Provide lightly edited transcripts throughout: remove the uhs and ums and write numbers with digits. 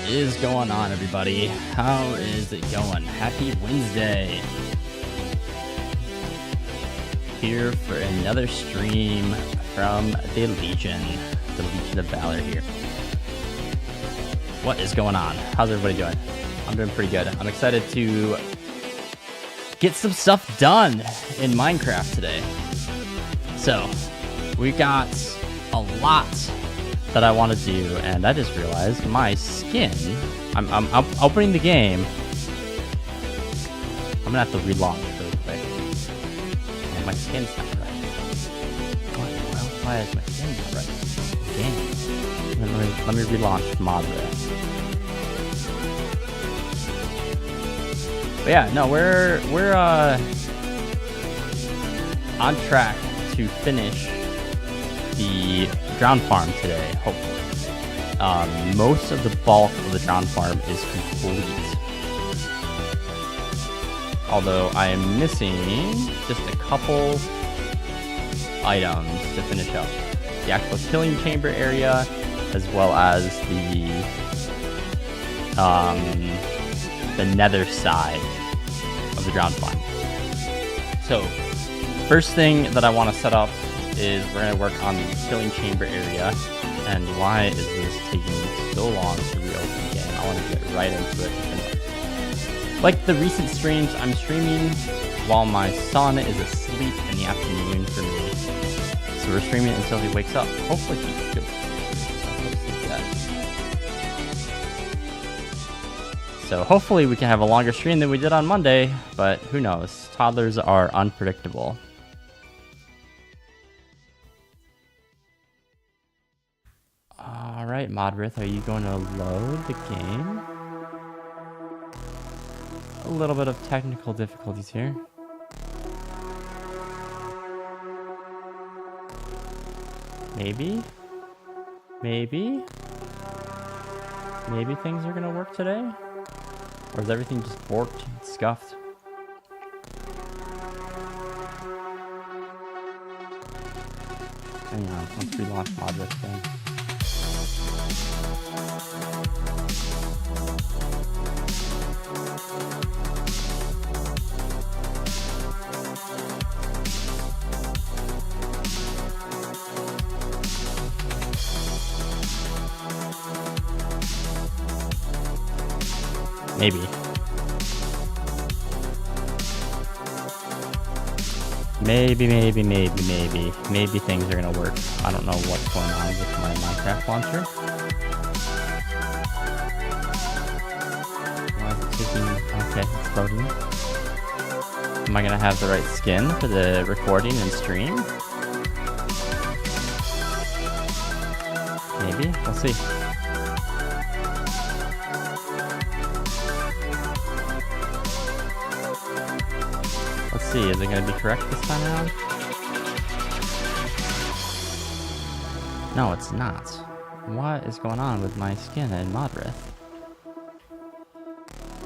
is going on, everybody? How is it going? Happy Wednesday. Here for another stream from the Legion of Valor here. What is going on? How's everybody doing? I'm doing pretty good. I'm excited to get some stuff done in Minecraft today. So, we got a lot that I want to do, and I just realized my skin. I'm opening the game. I'm gonna have to relaunch really quick. Oh, my skin's not right. Why is my skin not right? Game. Let me relaunch Modred. But yeah, no, we're on track to finish the drown farm today, hopefully. Most of the bulk of the drown farm is complete. Although I am missing just a couple items to finish up. The actual killing chamber area, as well as the nether side of the drown farm. So, first thing that I want to set up is we're going to work on the killing chamber area. And why is this taking so long to reopen the game? I want to get right into it. Like the recent streams, I'm streaming while my son is asleep in the afternoon for me. So we're streaming until he wakes up. Hopefully he's good. So hopefully we can have a longer stream than we did on Monday, but who knows? Toddlers are unpredictable. Alright, Modrith, are you going to load the game? A little bit of technical difficulties here. Maybe things are gonna work today? Or is everything just borked and scuffed? Hang on, let's relaunch Modrith thing. Maybe. Maybe things are gonna work. I don't know what's going on with my Minecraft launcher. Why is it taking... Okay, it's loading. Am I gonna have the right skin for the recording and stream? Maybe. We'll see. Let's see, is it going to be correct this time around? No, it's not. What is going on with my skin in Modrith?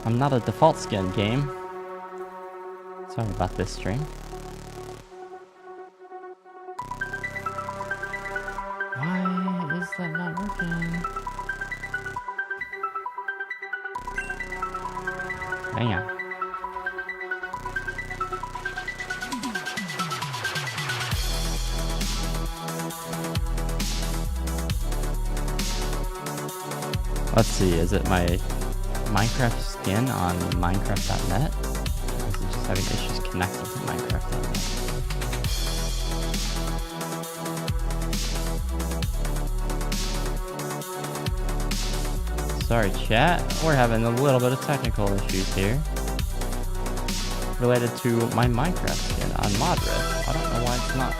I'm not a default skin game. Sorry about this stream. Why is that not working? Hang on. Let's see, is it my Minecraft skin on Minecraft.net? Or is it just having issues connecting to Minecraft.net? Sorry chat, we're having a little bit of technical issues here. Related to my Minecraft skin on Modrith. I don't know why it's not.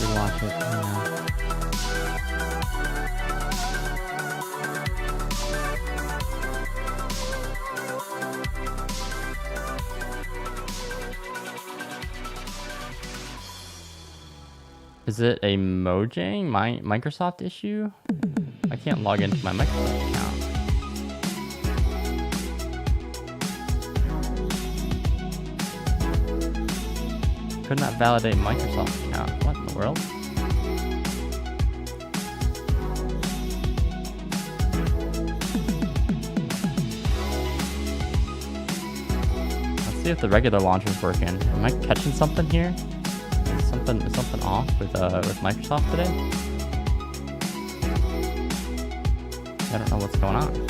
Relaunch it. Is it a Mojang Microsoft issue? I can't log into my Microsoft account. Could not validate Microsoft account. What in the world? Let's see if the regular launcher is working. Am I catching something here? Is something off with Microsoft today? I don't know what's going on.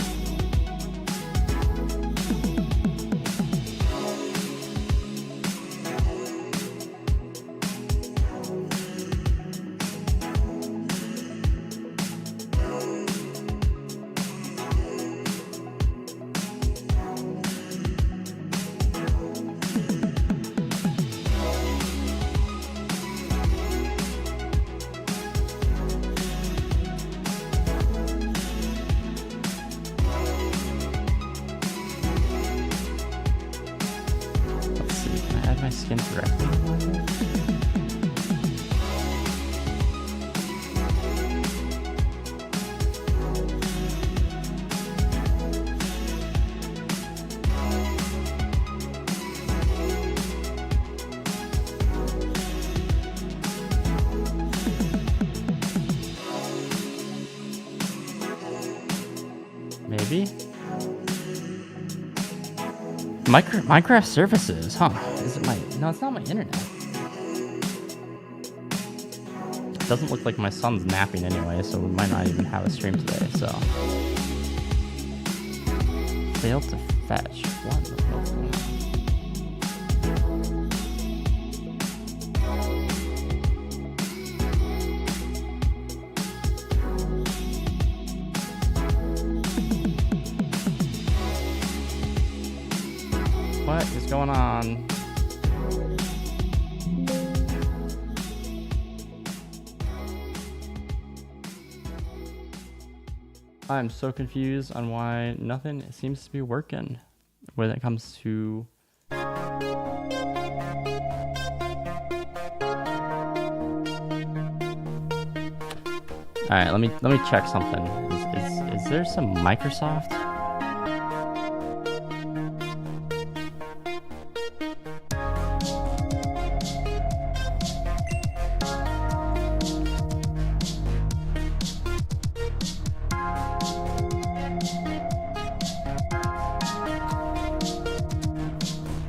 My skin correctly. Maybe. Minecraft services, huh? Is it my... No, it's not my internet. It doesn't look like my son's napping anyway, so we might not even have a stream today, so... Failed to fetch. What in the hell's going on? What is going on? I'm so confused on why nothing seems to be working when it comes to... Alright, let me check something. Is there some Microsoft?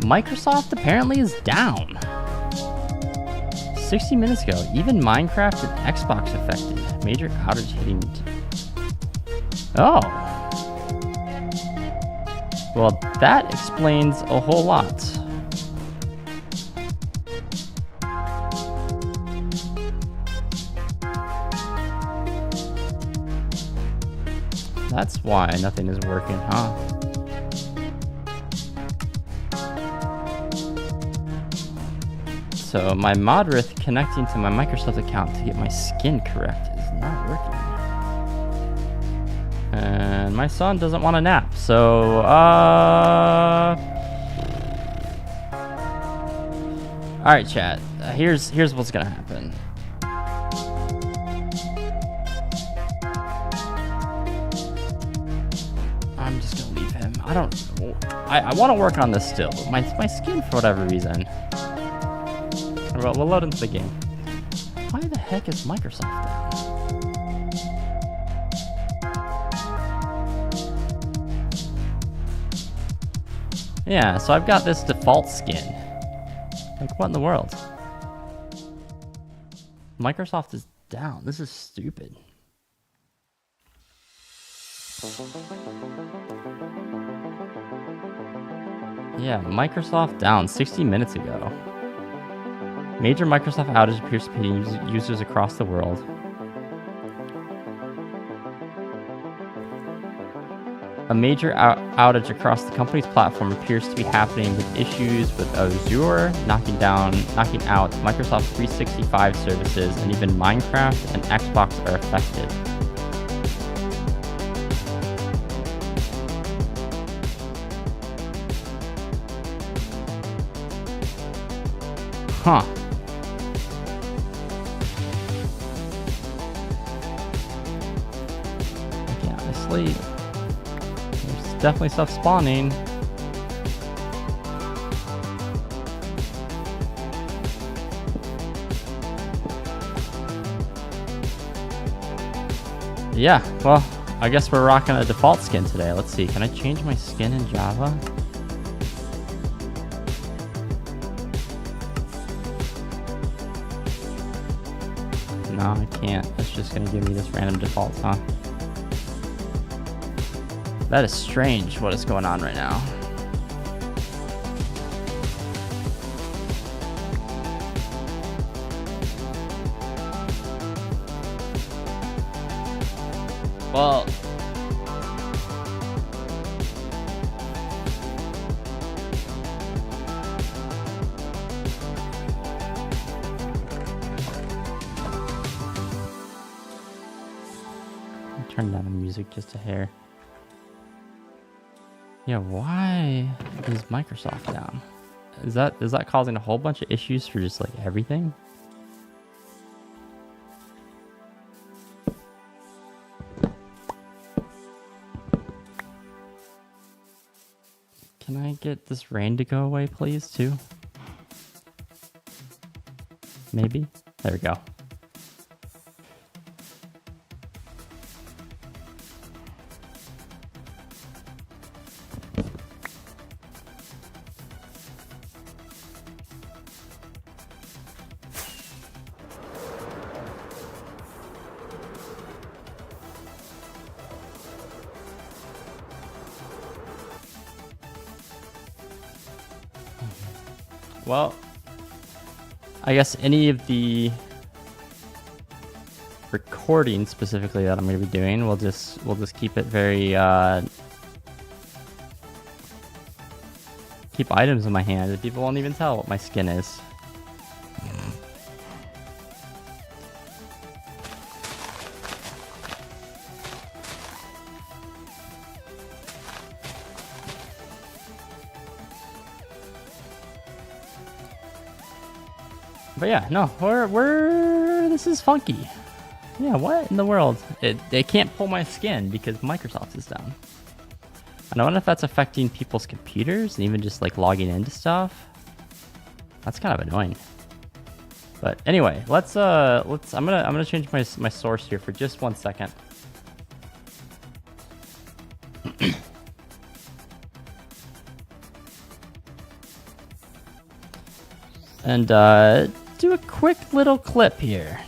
Microsoft apparently is down. 60 minutes ago, even Minecraft and Xbox affected. Major outage hitting. Oh. Well, that explains a whole lot. That's why nothing is working, huh? So my Modrith connecting to my Microsoft account to get my skin correct is not working. And my son doesn't want to nap, so alright chat, here's what's gonna happen. I'm just gonna leave him. I want to work on this still, but my skin for whatever reason. We'll load into the game. Why the heck is Microsoft down? Yeah, so I've got this default skin. Like, what in the world? Microsoft is down. This is stupid. Yeah, Microsoft down 60 minutes ago. Major Microsoft outage appears to be hitting users across the world. A major outage across the company's platform appears to be happening with issues with Azure knocking out Microsoft 365 services, and even Minecraft and Xbox are affected. Huh. Okay, honestly, there's definitely stuff spawning. Yeah, well, I guess we're rocking a default skin today. Let's see, can I change my skin in Java? No, I can't. It's just gonna give me this random default, huh? That is strange what is going on right now. Well, turn down the music just a hair. Yeah, why is Microsoft down? Is that causing a whole bunch of issues for just like everything? Can I get this rain to go away, please, too? Maybe? There we go. Well, I guess any of the recording specifically that I'm going to be doing, we'll just keep it very keep items in my hand and people won't even tell what my skin is. But yeah, no, we're this is funky. Yeah, what in the world? They can't pull my skin because Microsoft is down. And I wonder if that's affecting people's computers and even just like logging into stuff. That's kind of annoying. But anyway, let's I'm gonna change my source here for just 1 second. And do a quick little clip here.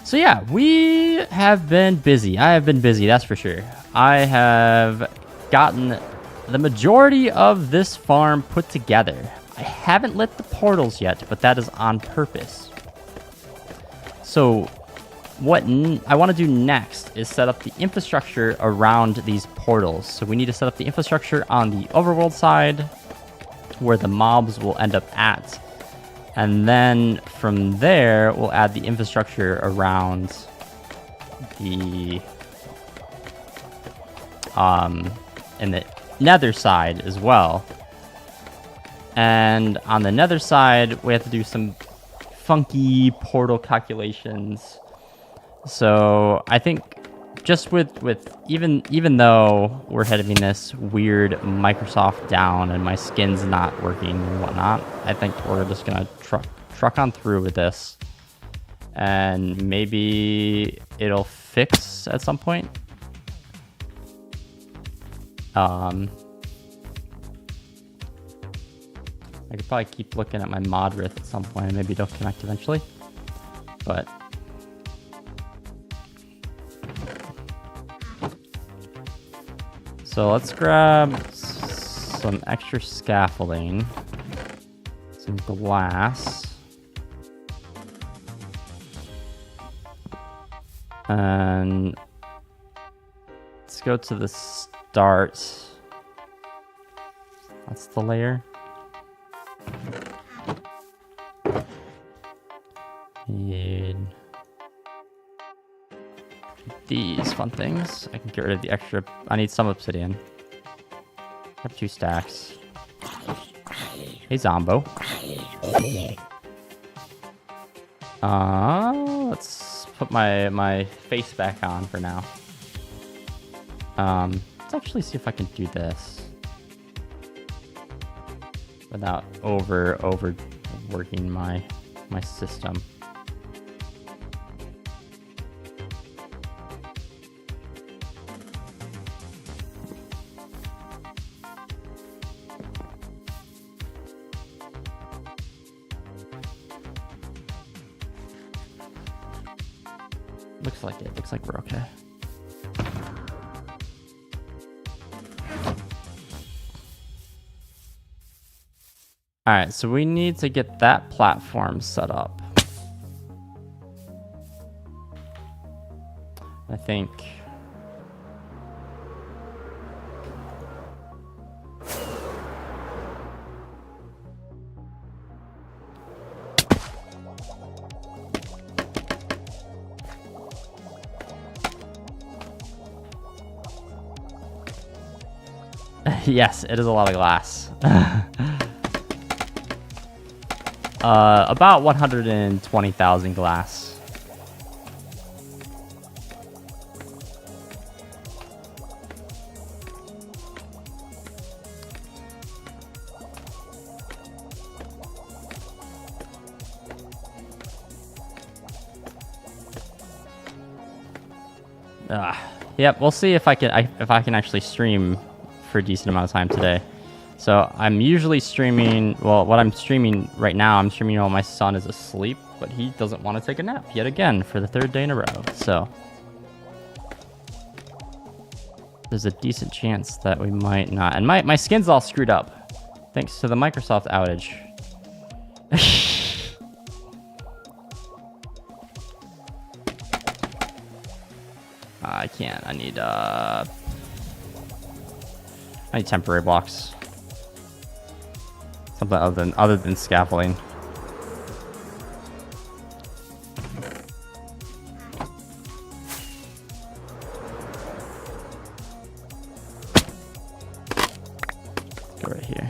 So yeah, we have been busy. I have been busy, that's for sure. I have gotten the majority of this farm put together. I haven't lit the portals yet, but that is on purpose. So what I want to do next is set up the infrastructure around these portals. So we need to set up the infrastructure on the overworld side, where the mobs will end up at. And then from there, we'll add the infrastructure around the in the nether side as well. And on the nether side, we have to do some funky portal calculations. So I think just with even though we're having this weird Microsoft down and my skin's not working and whatnot, I think we're just gonna truck on through with this, and maybe it'll fix at some point. I could probably keep looking at my mod riff at some point, and maybe it'll connect eventually. But so let's grab some extra scaffolding, some glass, and let's go to the start. That's the layer. And these fun things. I can get rid of the extra. I need some obsidian. I have 2 stacks. Hey, Zombo. Let's put my face back on for now. Let's actually see if I can do this without overworking my system. Looks like it. Looks like we're okay. All right, so we need to get that platform set up. I think. Yes, it is a lot of glass. About 120,000 glass. Yep, we'll see if I can actually stream for a decent amount of time today. So I'm usually streaming, well, what I'm streaming right now, I'm streaming while my son is asleep, but he doesn't want to take a nap yet again for the 3rd day in a row. So there's a decent chance that we might not. And my skin's all screwed up thanks to the Microsoft outage. I can't. I need temporary blocks. Something other than scaffolding. Go right here.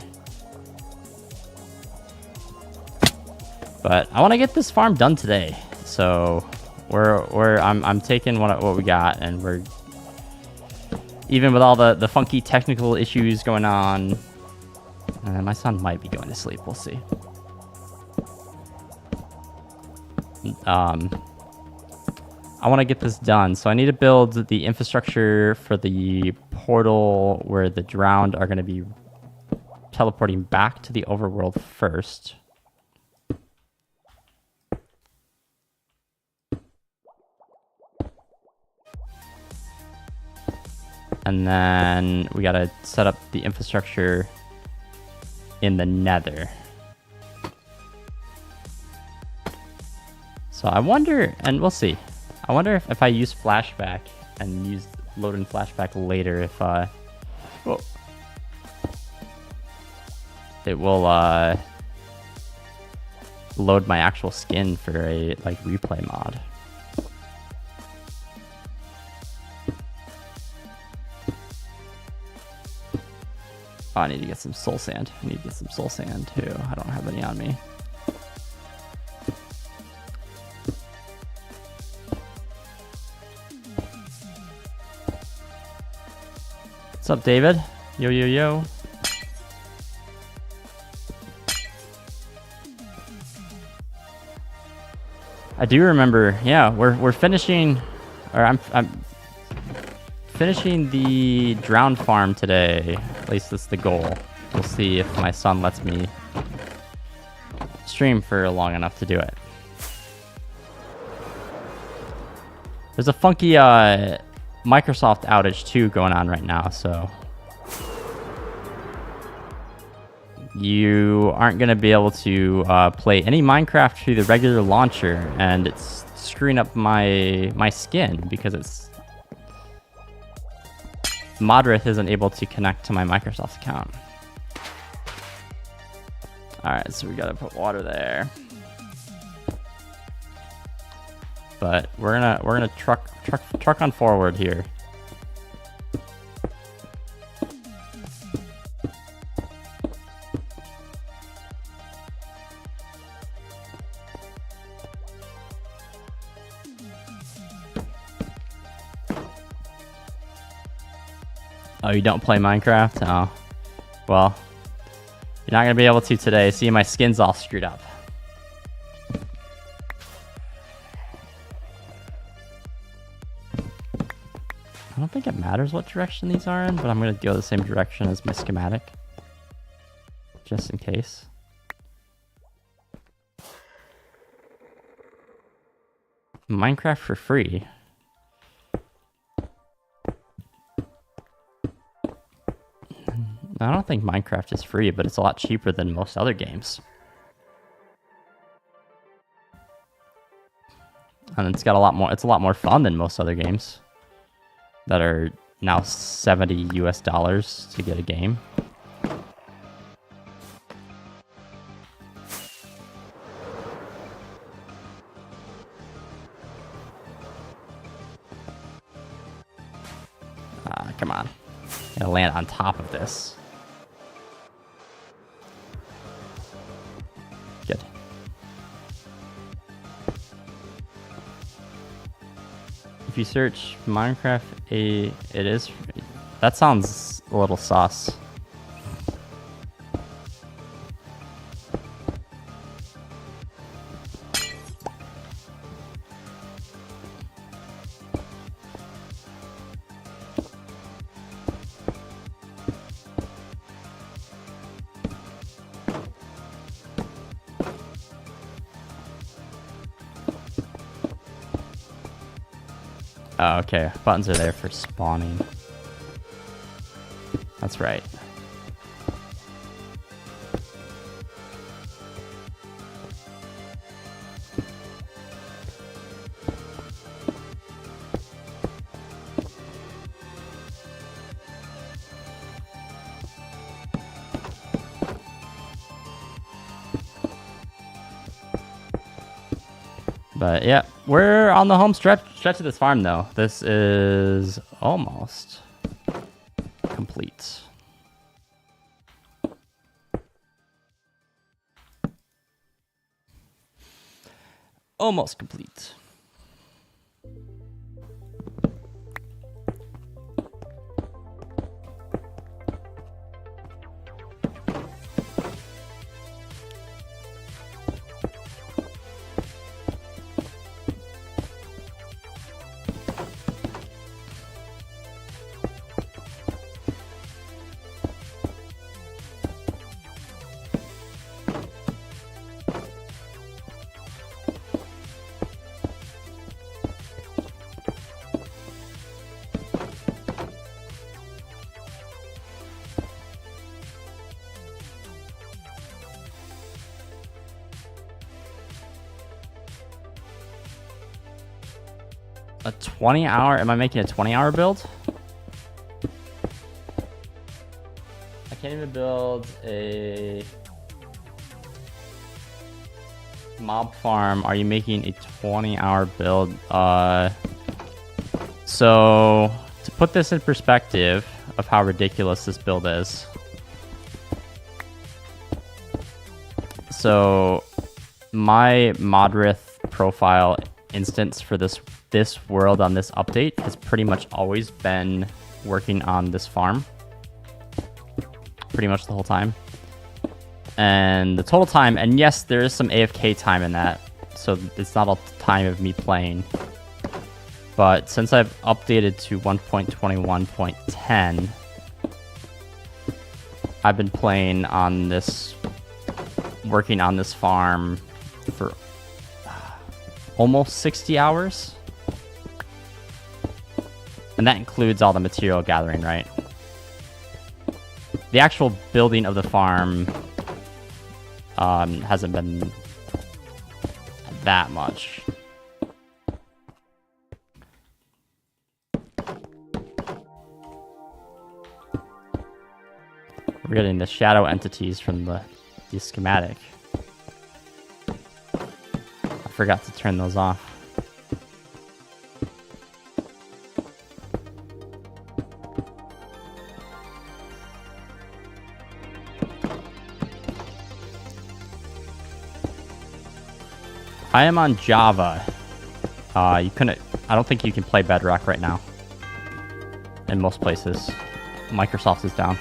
But I want to get this farm done today, so I'm taking what we got, and we're even with all the funky technical issues going on. My son might be going to sleep. We'll see. I want to get this done, so I need to build the infrastructure for the portal where the drowned are going to be teleporting back to the overworld first. And then we got to set up the infrastructure in the nether. So I wonder, and we'll see. I wonder if I use flashback and use load in flashback later, if it will load my actual skin for a like replay mod. Oh, I need to get some soul sand. I need to get some soul sand too. I don't have any on me. What's up, David? Yo, yo, yo. I do remember. Yeah, we're finishing, or I'm finishing the drowned farm today. At least that's the goal. We'll see if my son lets me stream for long enough to do it. There's a funky Microsoft outage too going on right now, so you aren't going to be able to play any Minecraft through the regular launcher, and it's screwing up my skin because it's Modrith isn't able to connect to my Microsoft account. All right, so we got to put water there. But we're gonna truck on forward here. Oh, you don't play Minecraft? Oh, well, you're not gonna be able to today. See, my skin's all screwed up. I don't think it matters what direction these are in, but I'm going to go the same direction as my schematic, just in case. Minecraft for free. think Minecraft is free, but it's a lot cheaper than most other games. And it's got a lot more. It's a lot more fun than most other games that are now $70 US to get a game. Come on. Gonna land on top of this. Good. If you search Minecraft, it is free. That sounds a little sus. Oh, okay. Buttons are there for spawning. That's right. But yeah, we're on the home stretch of this farm though. This is almost complete. Almost complete. A 20-hour? Am I making a 20-hour build? I can't even build a mob farm. Are you making a 20-hour build? So to put this in perspective of how ridiculous this build is. So my Modrith profile instance for this world on this update has pretty much always been working on this farm pretty much the whole time. And the total time, and yes, there is some AFK time in that, so it's not all time of me playing. But since I've updated to 1.21.10, I've been playing on this, working on this farm for almost 60 hours. And that includes all the material gathering, right? The actual building of the farm hasn't been that much. We're getting the shadow entities from the schematic. I forgot to turn those off. I am on Java. You couldn't. I don't think you can play Bedrock right now. In most places, Microsoft is down.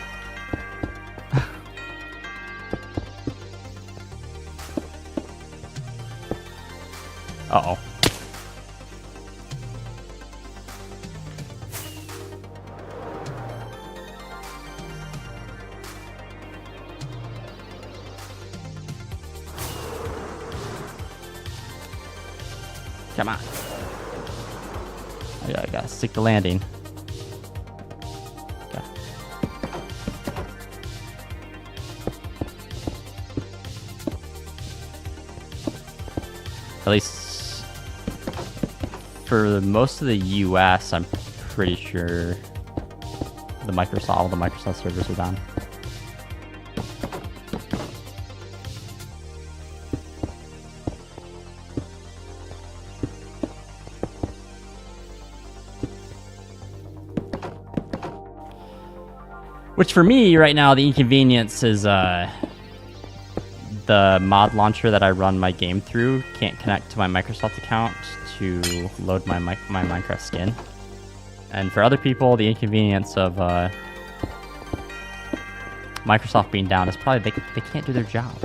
Uh-oh. Come on. I gotta stick the landing. Okay. At least for most of the US, I'm pretty sure all the Microsoft servers are down. Which for me right now, the inconvenience is the mod launcher that I run my game through can't connect to my Microsoft account to load my Minecraft skin. And for other people, the inconvenience of Microsoft being down is probably they can't do their job.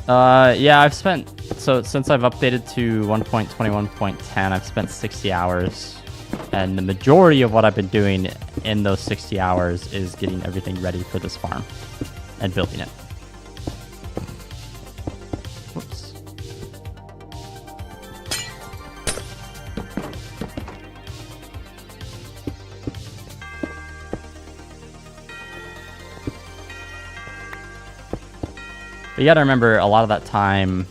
Yeah, I've spent... So since I've updated to 1.21.10, I've spent 60 hours. And the majority of what I've been doing in those 60 hours is getting everything ready for this farm and building it. Whoops. But you gotta remember, a lot of that time,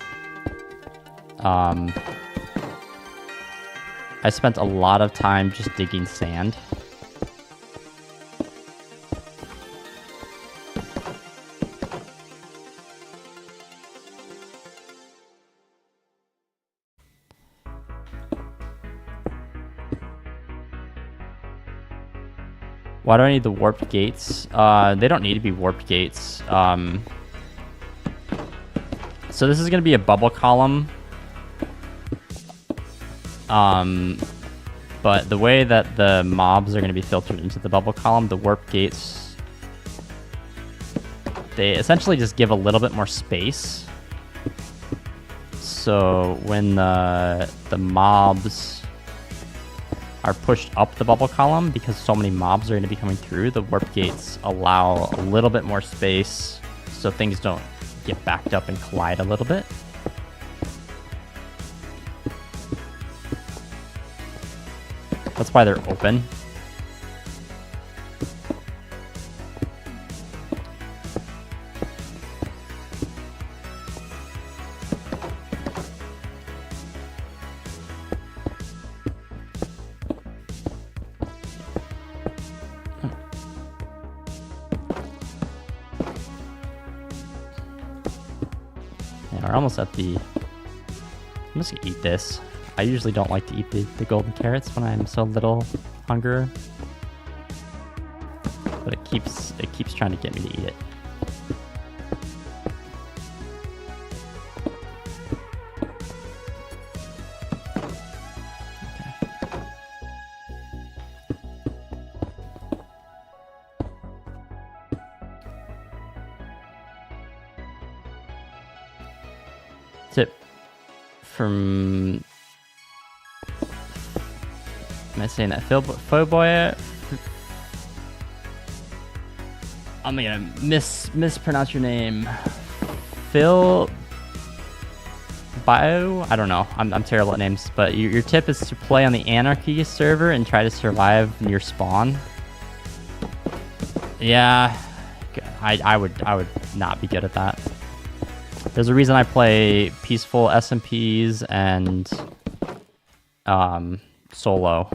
I spent a lot of time just digging sand. Why do I need the warped gates? They don't need to be warped gates. So this is going to be a bubble column. But the way that the mobs are going to be filtered into the bubble column, the warp gates, they essentially just give a little bit more space. So when the mobs are pushed up the bubble column, because so many mobs are going to be coming through, the warp gates allow a little bit more space so things don't get backed up and collide a little bit. That's why they're open. Yeah, we're almost at the... I'm just gonna eat this. I usually don't like to eat the golden carrots when I'm so little hunger, but it keeps trying to get me to eat it. Tip from... Am I saying that? Philboy? I'm gonna mispronounce your name. Phil Bio? I don't know. I'm terrible at names. But your tip is to play on the Anarchy server and try to survive near spawn. Yeah, I would not be good at that. There's a reason I play peaceful SMPs and solo.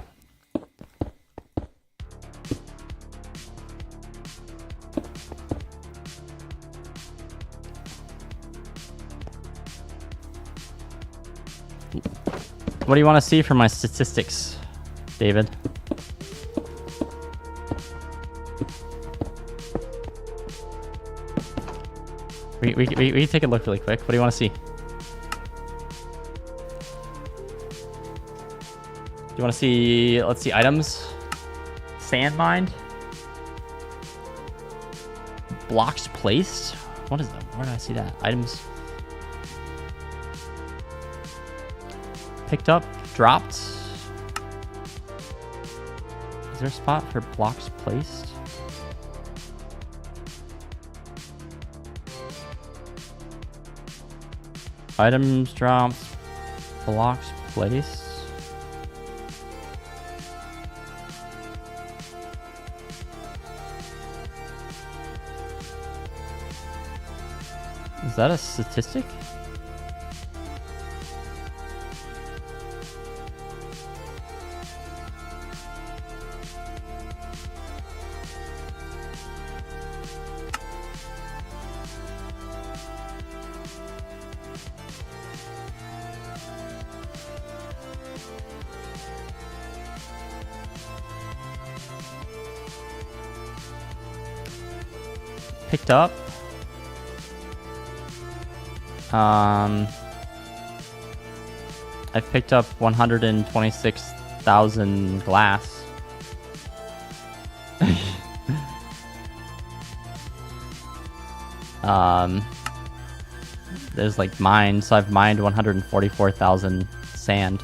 What do you want to see from my statistics, David? We can take a look really quick. What do you want to see? Do you want to see, let's see, items? Sand mined? Blocks placed? What is that? Where did I see that? Items picked up, dropped. Is there a spot for blocks placed? Items dropped, blocks placed. Is that a statistic? Picked up. I've picked up 126,000 glass. There's like mine, so I've mined 144,000 sand.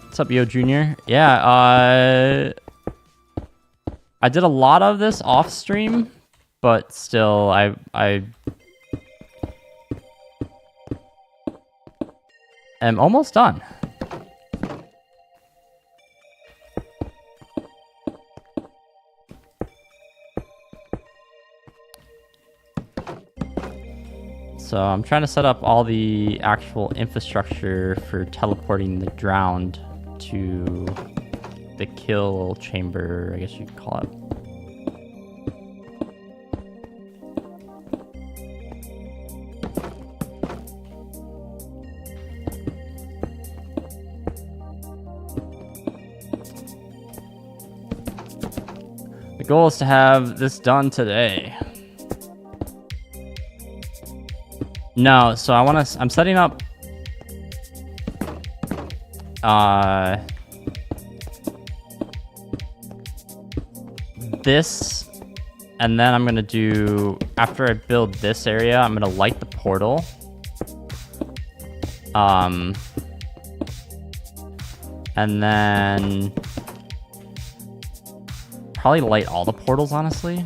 What's up, Yo Junior? Yeah, I did a lot of this off stream, but still, I am almost done. So I'm trying to set up all the actual infrastructure for teleporting the drowned to the kill chamber, I guess you could call it. The goal is to have this done today. No, so I'm setting up this, and then I'm gonna do, after I build this area, I'm gonna light the portal. And then probably light all the portals, honestly.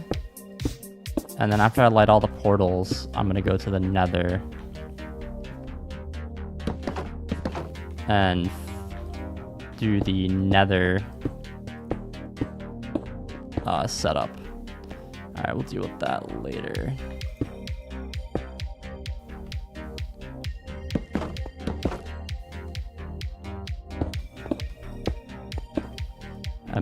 And then after I light all the portals, I'm gonna go to the Nether and do the Nether setup. All right, we'll deal with that later.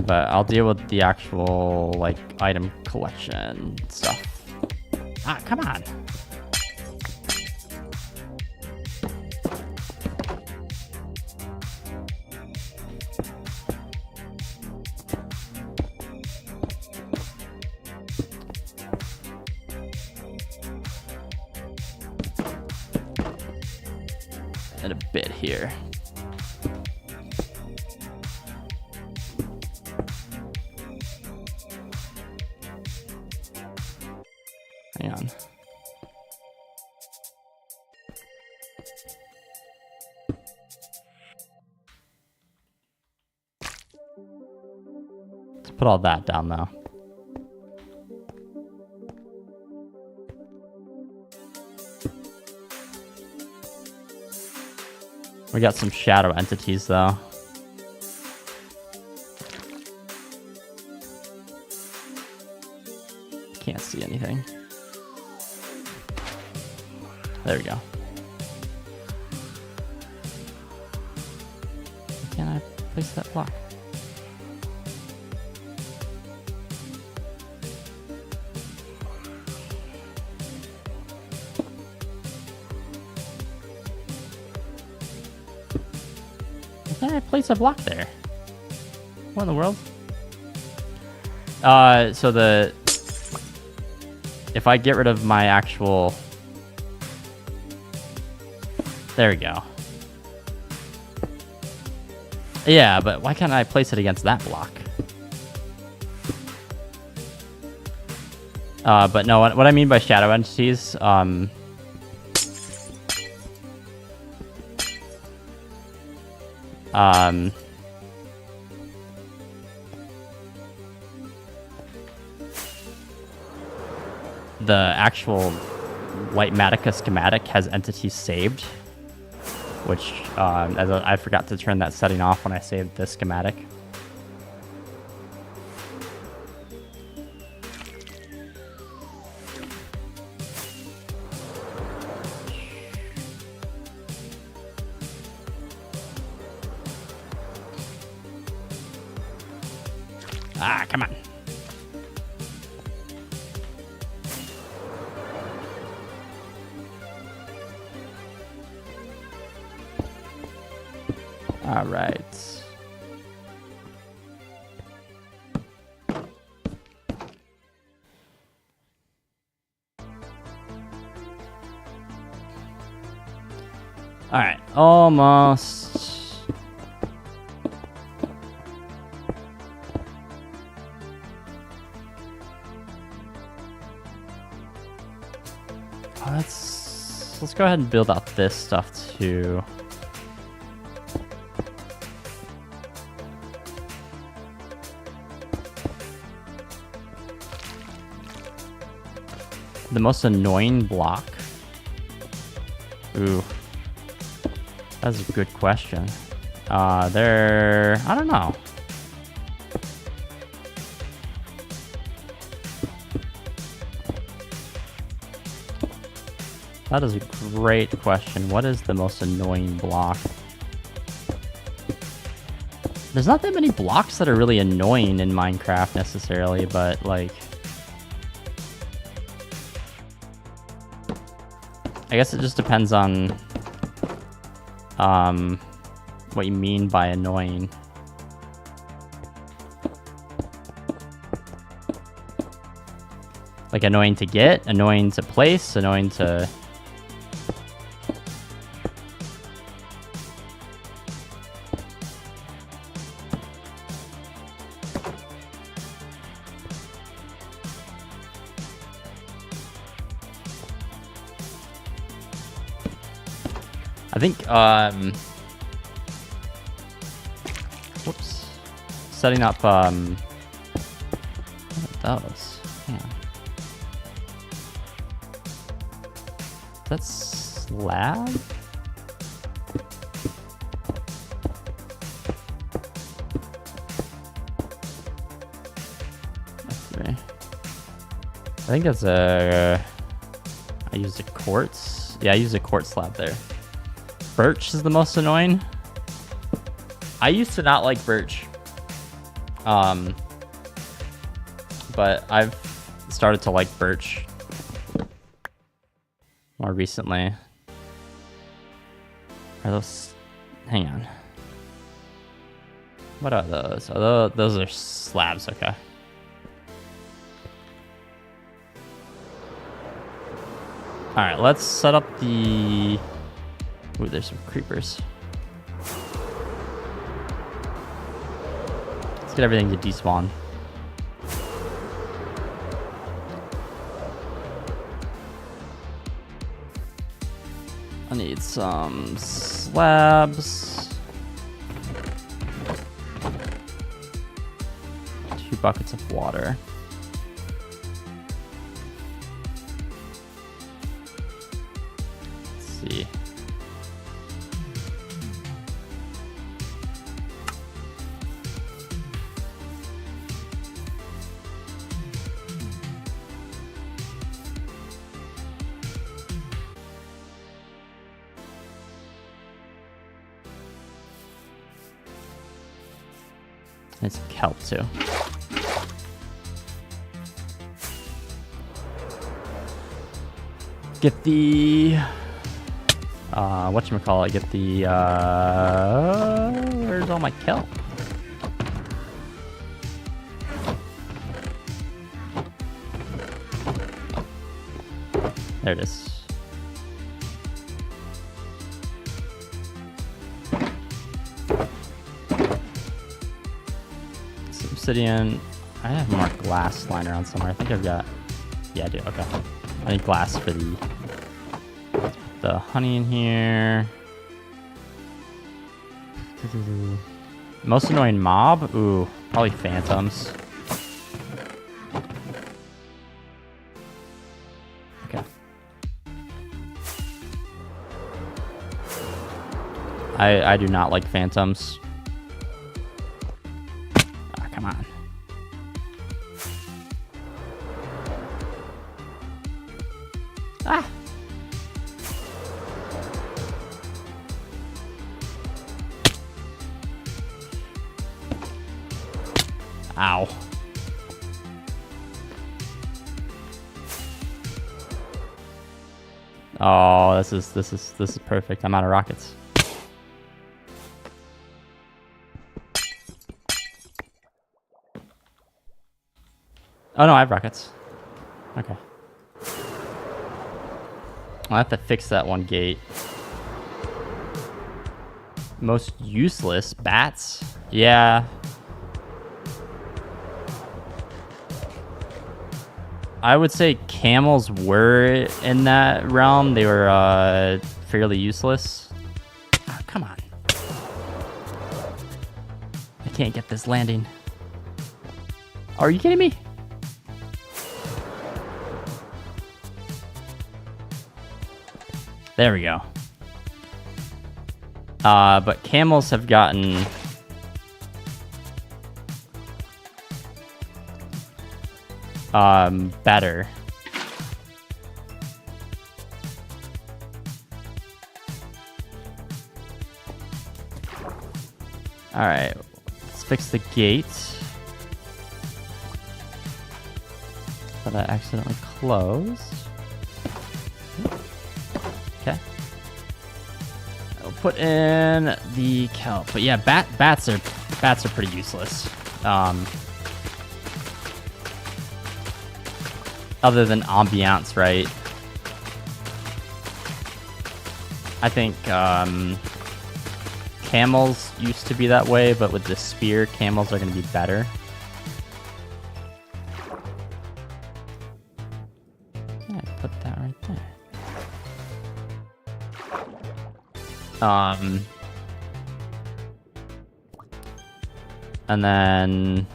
But I'll deal with the actual like item collection stuff. Ah, come on. And a bit here. Hang on. Let's put all that down though. We got some shadow entities though. Can't see anything. There we go. Why can't I place that block? Why can't I place a block there? What in the world? So if I get rid of my actual... There we go. Yeah, but why can't I place it against that block? But no, what I mean by shadow entities, the actual Lightmatica schematic has entities saved, which I forgot to turn that setting off when I saved this schematic. Ah, come on. All right. All right, almost. Let's go ahead and build out this stuff too. The most annoying block? Ooh. That's a good question. I don't know. That is a great question. What is the most annoying block? There's not that many blocks that are really annoying in Minecraft necessarily, but like... I guess it just depends on what you mean by annoying. Like annoying to get, annoying to place, annoying to... I think, whoops, setting up, what are those? Hang on. That's slab? I think that's I used a quartz. Yeah, I used a quartz slab there. Birch is the most annoying. I used to not like birch. But I've started to like birch more recently. Are those... Hang on. What are those? Oh, those are slabs, okay. Alright, let's set up the... Ooh, there's some creepers. Let's get everything to despawn. I need some slabs. 2 buckets of water. Let's see. Need some kelp too. Get the whatchamacallit, get the where's all my kelp? There it is. Obsidian. I have more glass lying around somewhere. I think I've got... Yeah, I do. Okay. I need glass for the honey in here. Most annoying mob? Ooh, probably phantoms. Okay. I do not like phantoms. Come on. Ah! Ow. Oh, this is perfect. I'm out of rockets. Oh no, I have rockets. Okay. I'll have to fix that one gate. Most useless bats? Yeah. I would say camels were in that realm. They were fairly useless. Oh, come on. I can't get this landing. Are you kidding me? There we go. But camels have gotten... better. Alright, let's fix the gate that I accidentally closed. Okay. I'll put in the kelp. But yeah, bats are pretty useless. Other than ambiance, right? I think camels used to be that way, but with the spear, camels are going to be better. Yeah, put that right there. And then...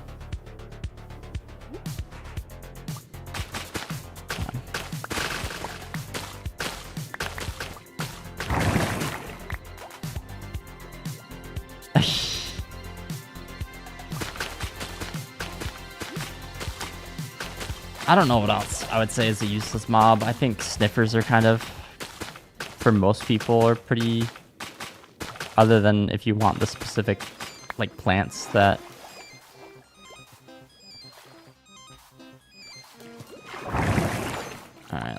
I don't know what else I would say is a useless mob. I think sniffers are kind of, for most people, are pretty, other than if you want the specific, like, plants that... Alright.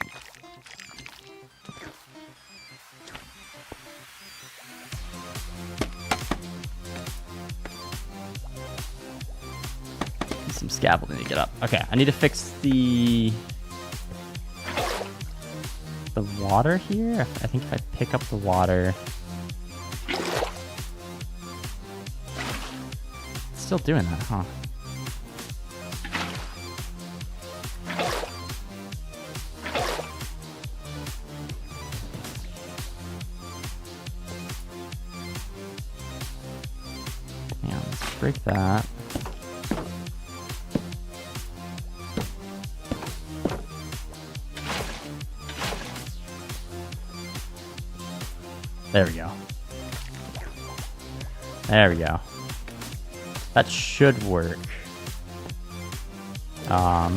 Some scaffolding to get up. Okay, I need to fix the water here. I think if I pick up the water, it's still doing that, huh? Yeah, let's break that. There we go. There we go. That should work. Let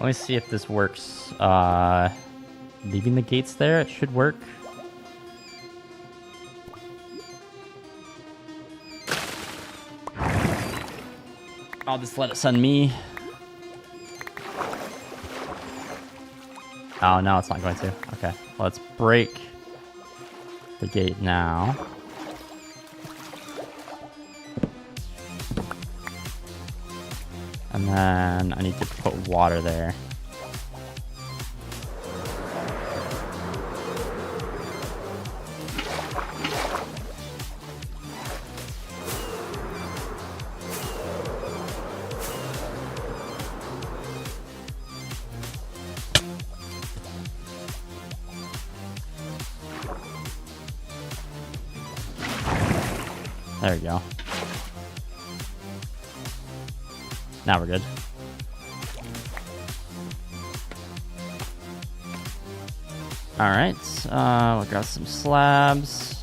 me see if this works. Leaving the gates there, it should work. I'll just let it send me. Oh, no, it's not going to. Okay, let's break the gate now. And then I need to put water there. There we go. Now we're good. All right, we got some slabs.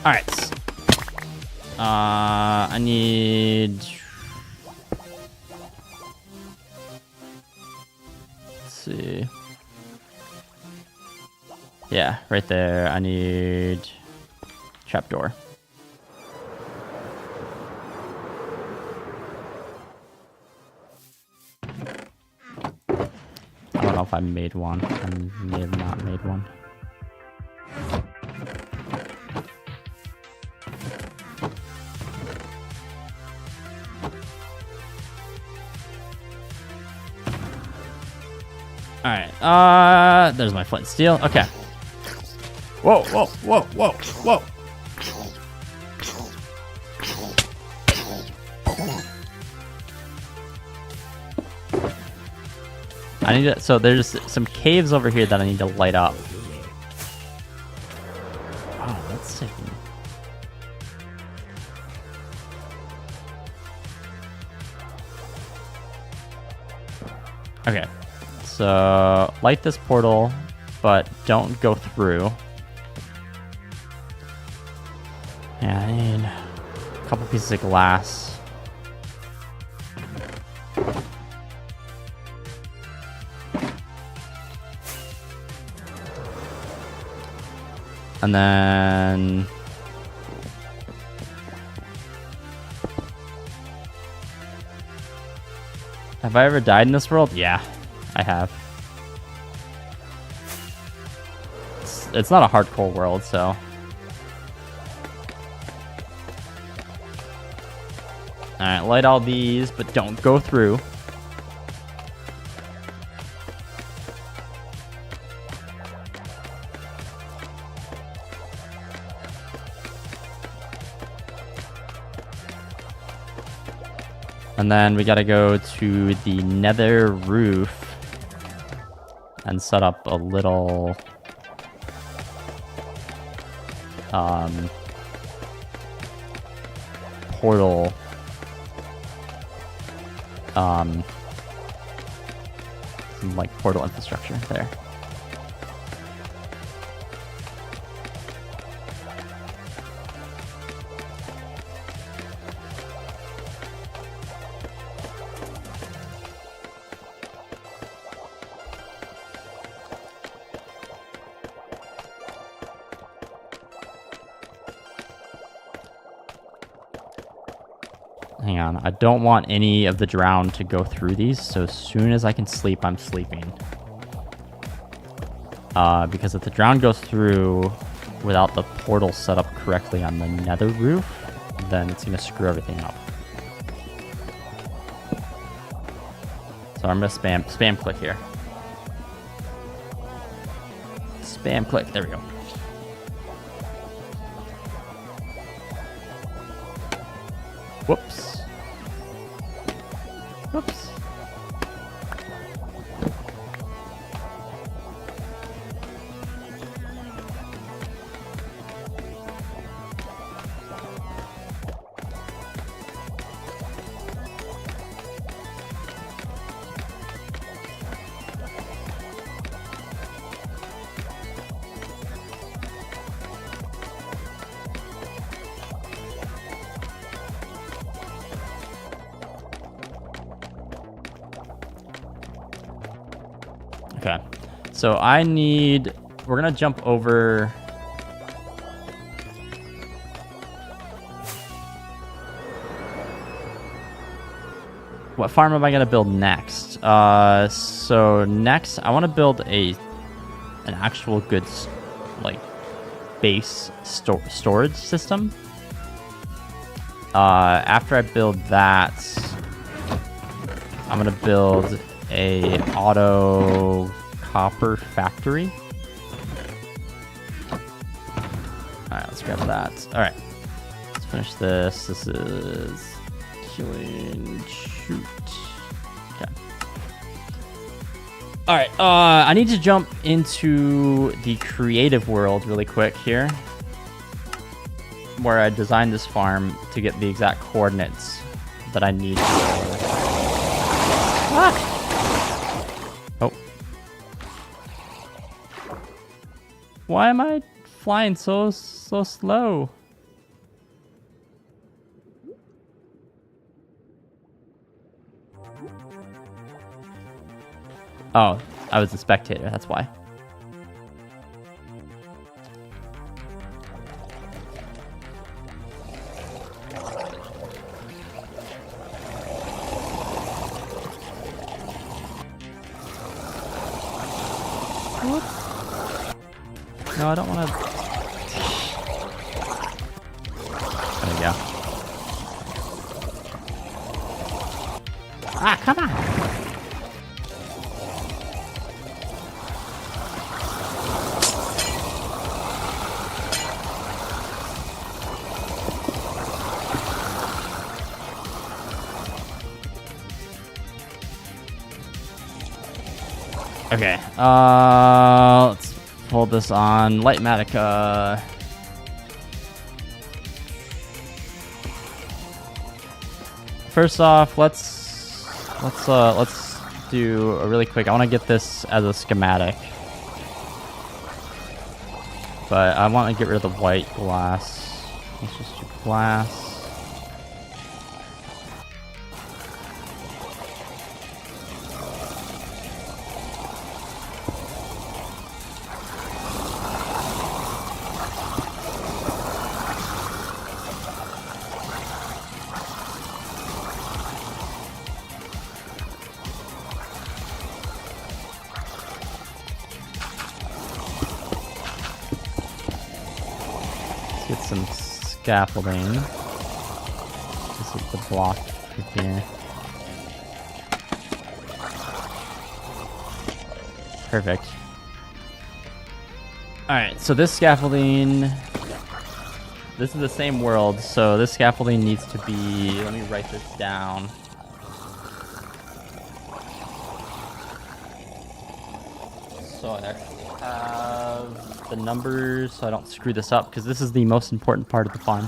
All right. I need... Let's see. Yeah, right there. I need trapdoor. I don't know if I made one. I may have not made one. Alright, there's my flint and steel. Okay. Whoa, whoa, whoa, whoa, whoa. I need to, so there's some caves over here that I need to light up. Oh, that's sick. Okay. So, light this portal, but don't go through. Yeah, I need a couple pieces of glass. And then... Have I ever died in this world? Yeah, I have. It's not a hardcore world, so... Alright, light all these, but don't go through. And then we gotta go to the nether roof and set up a little portal some like portal infrastructure there. Hang on, I don't want any of the drown to go through these, so as soon as I can sleep, I'm sleeping. Because if the drown goes through without the portal set up correctly on the nether roof, then it's going to screw everything up. So I'm going to spam click here. Spam click, there we go. Whoops. Whoops. Okay, so we're gonna jump over. What farm am I gonna build next? So next I want to build an actual good like base storage system. After I build that, I'm gonna build a auto copper factory. Alright, let's grab that. Alright, let's finish this. This is killing shoot. Okay. Alright, I need to jump into the creative world really quick here, where I designed this farm to get the exact coordinates that I need. Ah! Oh. Why am I flying so slow? Oh, I was a spectator, that's why. No, I don't want to. There we go. Ah, come on. Okay, let's pull this on Lightmatica. First off, let's do a really quick. I want to get this as a schematic, but I want to get rid of the white glass. Let's just do glass. Get some scaffolding. This is the block here. Perfect. Alright, so this scaffolding... This is the same world, so this scaffolding needs to be... Let me write this down. So I have the numbers so I don't screw this up, because this is the most important part of the farm.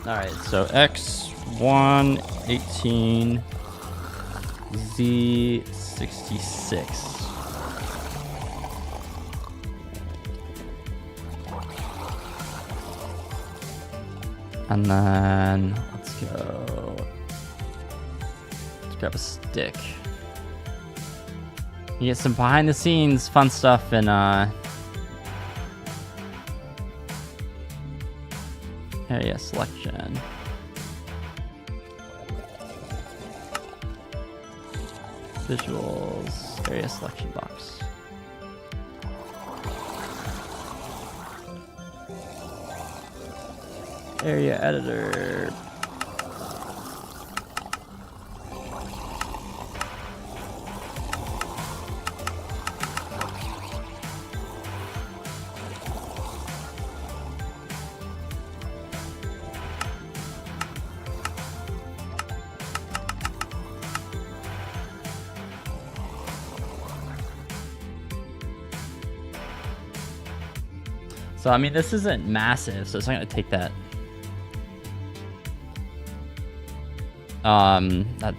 Alright, so X118 Z66. And then let's go. Let's grab a stick. You get some behind the scenes fun stuff in area selection. Visuals, area selection box. Area editor. So, I mean, this isn't massive, so it's not going to take that. Not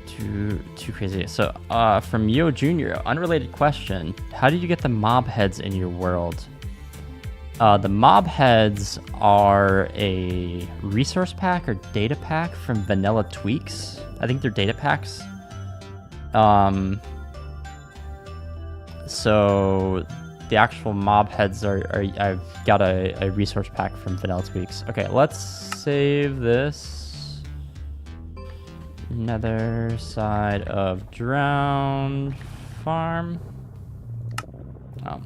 too crazy. So, from Yo Jr., unrelated question. How did you get the mob heads in your world? The mob heads are a resource pack or data pack from Vanilla Tweaks. I think they're data packs. So... The actual mob heads are I've got a resource pack from Vanilla Tweaks. Okay, let's save this. Nether side of Drowned Farm. I'm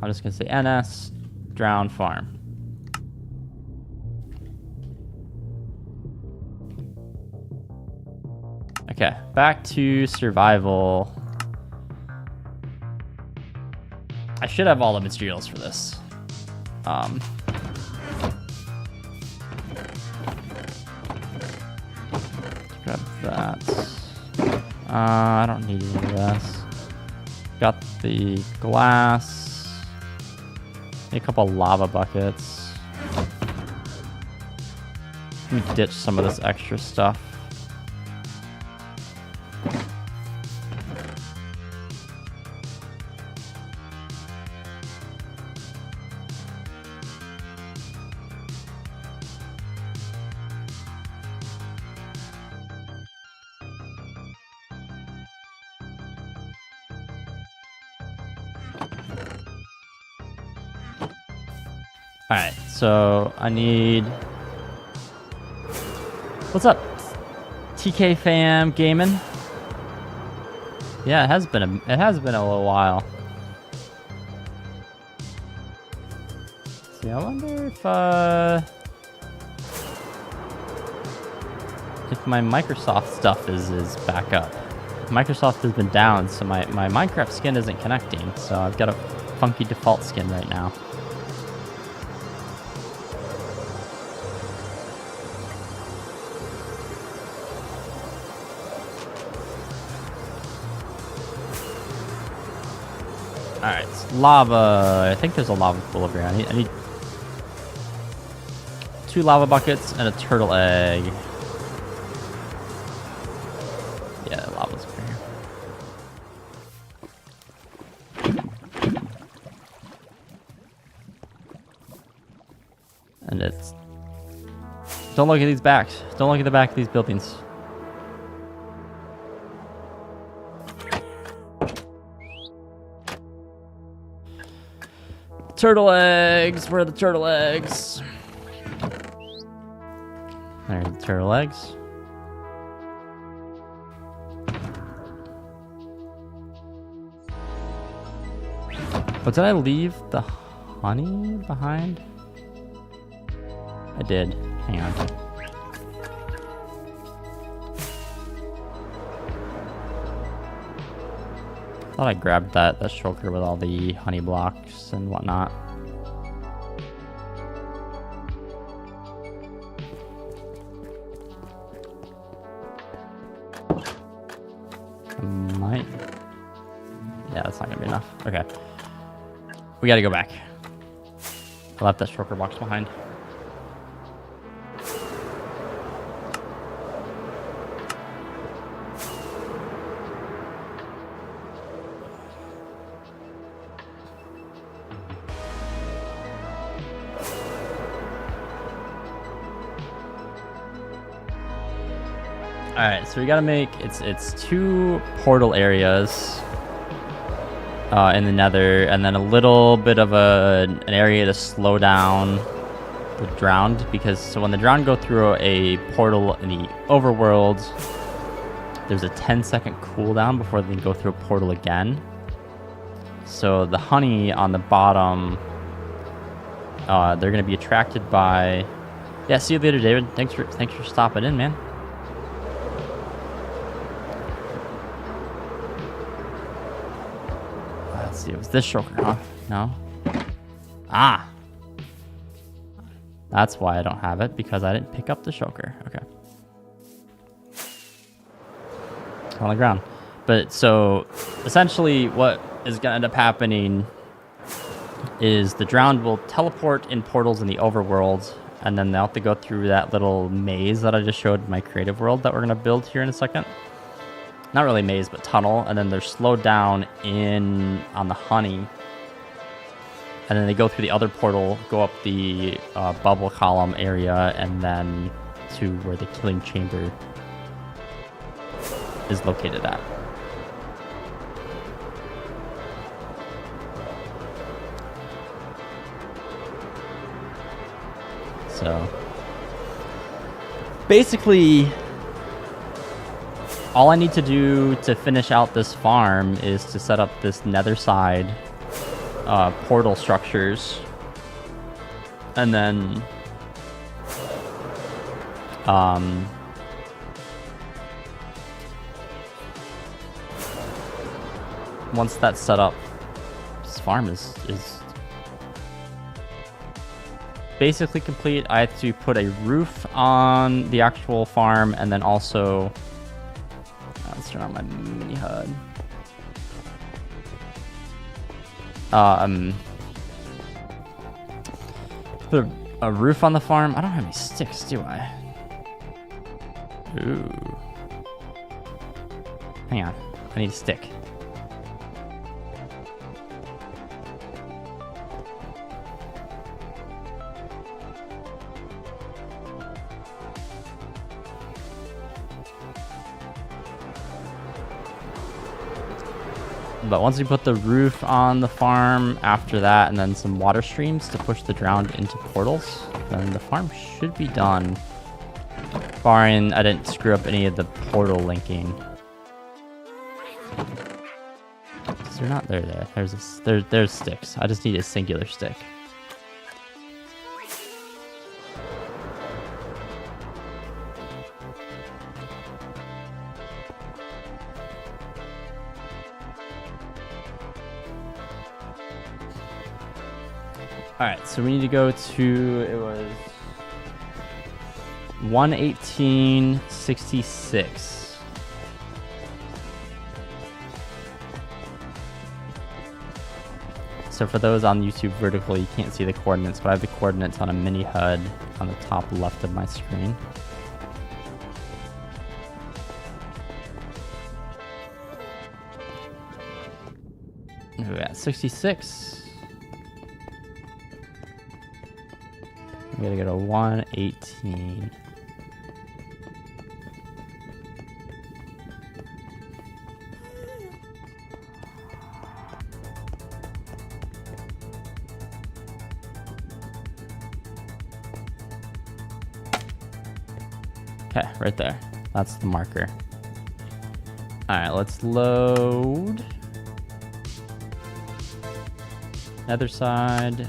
just gonna say NS Drowned Farm. Okay, back to survival. I should have all the materials for this. Grab that. I don't need any of this. Got the glass. Need a couple lava buckets. Let me ditch some of this extra stuff. Alright, so I need... What's up? TK fam gaming? Yeah, it has been a little while. See, I wonder if my Microsoft stuff is back up. Microsoft has been down, so my Minecraft skin isn't connecting, so I've got a funky default skin right now. Alright, lava. I think there's a lava pool over here. I need 2 lava buckets and a turtle egg. Yeah, the lava's over here. And it's... Don't look at these backs. Don't look at the back of these buildings. Turtle eggs. Where are the turtle eggs? There are the turtle eggs. But did I leave the honey behind? I did. Hang on. Thought I grabbed that shulker with all the honey blocks and whatnot. Might. Yeah, that's not gonna be enough. Okay. We gotta go back. I left that shulker box behind. Alright, so we gotta make it's 2 portal areas in the nether, and then a little bit of an area to slow down the drowned, because so when the drowned go through a portal in the overworld, there's a 10-second cooldown before they can go through a portal again. So the honey on the bottom, they're gonna be attracted by... Yeah, see you later, David. Thanks for stopping in, man. Let's see, it was this shulker, huh? No? Ah! That's why I don't have it, because I didn't pick up the shulker. Okay. On the ground. But so, essentially what is going to end up happening is the drowned will teleport in portals in the overworld, and then they'll have to go through that little maze that I just showed in my creative world that we're going to build here in a second. Not really maze, but tunnel, and then they're slowed down on the honey, and then they go through the other portal, go up the bubble column area, and then to where the killing chamber is located at. So basically, all I need to do to finish out this farm is to set up this nether side portal structures, and then once that's set up, this farm is basically complete. I have to put a roof on the actual farm, and then also let's turn on my mini HUD. Put a roof on the farm. I don't have any sticks, do I? Ooh. Hang on. I need a stick. But once we put the roof on the farm after that, and then some water streams to push the drowned into portals, then the farm should be done. Barring I didn't screw up any of the portal linking. They're not there. There's sticks. I just need a singular stick. Alright, so we need to go to, it was 118.66. So for those on YouTube vertical, you can't see the coordinates, but I have the coordinates on a mini HUD on the top left of my screen. We're at 66. We gotta go to 118. Okay, right there. That's the marker. Alright, let's load. Other side.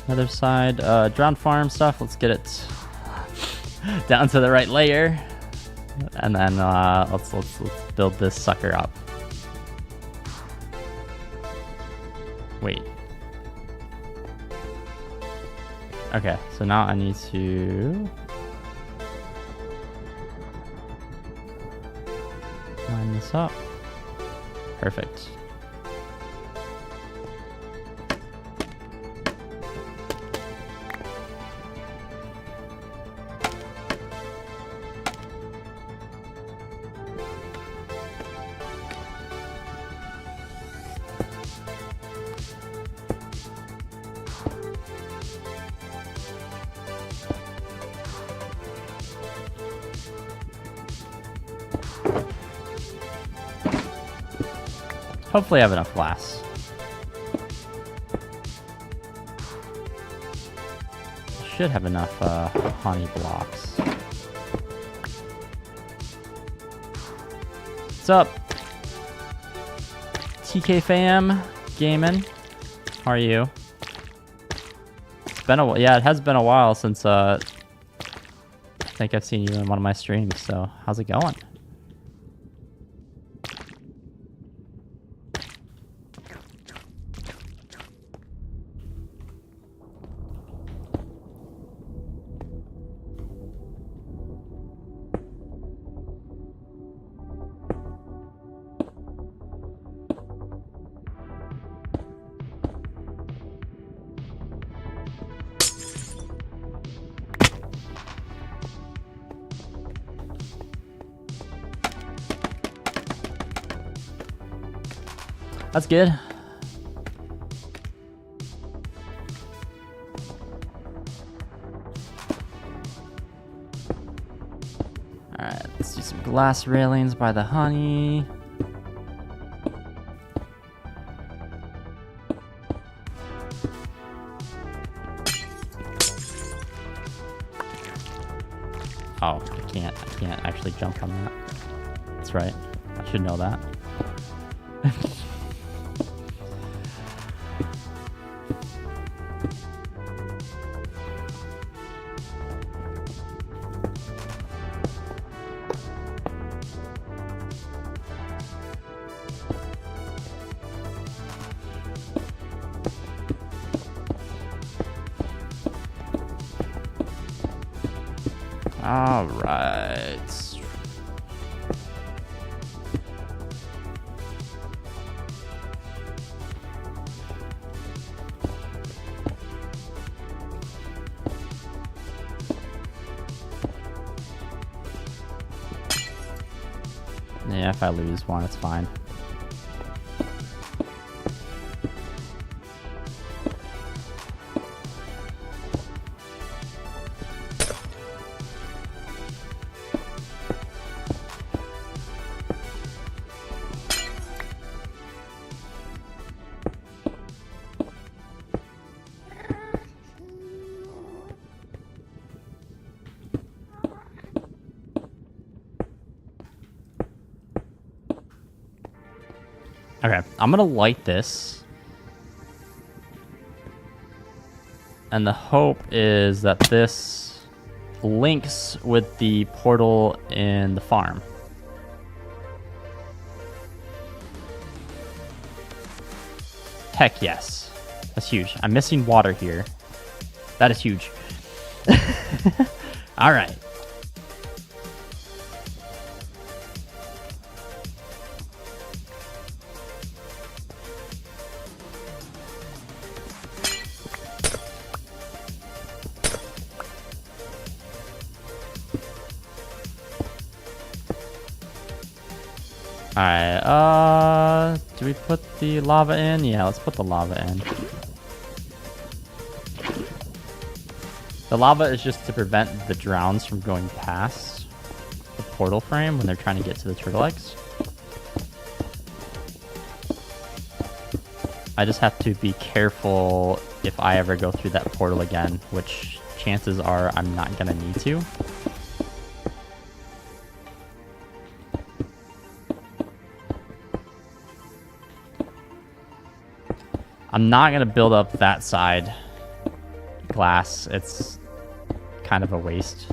Other side, drowned farm stuff. Let's get it down to the right layer, and then let's build this sucker up. Wait. Okay, so now I need to line this up. Perfect. Hopefully I have enough glass. Should have enough honey blocks. What's up? TK fam, gaming. How are you? It's been a while. Yeah, it has been a while since I think I've seen you in one of my streams. So how's it going? That's good. Alright, let's do some glass railings by the honey. Oh, I can't actually jump on that. That's right. I should know that. All right. Yeah, if I lose one, it's fine. Okay, I'm gonna light this. And the hope is that this links with the portal in the farm. Heck yes. That's huge. I'm missing water here. That is huge. All right. Alright, do we put the lava in? Yeah, let's put the lava in. The lava is just to prevent the drowns from going past the portal frame when they're trying to get to the turtle eggs. I just have to be careful if I ever go through that portal again, which chances are I'm not gonna need to. I'm not gonna build up that side glass. It's kind of a waste.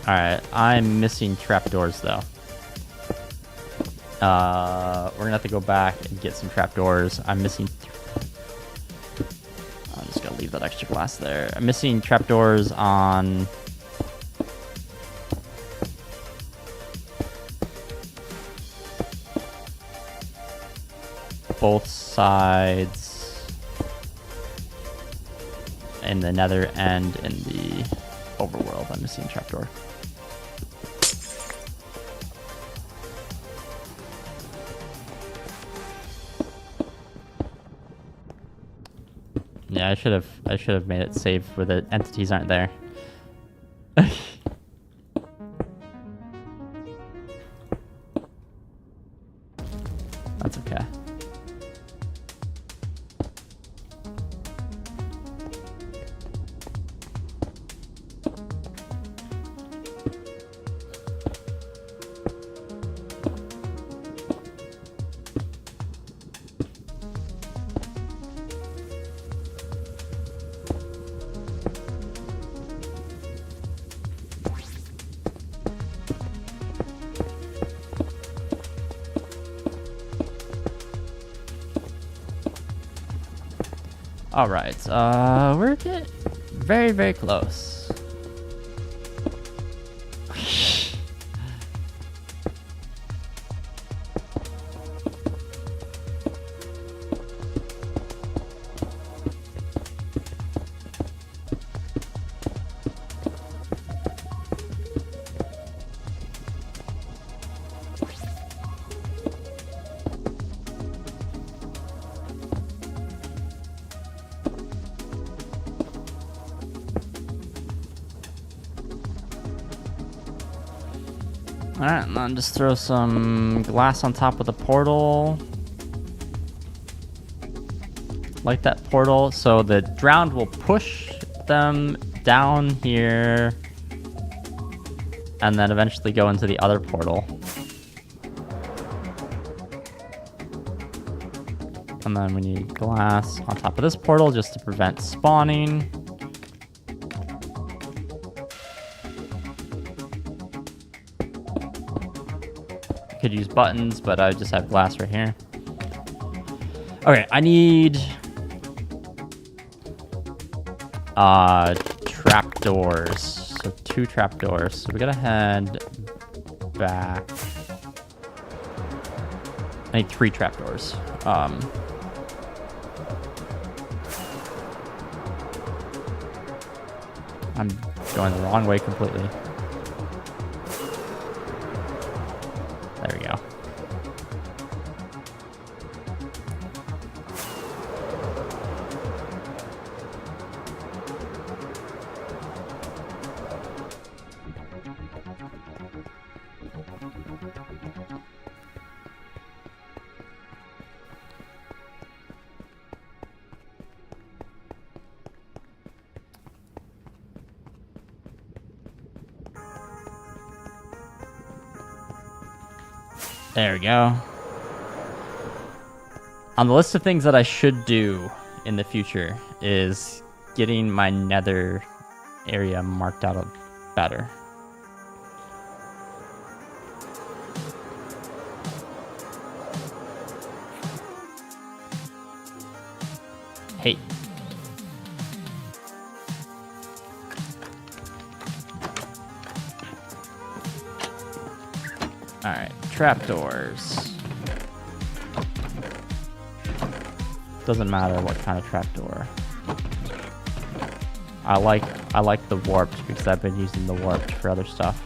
Alright, I'm missing trapdoors though. We're gonna have to go back and get some trapdoors. I'm missing... I'm just gonna leave that extra glass there. I'm missing trapdoors on... both sides. In the nether and in the overworld. I'm missing a trapdoor. Yeah, I should have made it save where the entities aren't there. That's okay. All right, we're getting very, very close. Alright, and then just throw some glass on top of the portal. Like that portal, so the drowned will push them down here and then eventually go into the other portal. And then we need glass on top of this portal just to prevent spawning. Could use buttons, but I just have glass right here. Okay, I need trapdoors. So 2 trapdoors. So we gotta head back. I need 3 trapdoors. I'm going the wrong way completely. There we go. There we go. On the list of things that I should do in the future is getting my nether area marked out better. Hey. Alright, trapdoors. Doesn't matter what kind of trapdoor. I like the warped because I've been using the warped for other stuff.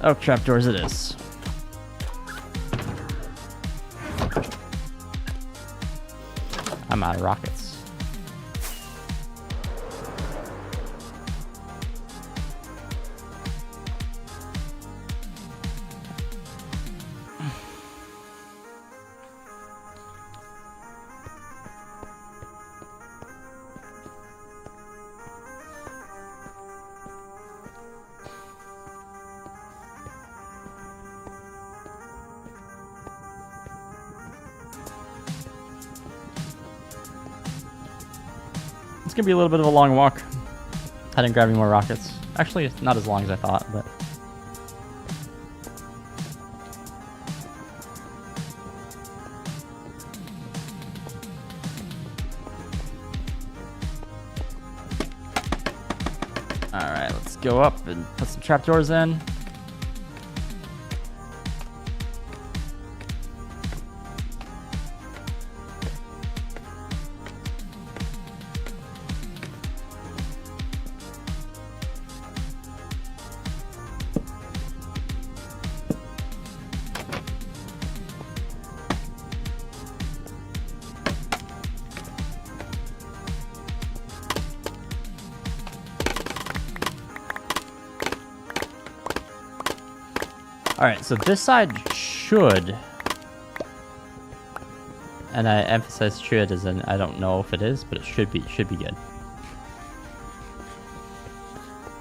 Oh, trapdoors it is. I'm out of rockets. It's gonna be a little bit of a long walk. I didn't grab any more rockets. Actually, it's not as long as I thought, but... Alright, let's go up and put some trapdoors in. Alright, so this side should, and I emphasize should as in I don't know if it is, but it should be good.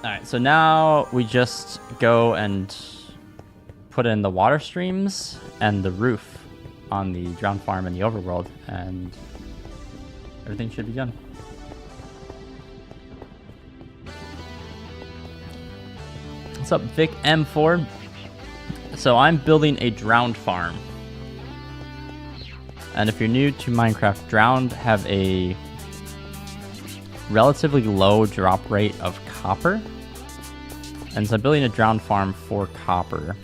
Alright, so now we just go and put in the water streams and the roof on the drowned farm in the overworld, and everything should be done. What's up, Vic M4? So I'm building a drowned farm. And if you're new to Minecraft, drowned have a relatively low drop rate of copper. And so I'm building a drowned farm for copper.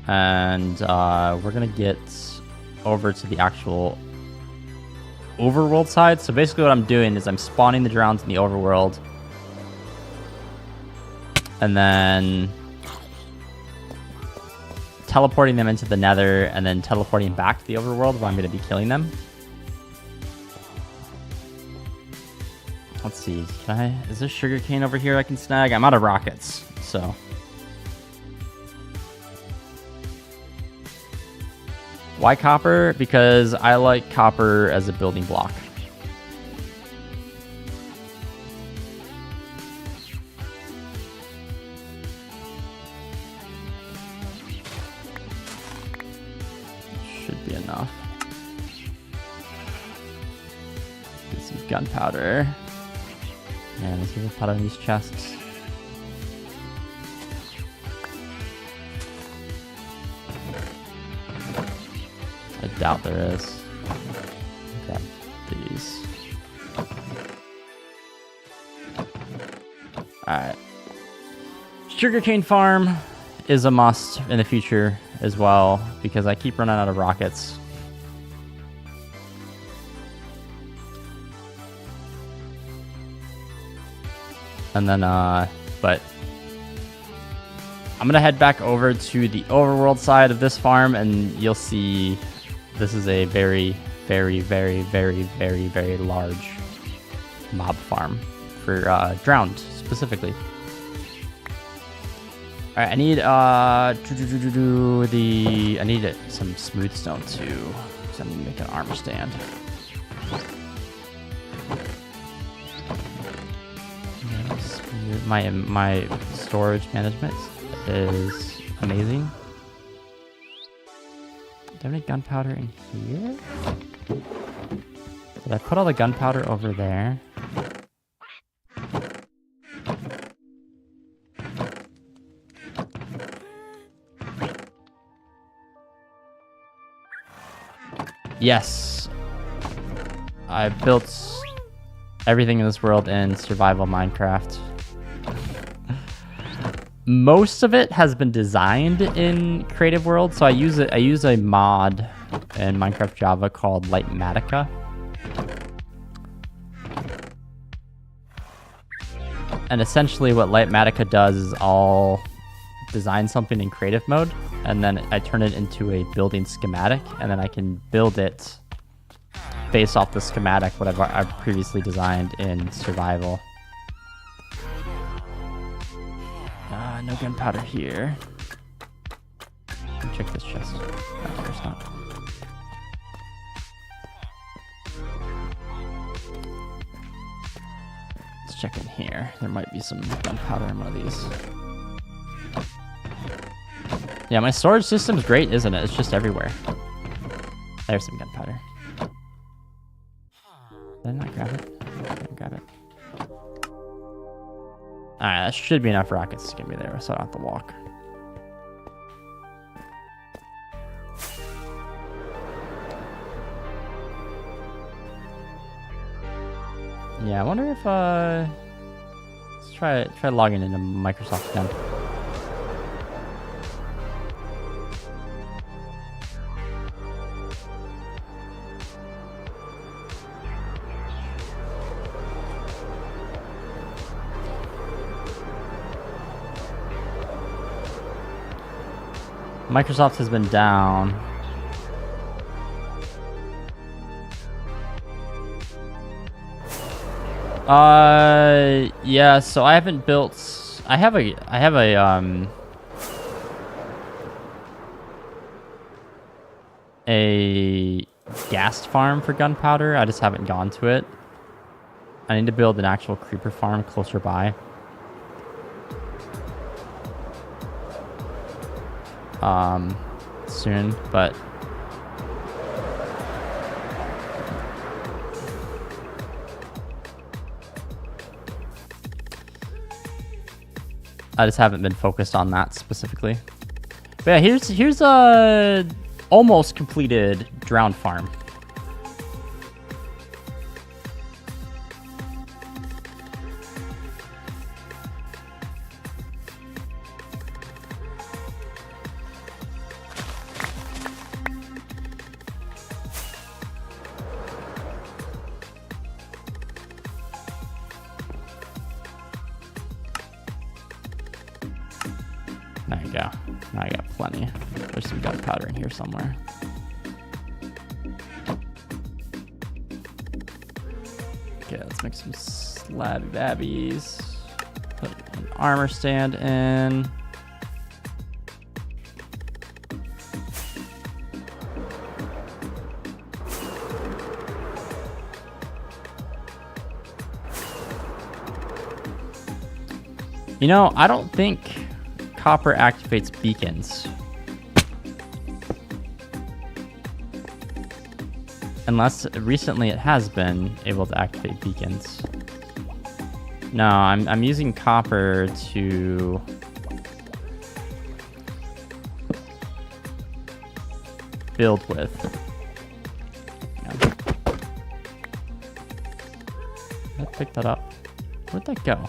And we're going to get over to the actual overworld side. So basically what I'm doing is I'm spawning the drowns in the overworld. And then teleporting them into the nether, and then teleporting back to the overworld where I'm going to be killing them. Let's see, is there sugarcane over here I can snag? I'm out of rockets, so. Why copper? Because I like copper as a building block. Enough. Get some gunpowder. Man, let's see the powder in these chests. I doubt there is. Grab these. Alright. Sugarcane farm is a must in the future as well, because I keep running out of rockets. And then, but I'm gonna head back over to the overworld side of this farm, and you'll see this is a very, very, very, very, very, very large mob farm for drowned specifically. All right, I need I need some smooth stone too, because I'm gonna make an armor stand. my storage management is amazing. Do I have any gunpowder in here? Did I put all the gunpowder over there? Yes. I built everything in this world in survival Minecraft. Most of it has been designed in Creative World, so I use a mod in Minecraft Java called Lightmatica. And essentially what Lightmatica does is I'll design something in creative mode, and then I turn it into a building schematic, and then I can build it based off the schematic whatever I've previously designed in survival. No gunpowder here. Let me check this chest. No, there's not. Let's check in here. There might be some gunpowder in one of these. Yeah, my storage system's great, isn't it? It's just everywhere. There's some gunpowder. Did I not grab it? I didn't grab it. Alright, that should be enough rockets to get me there, so I don't have to walk. Yeah, I wonder if let's try logging into Microsoft again. Microsoft has been down. Yeah, so I haven't built, I have a ghast farm for gunpowder. I just haven't gone to it. I need to build an actual creeper farm closer by. Soon, but I just haven't been focused on that specifically. But yeah, here's a almost completed drowned farm. There you go. Now I got plenty. There's some gunpowder in here somewhere. Okay, let's make some slabby babbies. Put an armor stand in. You know, I don't think copper activates beacons. Unless recently it has been able to activate beacons. No, I'm using copper to build with. Yeah. I picked that up. Where'd that go?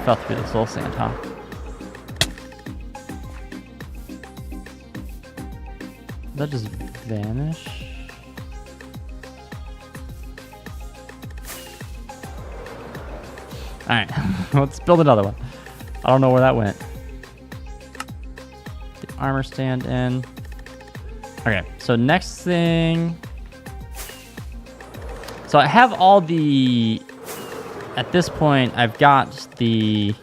Fell through the soul sand, huh? Did that just vanish? Alright, let's build another one. I don't know where that went. The armor stand in. Okay, so next thing. So I have all the... At this point, I've got the...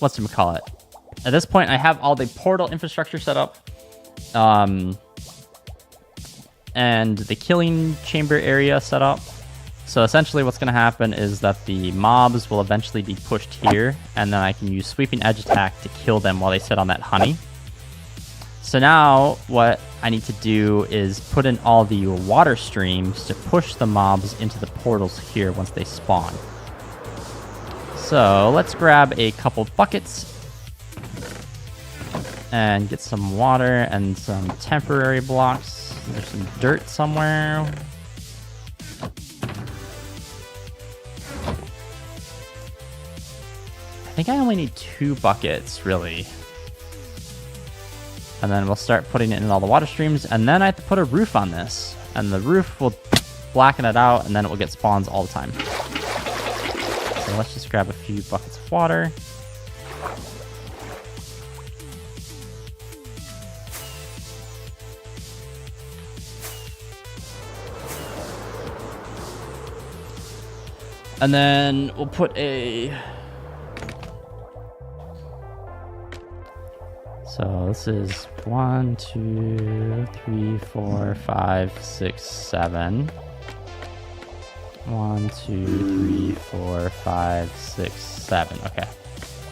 whatchamacallit? At this point, I have all the portal infrastructure set up. And the killing chamber area set up. So essentially what's going to happen is that the mobs will eventually be pushed here, and then I can use sweeping edge attack to kill them while they sit on that honey. So now what I need to do is put in all the water streams to push the mobs into the portals here once they spawn. So let's grab a couple buckets and get some water and some temporary blocks. There's some dirt somewhere. I think I only need 2 buckets, really. And then we'll start putting it in all the water streams, and then I have to put a roof on this. And the roof will blacken it out, and then it will get spawns all the time. So let's just grab a few buckets of water. And then we'll put a... So this is 1, 2, 3, 4, 5, 6, 7. 1, 2, 3, 4, 5, 6, 7. Okay.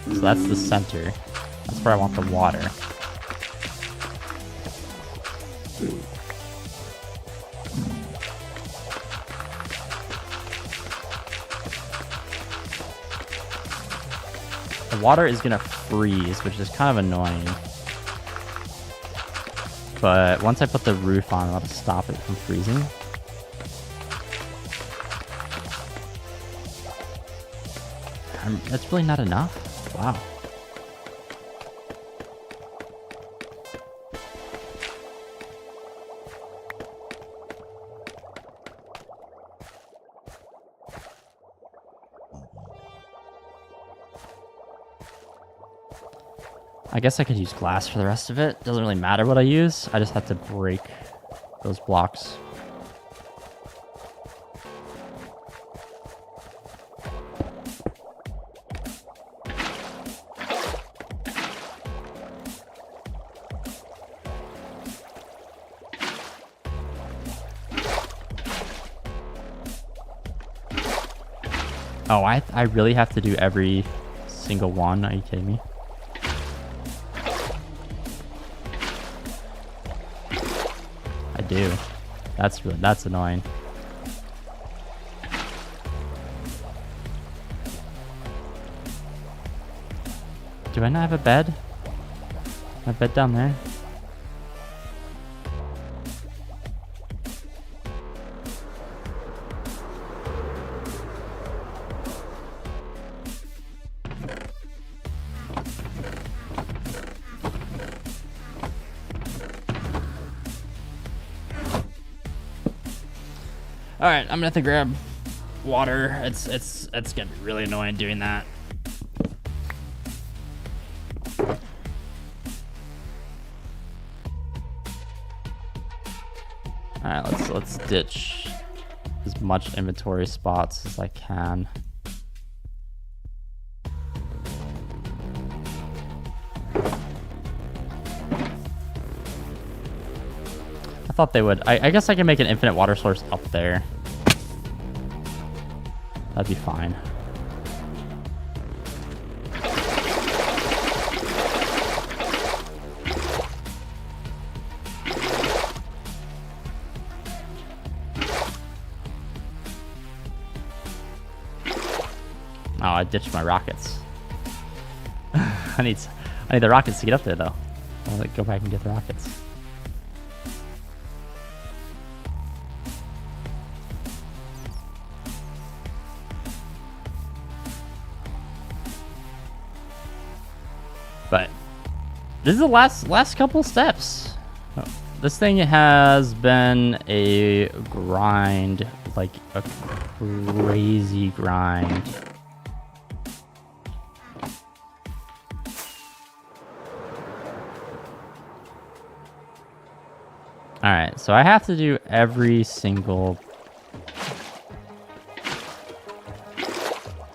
So that's the center. That's where I want the water. The water is gonna freeze, which is kind of annoying. But once I put the roof on, I'll stop it from freezing. That's really not enough? Wow. I guess I could use glass for the rest of it. Doesn't really matter what I use. I just have to break those blocks. Oh, I really have to do every single one? Are you kidding me? I do. That's annoying. Do I not have a bed? My bed down there? All right, I'm gonna have to grab water. It's gonna be really annoying doing that. All right, let's ditch as much inventory spots as I can. I thought they would. I guess I can make an infinite water source up there. That'd be fine. Oh, I ditched my rockets. I need the rockets to get up there though. I'll like go back and get the rockets. But this is the last couple steps. Oh, this thing has been a grind, like a crazy grind. All right, so I have to do every single...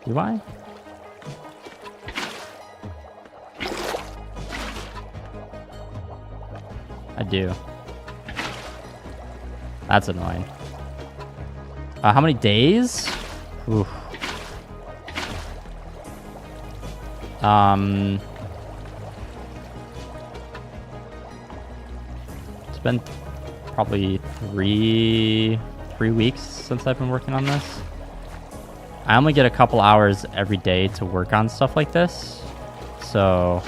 Do I? I do. That's annoying. How many days? Oof. It's been probably three weeks since I've been working on this. I only get a couple hours every day to work on stuff like this, so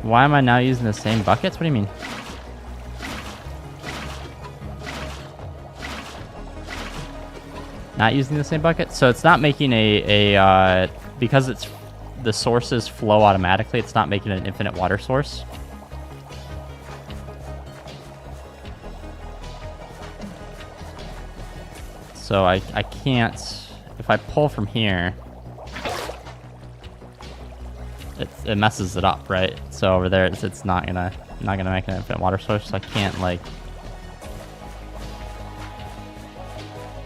why am I now using the same buckets? What do you mean? Not using the same bucket? So it's not making because it's the sources flow automatically, it's not making an infinite water source. So I can't, if I pull from here, it messes it up, right? So over there, it's not gonna make an infinite water source. So I can't like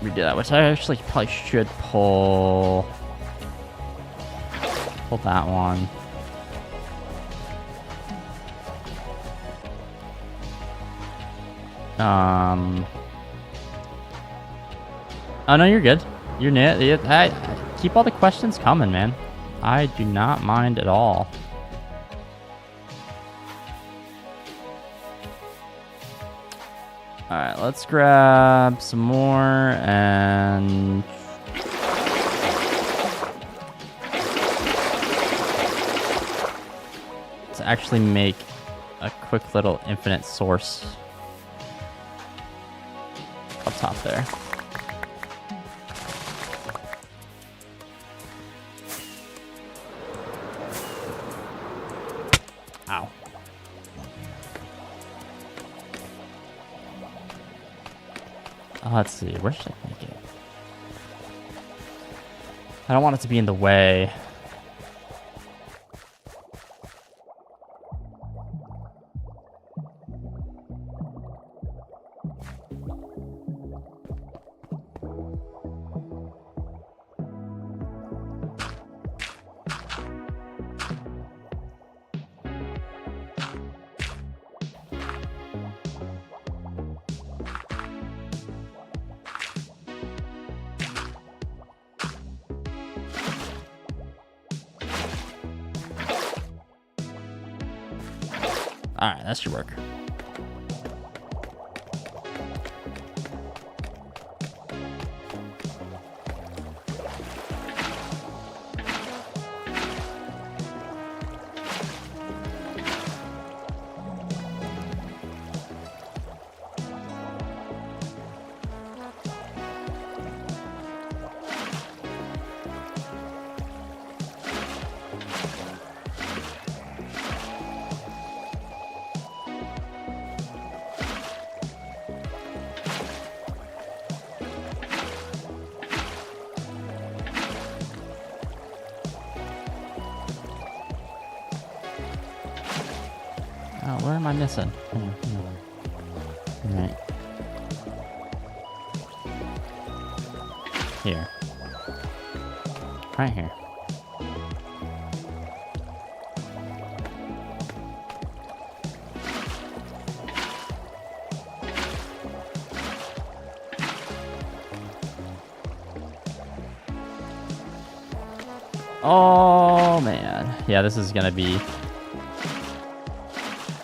redo that, which I actually probably should pull that one. Oh no, you're good. You're net. I keep all the questions coming, man. I do not mind at all. Alright, let's grab some more and let's actually make a quick little infinite source up top there. Ow. Let's see, where should I make it? I don't want it to be in the way. Alright, that should work. Oh, where am I missing? Alright. Here. Right here. Oh, man. Yeah, this is gonna be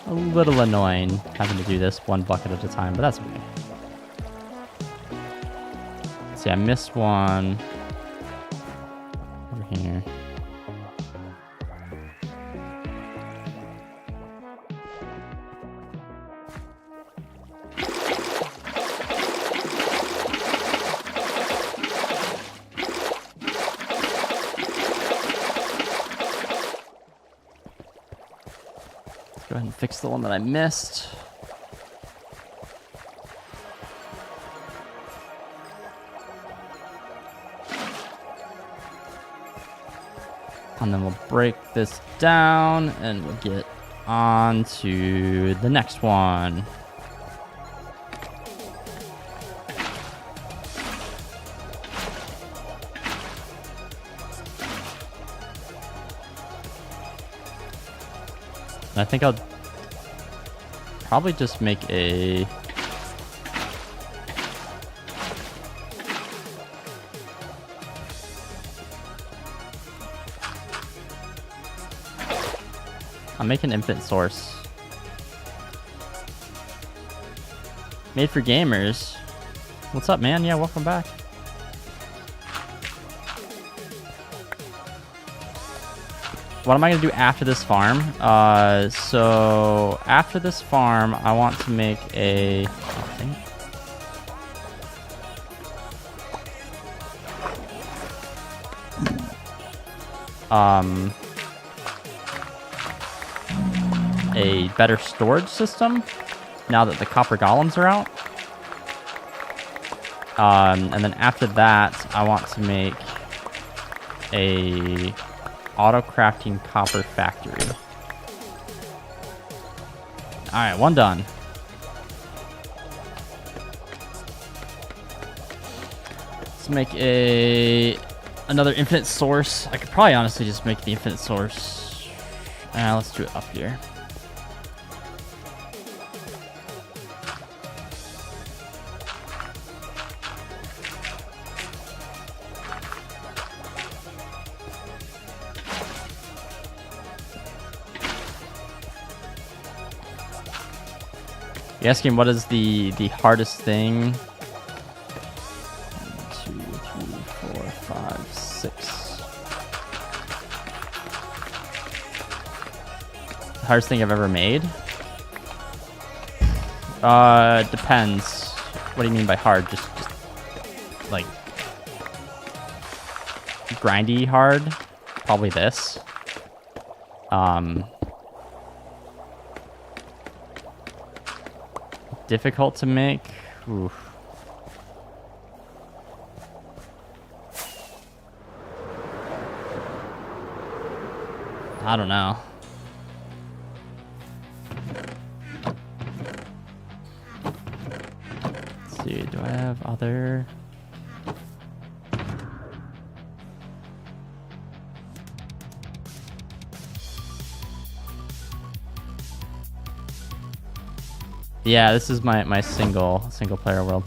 a little annoying having to do this one bucket at a time, but that's okay. See, I missed one over here. go ahead and fix the one that I missed. And then we'll break this down and we'll get on to the next one. And I think I'll probably just make a... I'll make an infinite source. Made for gamers. What's up, man? Yeah, welcome back. What am I going to do after this farm? So after this farm, I want to make a... a better storage system now that the copper golems are out. And then after that, I want to make a auto-crafting copper factory. Alright, one done. Let's make another infinite source. I could probably honestly just make the infinite source. Let's do it up here. You're asking what is the hardest thing? 1, 2, 3, 4, 5, 6. The hardest thing I've ever made? Depends. What do you mean by hard? Just like grindy hard? Probably this. Difficult to make? Oof. I don't know. Let's see, do I have other... Yeah, this is my single player world.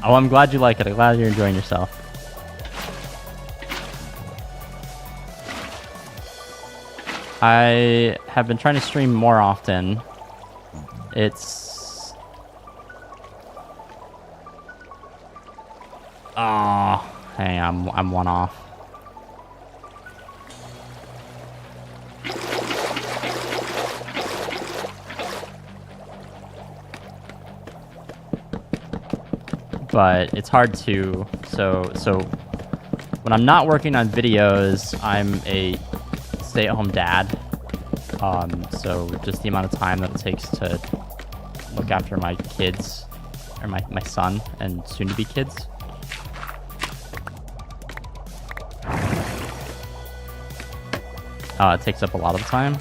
Oh, I'm glad you like it. I'm glad you're enjoying yourself. I have been trying to stream more often. It's... Oh, hey, I'm one off. But it's hard to, so when I'm not working on videos, I'm a stay-at-home dad. So just the amount of time that it takes to look after my kids, or my son and soon-to-be kids. It takes up a lot of time.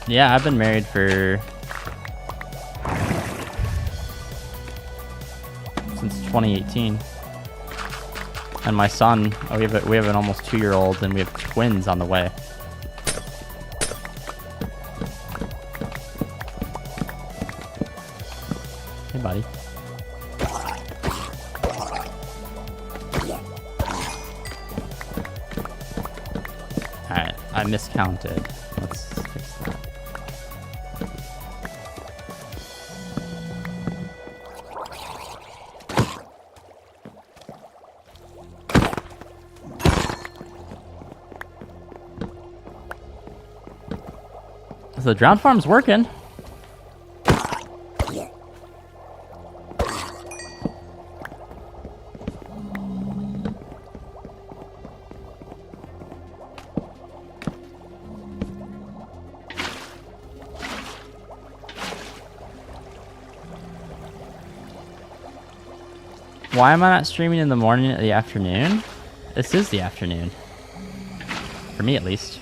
Yeah, I've been married for... since 2018. And my son, oh, we have an almost 2-year-old, and we have twins on the way. Hey, buddy. Alright, I miscounted. Let's fix that. So the drown farm's working. Why am I not streaming in the morning or the afternoon? This is the afternoon. For me, at least.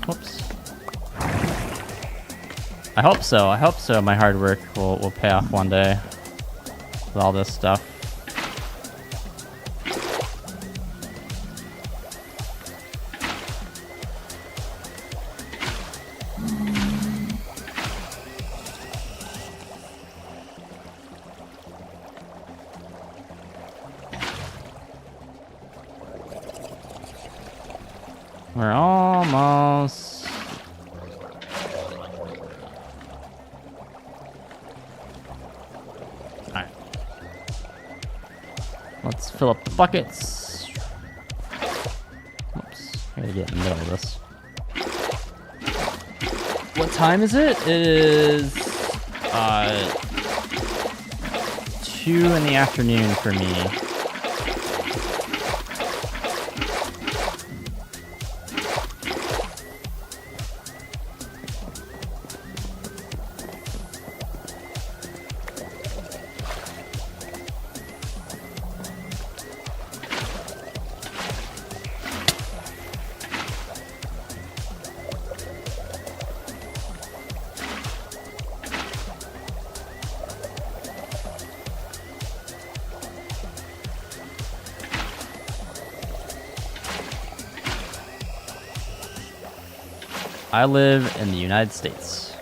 Whoops. I hope so. I hope so. My hard work will pay off one day with all this stuff. We're almost... Alright. Let's fill up the buckets. Oops. I gotta get in the middle of this. What time is it? It is 2 in the afternoon for me. I live in the United States.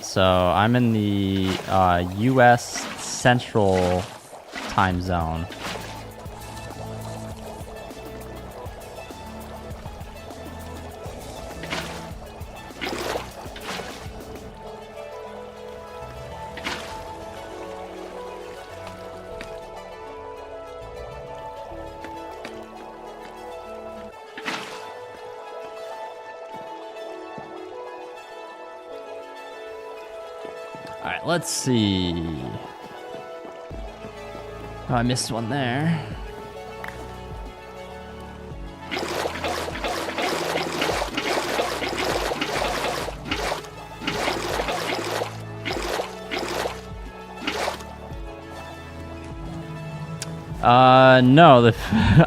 So I'm in the U.S. Central time zone. Alright, let's see. Oh, I missed one there. No,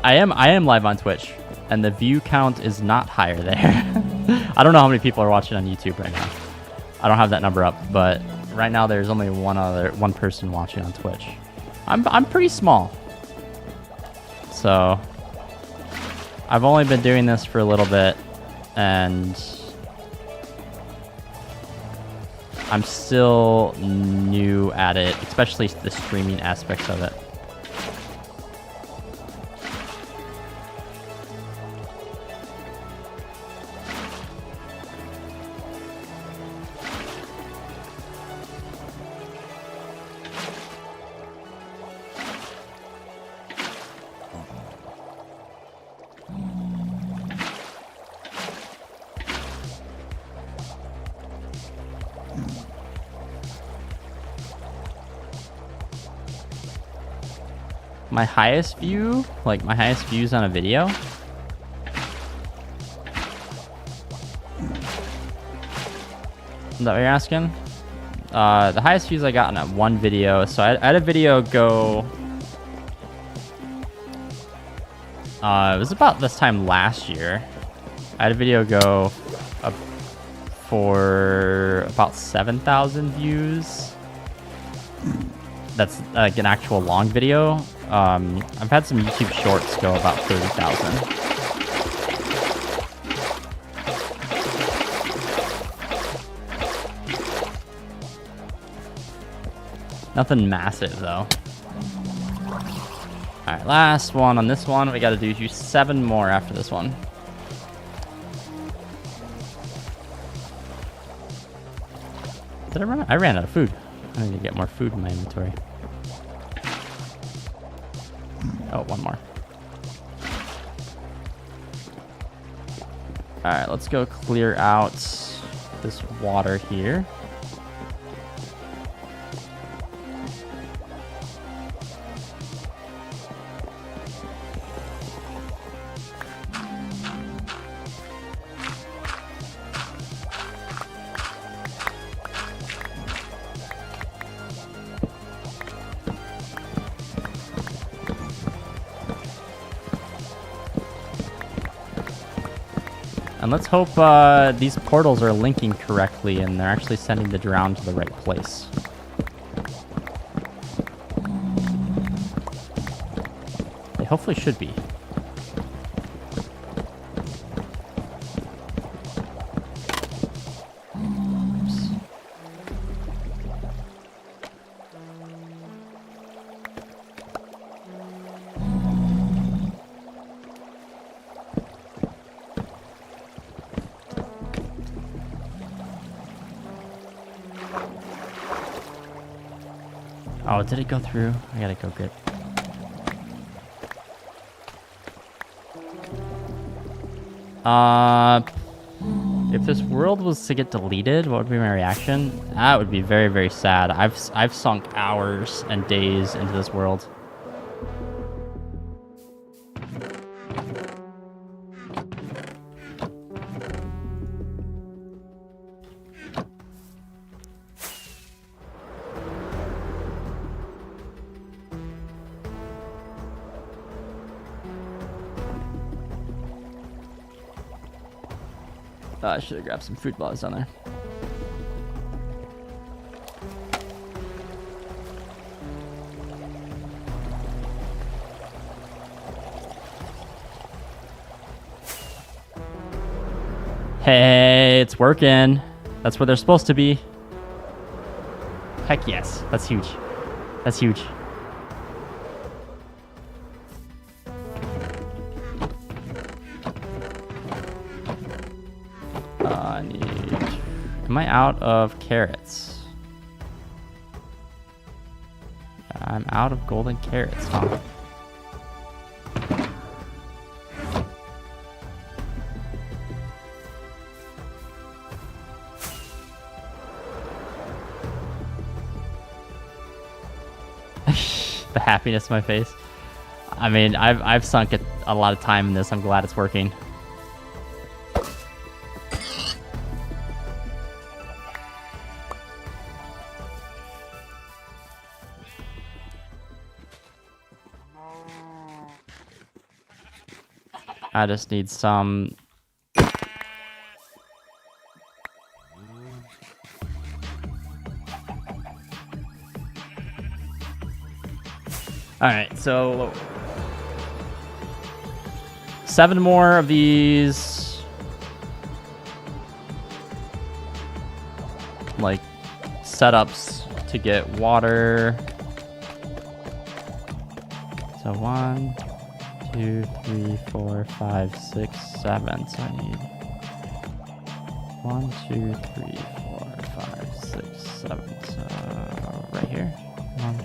I am live on Twitch, and the view count is not higher there. I don't know how many people are watching on YouTube right now. I don't have that number up, but right now there's only one person watching on Twitch. I'm pretty small. So I've only been doing this for a little bit, and I'm still new at it, especially the streaming aspects of it. My highest view, like my highest views on a video, that what you're asking? The highest views I got in one video. So I had a video go. It was about this time last year. I had a video go up for about 7,000 views. That's like an actual long video. I've had some YouTube shorts go about 30,000. Nothing massive though. Alright, last one on this one. We gotta do 7 more after this one. Did I run out? I ran out of food. I need to get more food in my inventory. Oh, one more. Alright, let's go clear out this water here. And let's hope these portals are linking correctly and they're actually sending the drown to the right place. They hopefully should be. Oh, did it go through? I gotta go get... If this world was to get deleted, what would be my reaction? That would be very, very sad. I've sunk hours and days into this world. I should have grabbed some food while I was down there. Hey, it's working. That's where they're supposed to be. Heck yes. That's huge. That's huge. Am I out of carrots? I'm out of golden carrots, huh? The happiness in my face. I mean, I've sunk a lot of time in this. I'm glad it's working. I just need some... Alright, so... 7 more of these... like, setups to get water. So 1... 2, 3, 4, 5, 6, 7. So I need 1, 2, 3, 4, 5, 6, 7. So right here. 1,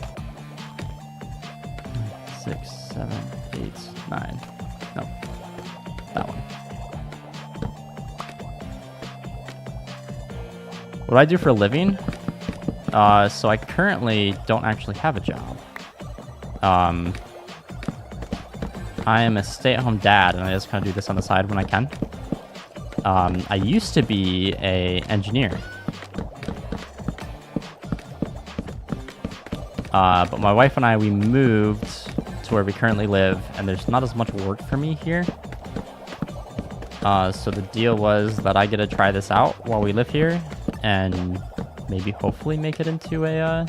6, 7, 8, 9. Nope. That one. What do I do for a living? So I currently don't actually have a job. I am a stay-at-home dad, and I just kind of do this on the side when I can. I used to be an engineer, But my wife and I, we moved to where we currently live, and there's not as much work for me here. So the deal was that I get to try this out while we live here, and maybe hopefully make it into a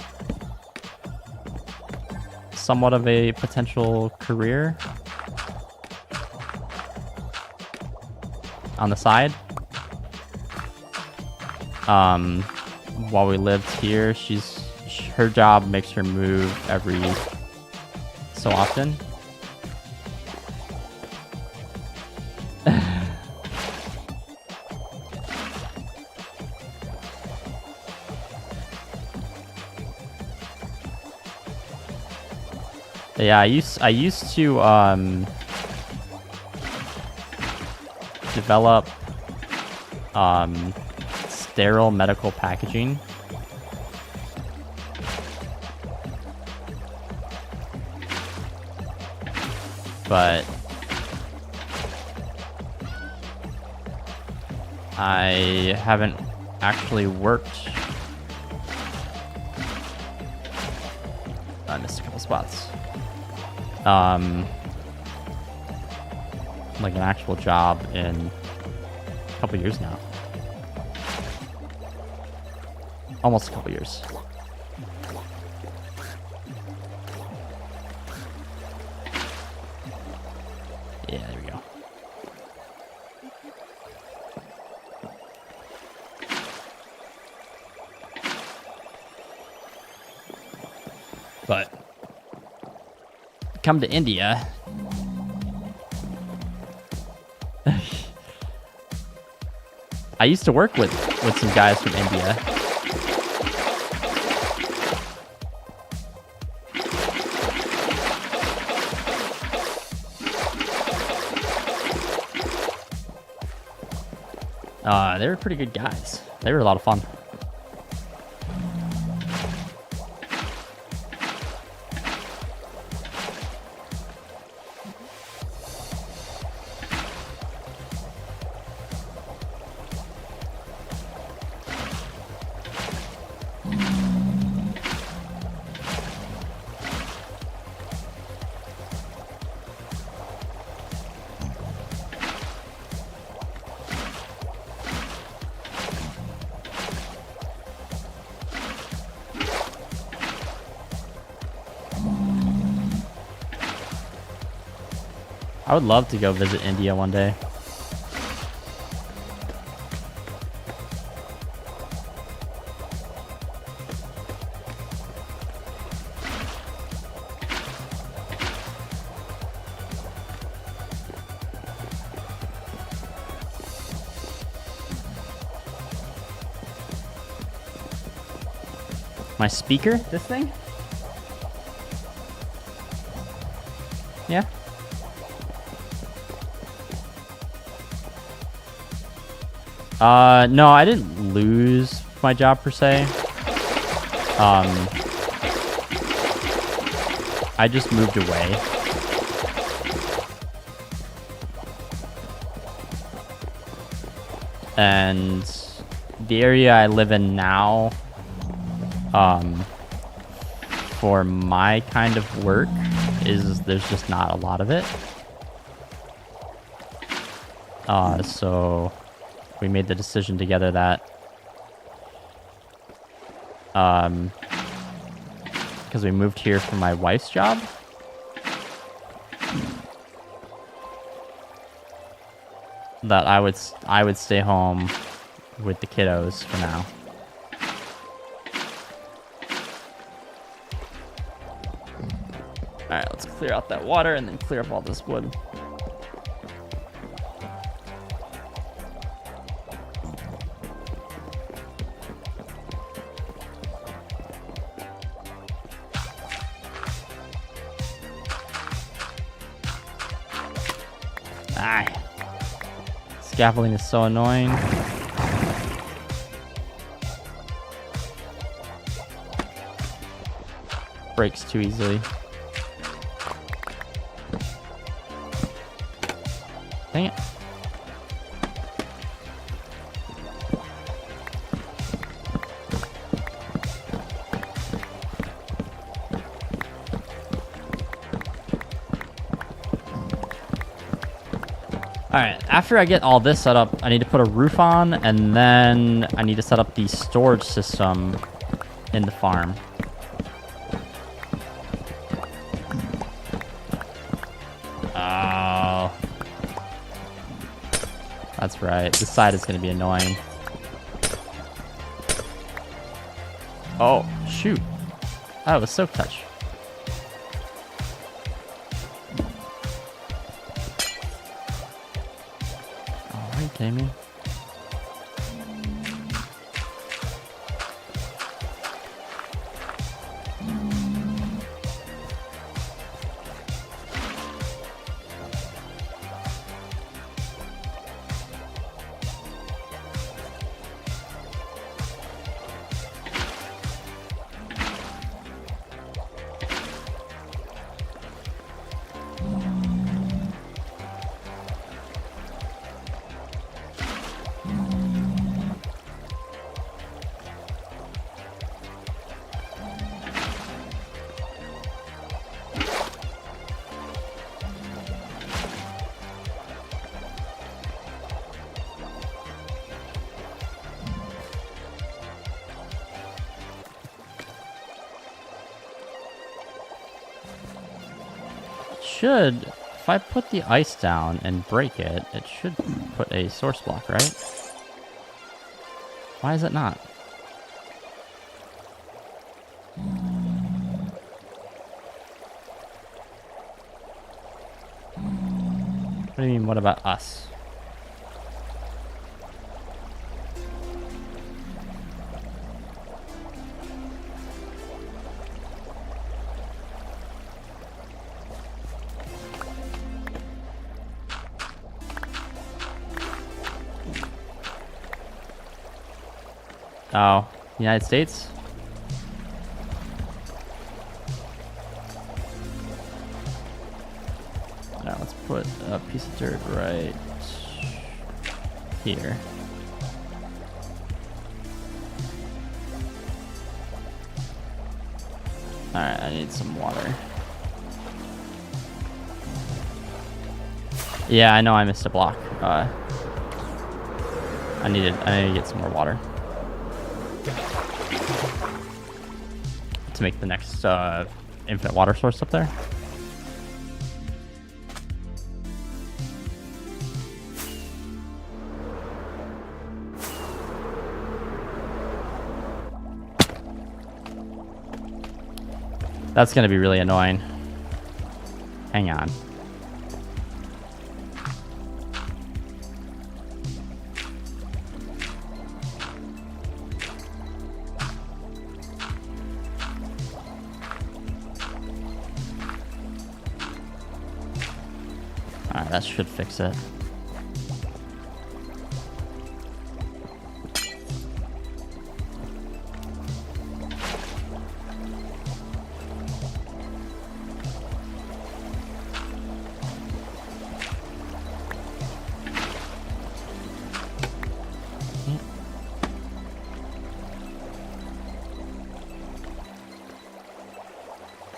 somewhat of a potential career on the side. While we lived here, her job makes her move every so often. Yeah, I used to develop sterile medical packaging. But I haven't actually worked. I missed a couple spots. Like an actual job in a couple years now. Almost a couple years. Yeah, there we go. But come to India. I used to work with some guys from India. They were pretty good guys. They were a lot of fun. I would love to go visit India one day. My speaker? This thing? Yeah. No, I didn't lose my job per se. I just moved away. And the area I live in now, for my kind of work, there's just not a lot of it. So we made the decision together that because we moved here for my wife's job, that I would stay home with the kiddos for now. All right, let's clear out that water and then clear up all this wood. Scaffolding is so annoying. Breaks too easily. Dang it. Alright, after I get all this set up, I need to put a roof on, and then I need to set up the storage system in the farm. Oh. That's right. This side is going to be annoying. Oh, shoot. Oh, it was Soak Touch. Oh, are you kidding me? Should, if I put the ice down and break it, it should put a source block, right? Why is it not? What do you mean, what about us? Oh, United States? Alright, let's put a piece of dirt right here. Alright, I need some water. Yeah, I know I missed a block. I need to get some more water to make the next infinite water source up there. That's gonna be really annoying. Hang on. Alright, that should fix it.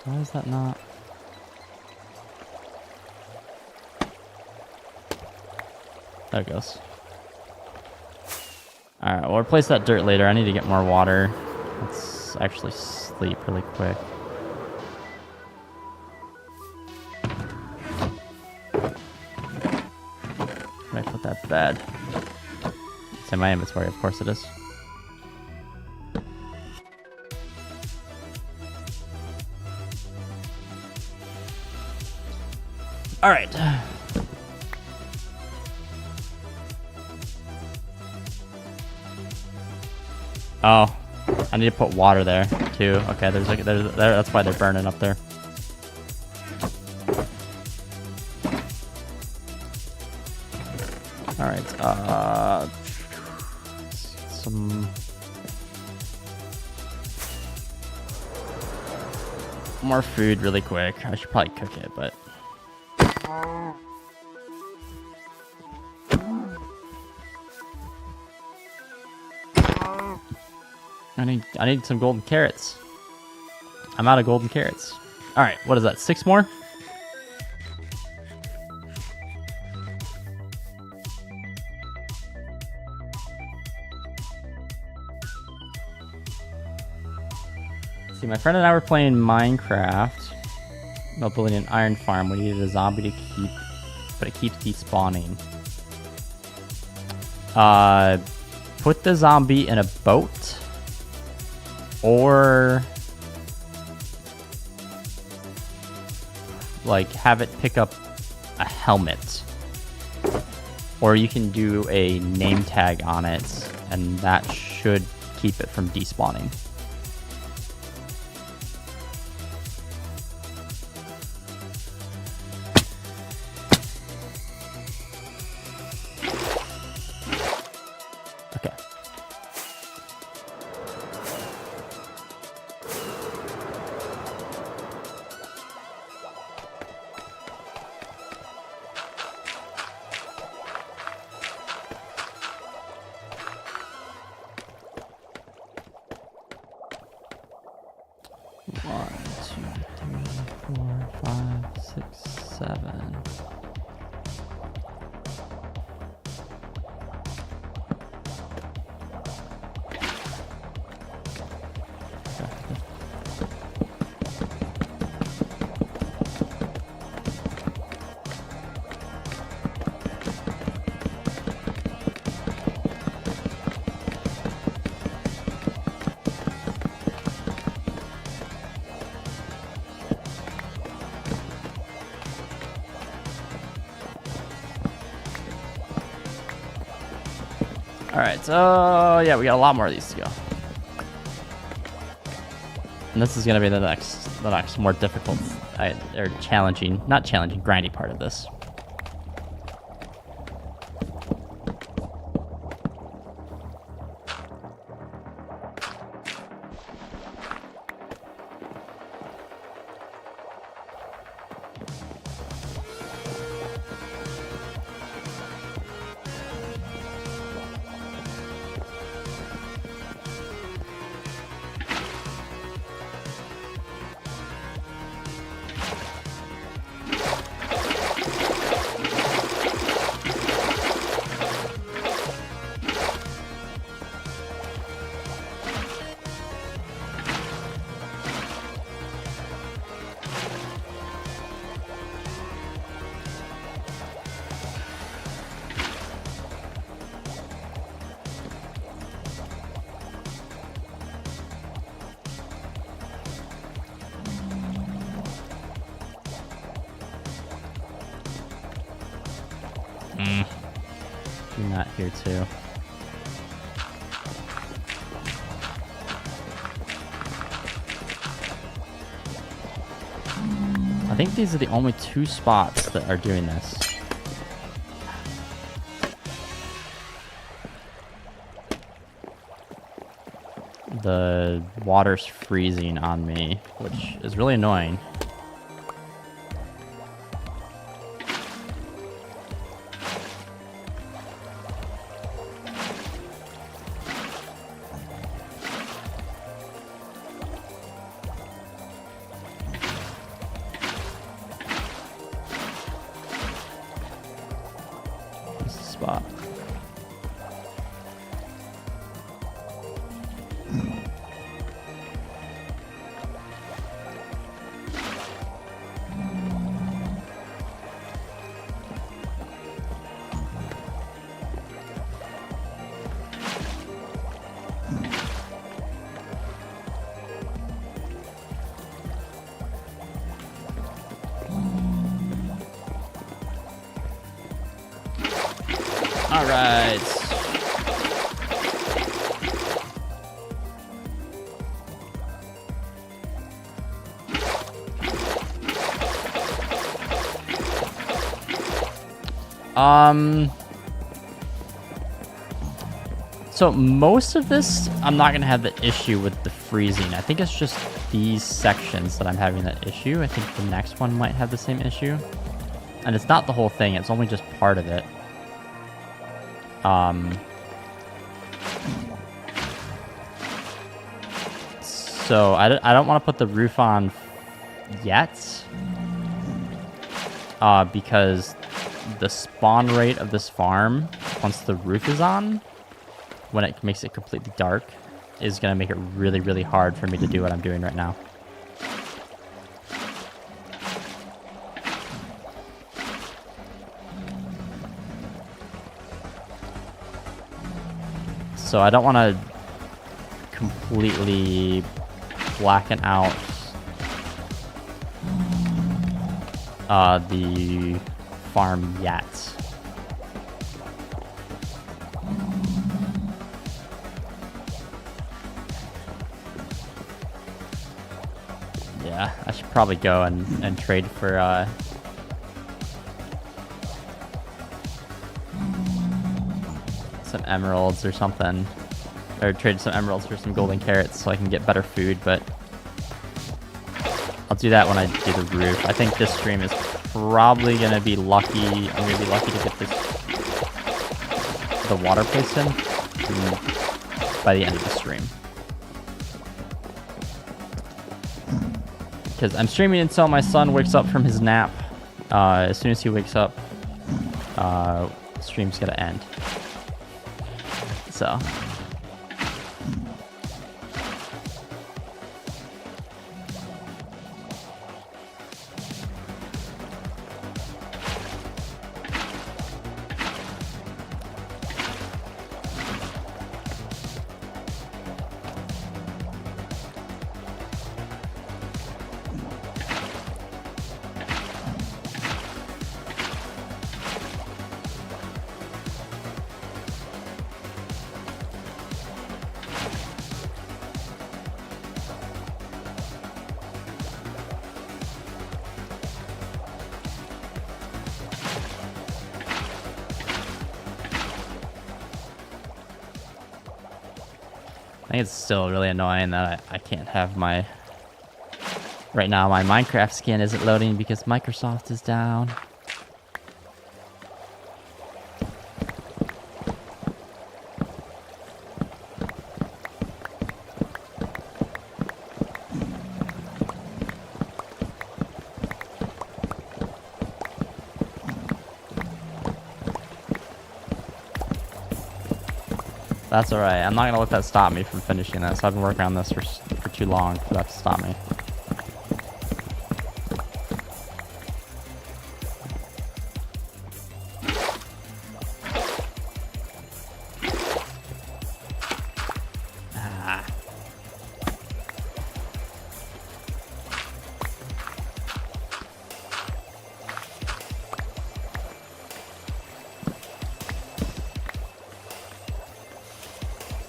Why is that not? There it goes. Alright, we'll replace that dirt later. I need to get more water. Let's actually sleep really quick. Where did I put that bed? It's in my inventory, of course it is. Alright. Oh, I need to put water there too. Okay, that's why they're burning up there. All right, some more food really quick. I should probably cook it, but I need some golden carrots. I'm out of golden carrots. All right, what is that? 6 more? See, my friend and I were playing Minecraft about building an iron farm. We needed a zombie to keep, but it keeps despawning. Put the zombie in a boat, or like have it pick up a helmet, or you can do a name tag on it, and that should keep it from despawning. Okay. One, two, three, 4, 5, 6, 7. Alright, so yeah, we got a lot more of these to go. And this is gonna be the next more difficult, or challenging, not challenging, grindy part of this. Do that here too. I think these are the only 2 spots that are doing this. The water's freezing on me, which is really annoying. Spot. All right. So most of this, I'm not going to have the issue with the freezing. I think it's just these sections that I'm having that issue. I think the next one might have the same issue. And it's not the whole thing. It's only just part of it. So I don't want to put the roof on yet, because the spawn rate of this farm, once the roof is on, when it makes it completely dark, is going to make it really, really hard for me to do what I'm doing right now. So I don't want to completely blacken out the farm yet. Yeah, I should probably go and trade for some emeralds or something, or trade some emeralds for some golden carrots so I can get better food, but I'll do that when I do the roof. I think this stream is probably gonna be lucky. I'm gonna be lucky to get the water placed in by the end of the stream, because I'm streaming until my son wakes up from his nap. As soon as he wakes up, the stream's gonna end. So I think it's still really annoying that I can't have my... Right now, my Minecraft skin isn't loading because Microsoft is down. That's alright. I'm not gonna let that stop me from finishing that. So I've been working on this for too long for that to stop me.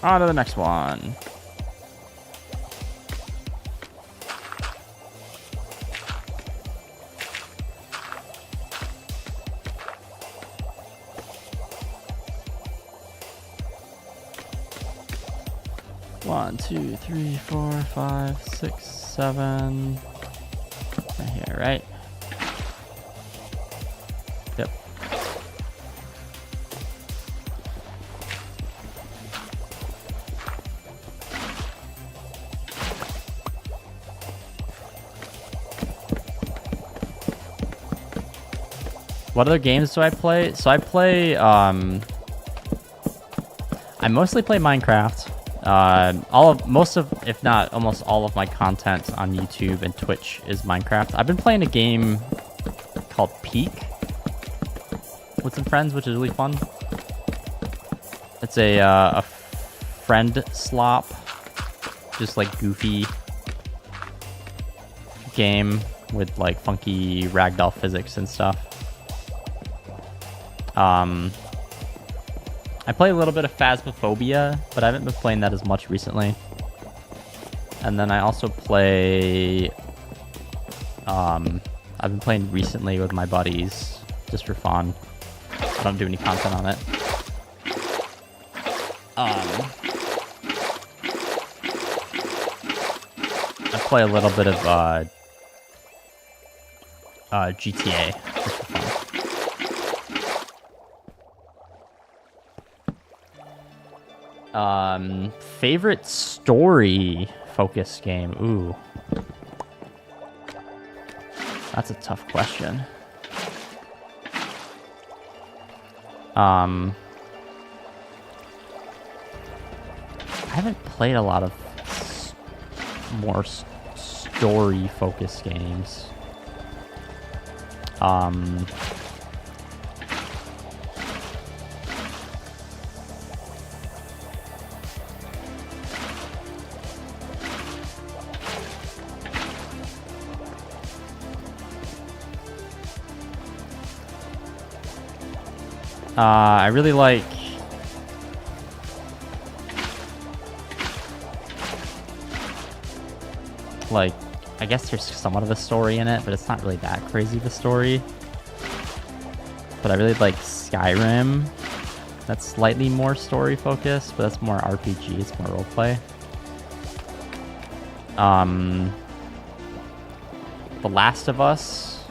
On to the next one. One, two, three, 4, 5, 6, 7. Right here, right? Yep. What other games do I play? So I play, I mostly play Minecraft. Most of, if not almost all of my content on YouTube and Twitch is Minecraft. I've been playing a game called Peak with some friends, which is really fun. It's a friend slop, just like goofy game with like funky ragdoll physics and stuff. I play a little bit of Phasmophobia, but I haven't been playing that as much recently. And then I also play... I've been playing recently with my buddies, just for fun. I don't do any content on it. I play a little bit of GTA, just for fun. Favorite story focused game? Ooh. That's a tough question. I haven't played a lot of more story-focused games. I really like I guess there's somewhat of a story in it, but it's not really that crazy of a story. But I really like Skyrim. That's slightly more story focused, but that's more RPG, it's more roleplay. The Last of Us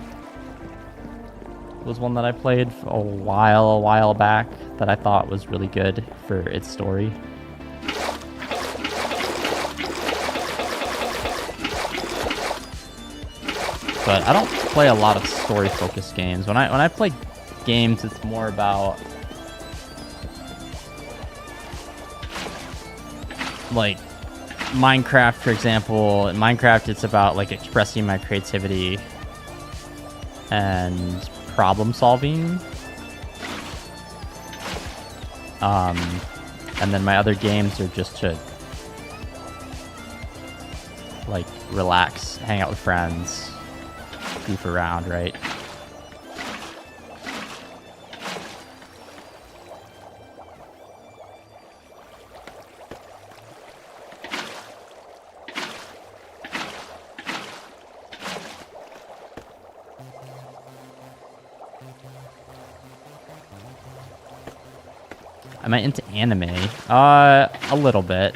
was one that I played for a while back that I thought was really good for its story. But I don't play a lot of story-focused games. When I play games, it's more about like Minecraft, for example. In Minecraft, it's about like expressing my creativity and problem solving. And then my other games are just to like relax, hang out with friends, goof around, right? Am I into anime? A little bit.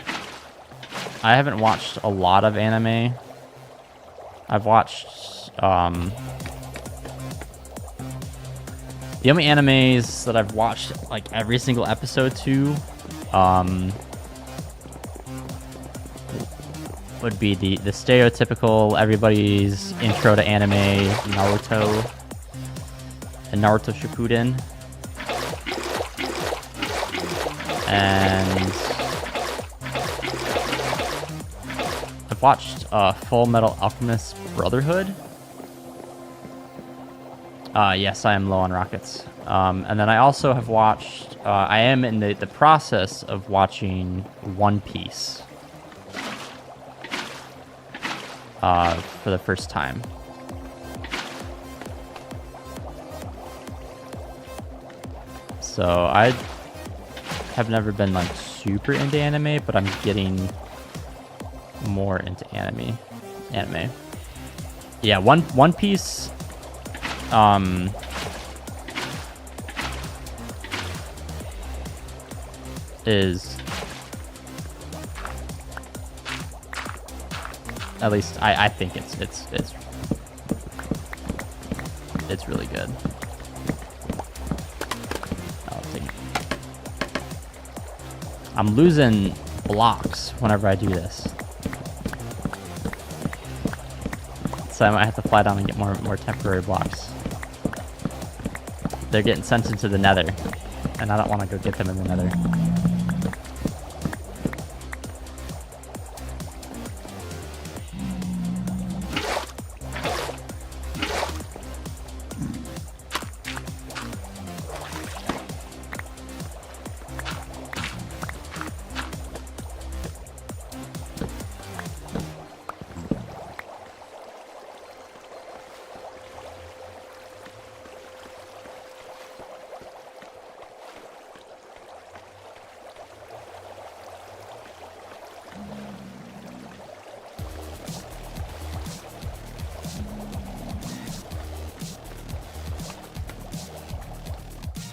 I haven't watched a lot of anime. I've watched, the only animes that I've watched, like, every single episode to, would be the stereotypical, everybody's intro to anime, Naruto, and Naruto Shippuden. And I've watched Full Metal Alchemist Brotherhood. Yes, I am low on rockets. And then I also have watched, I am in the process of watching One Piece for the first time. So I have never been like super into anime, but I'm getting more into anime. Yeah, One Piece is, at least I think it's really good. I'm losing blocks whenever I do this, so I might have to fly down and get more temporary blocks. They're getting sent into the Nether, and I don't want to go get them in the Nether.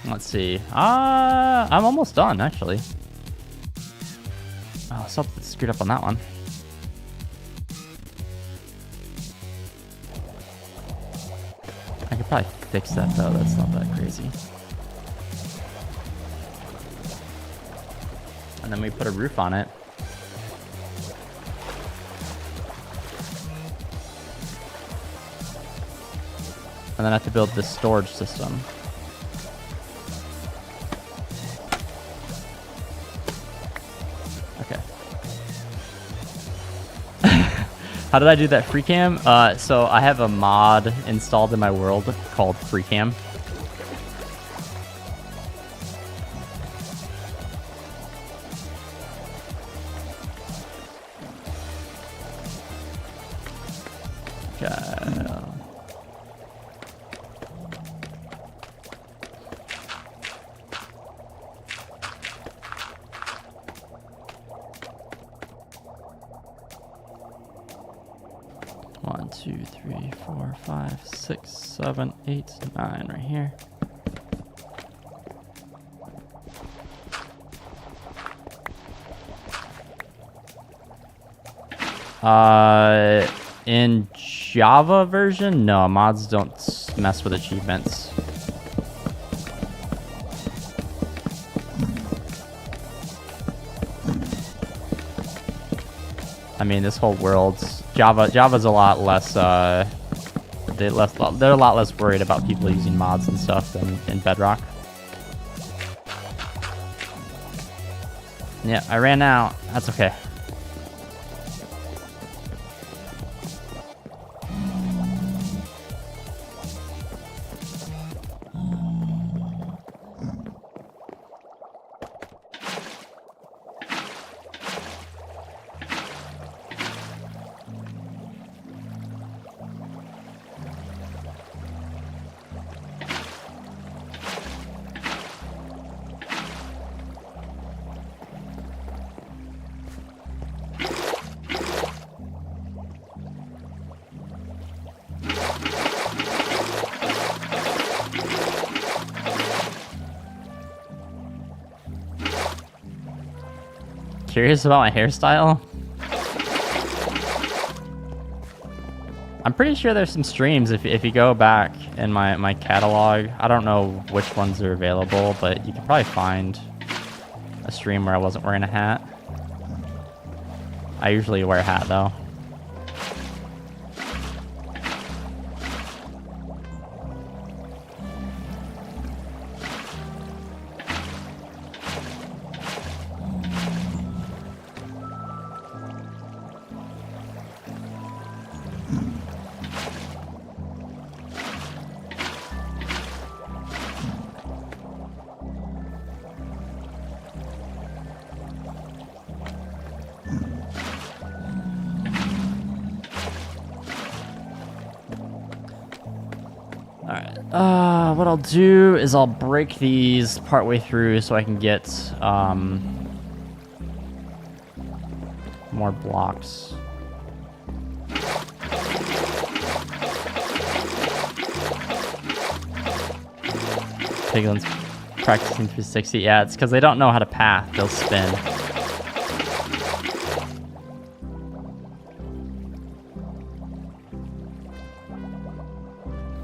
Let's see. I'm almost done, actually. Oh, something screwed up on that one. I could probably fix that, though. That's not that crazy. And then we put a roof on it. And then I have to build this storage system. Okay. How did I do that free cam? So I have a mod installed in my world called free cam. Okay. 1, 2, 3, 4, 5, 6, 7, 8, 9 right here. In Java version, no, mods don't mess with achievements. I mean, this whole world's Java's a lot less. They're a lot less worried about people using mods and stuff than in Bedrock. Yeah, I ran out. That's okay. Curious about my hairstyle? I'm pretty sure there's some streams if you go back in my catalog. I don't know which ones are available, but you can probably find a stream where I wasn't wearing a hat. I usually wear a hat though. What I'll do is I'll break these partway through so I can get more blocks. Piglin's practicing 360. Yeah, it's because they don't know how to path. They'll spin.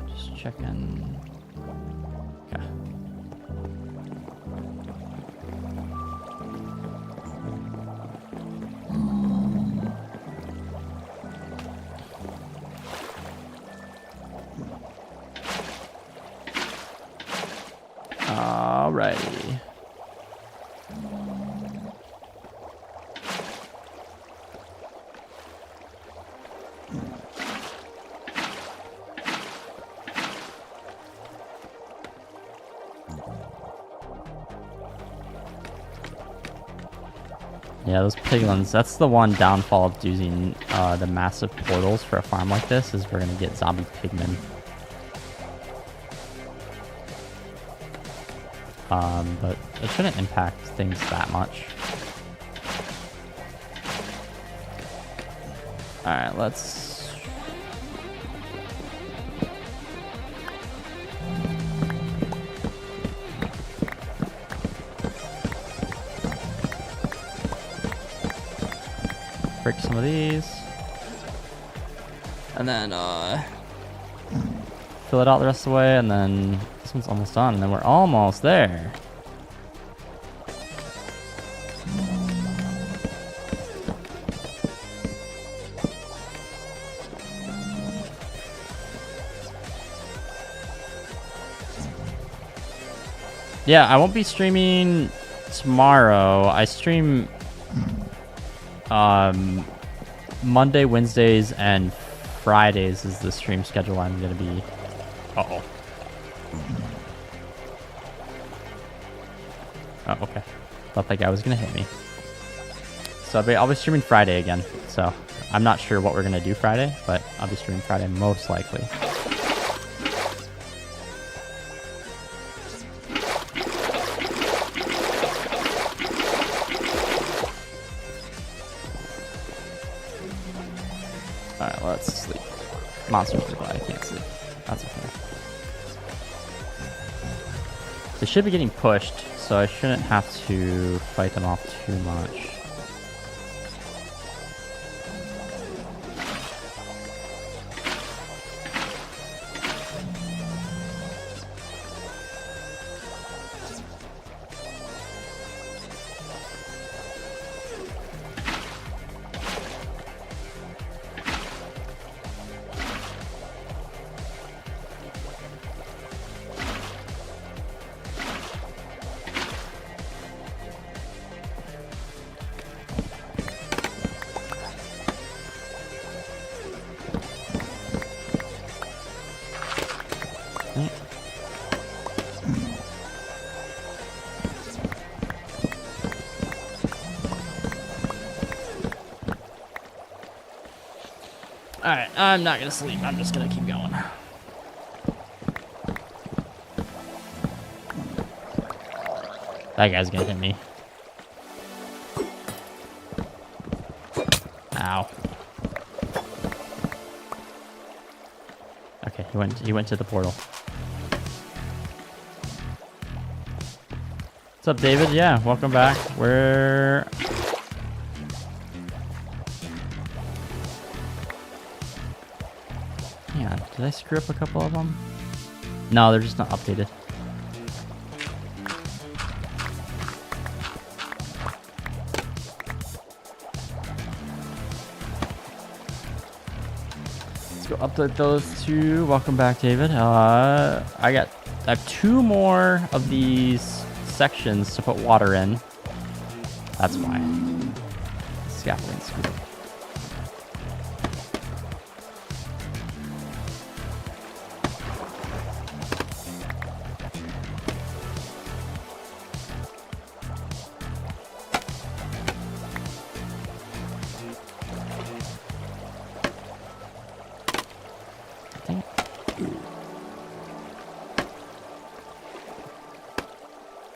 Just checking. Okay. Alrighty. Yeah, those piglins, that's the one downfall of using the massive portals for a farm like this, is we're gonna get zombie pigmen. But it shouldn't impact things that much. Alright, let's... break some of these. And then, fill it out the rest of the way, and then this one's almost done, and then we're almost there. Yeah, I won't be streaming tomorrow. I stream Monday, Wednesdays, and Fridays is the stream schedule I'm going to be... Uh-oh. Oh, okay. Thought that guy was going to hit me. So I'll be streaming Friday again. So I'm not sure what we're going to do Friday, but I'll be streaming Friday most likely. Alright, let's sleep. Monsters nearby, I can't sleep. That's okay. They should be getting pushed, so I shouldn't have to fight them off too much. Alright, I'm not gonna sleep. I'm just gonna keep going. That guy's gonna hit me. Ow. Okay, he went to the portal. What's up, David? Yeah, welcome back. We're... Yeah, did I screw up a couple of them? No, they're just not updated. Let's go update those two. Welcome back, David. I have 2 more of these sections to put water in. That's why. Scaffolding screwed up.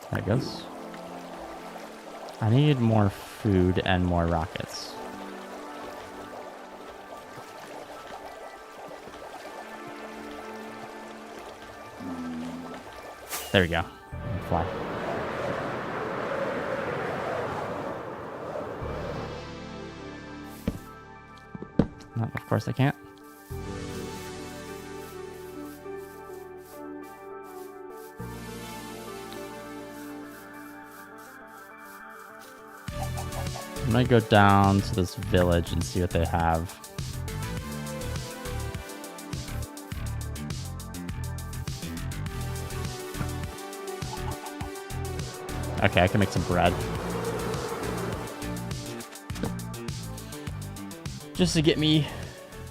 There it goes. I need more food and more rockets. There we go. Fly. No, of course I can't. I'm gonna go down to this village and see what they have. Okay, I can make some bread. Just to get me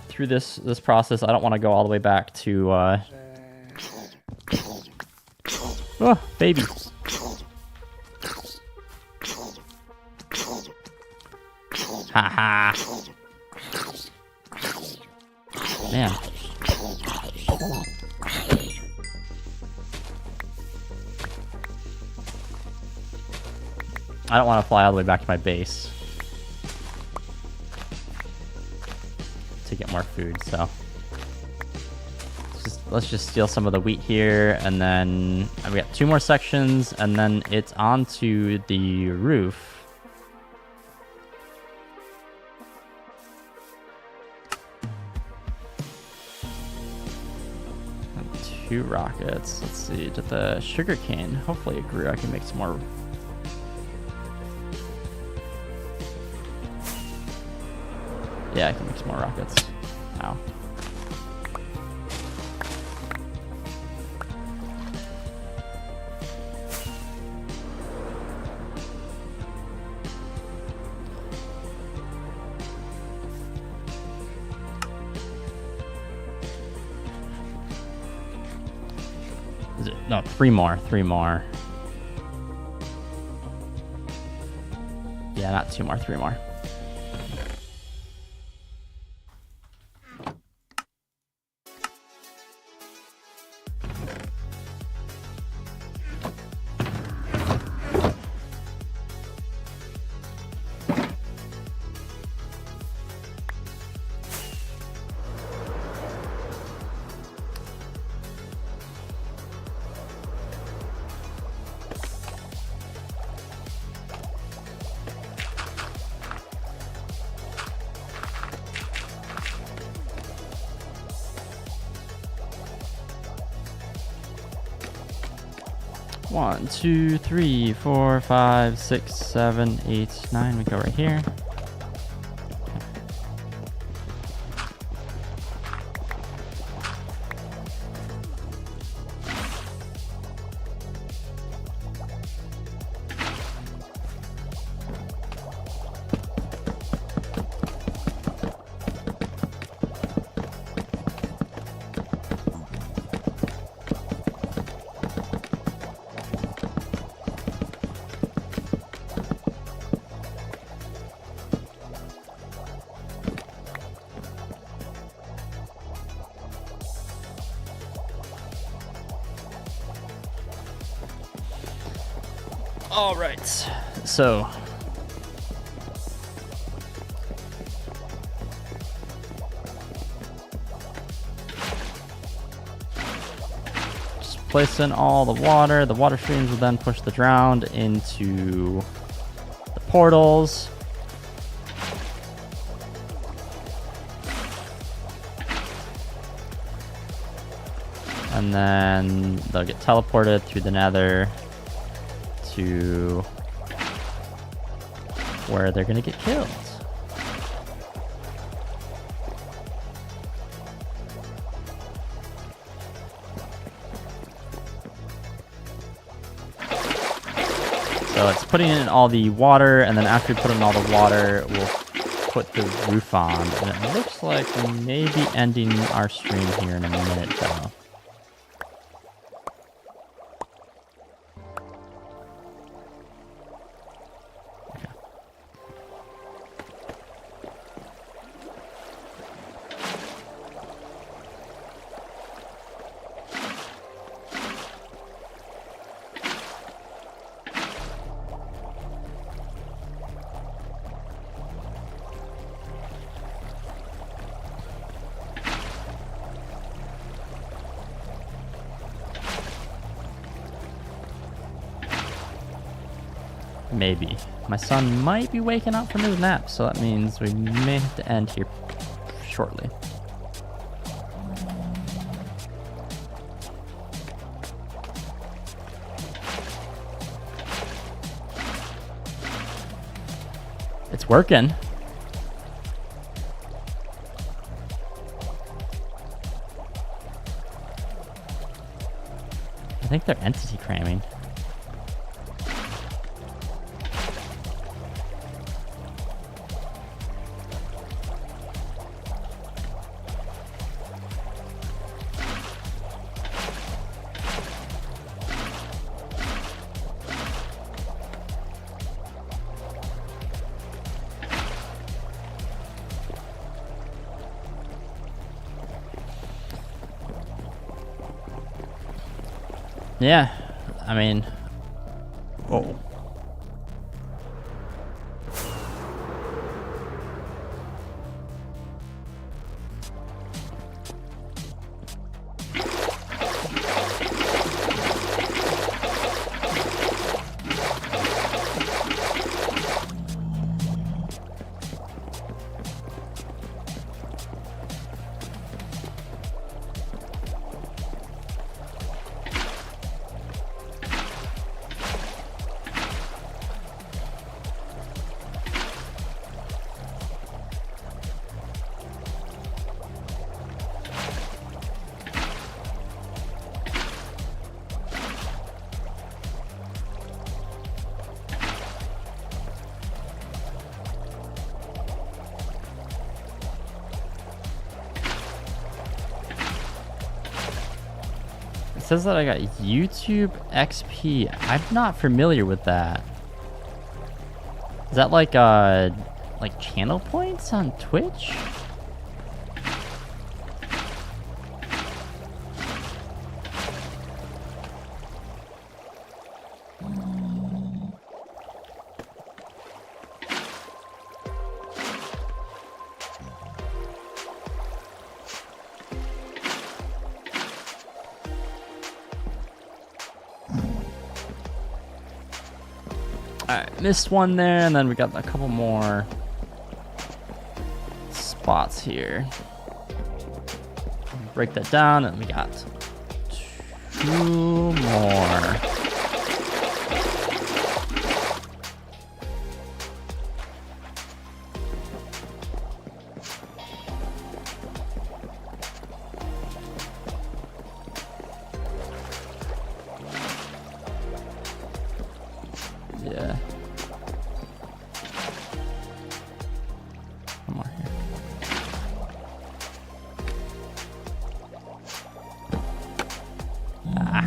through this process, I don't want to go all the way back to oh, baby. Haha. Man. I don't want to fly all the way back to my base to get more food, so let's just steal some of the wheat here, and then we got 2 more sections, and then it's onto the roof. 2 rockets. Let's see, to the sugar cane. Hopefully it grew. I can make some more. Yeah, I can make some more rockets. Ow. No, three more. Yeah, not two more, three more. One, two, three, 4, 5, 6, 7, 8, 9. We go right here. All right, so just place in all the water. The water streams will then push the drowned into the portals. And then they'll get teleported through the nether to where they're gonna get killed. So it's putting in all the water, and then after we put in all the water, we'll put the roof on. And it looks like we may be ending our stream here in a minute though. Maybe. My son might be waking up from his nap, so that means we may have to end here shortly. It's working. I think they're entity cramming. Yeah, I mean, whoa. says that I got YouTube XP. I'm not familiar with that. Is that like channel points on Twitch? Alright, missed one there, and then we got a couple more spots here. Break that down, and we got 2 more. Yeah. One more here. Ah.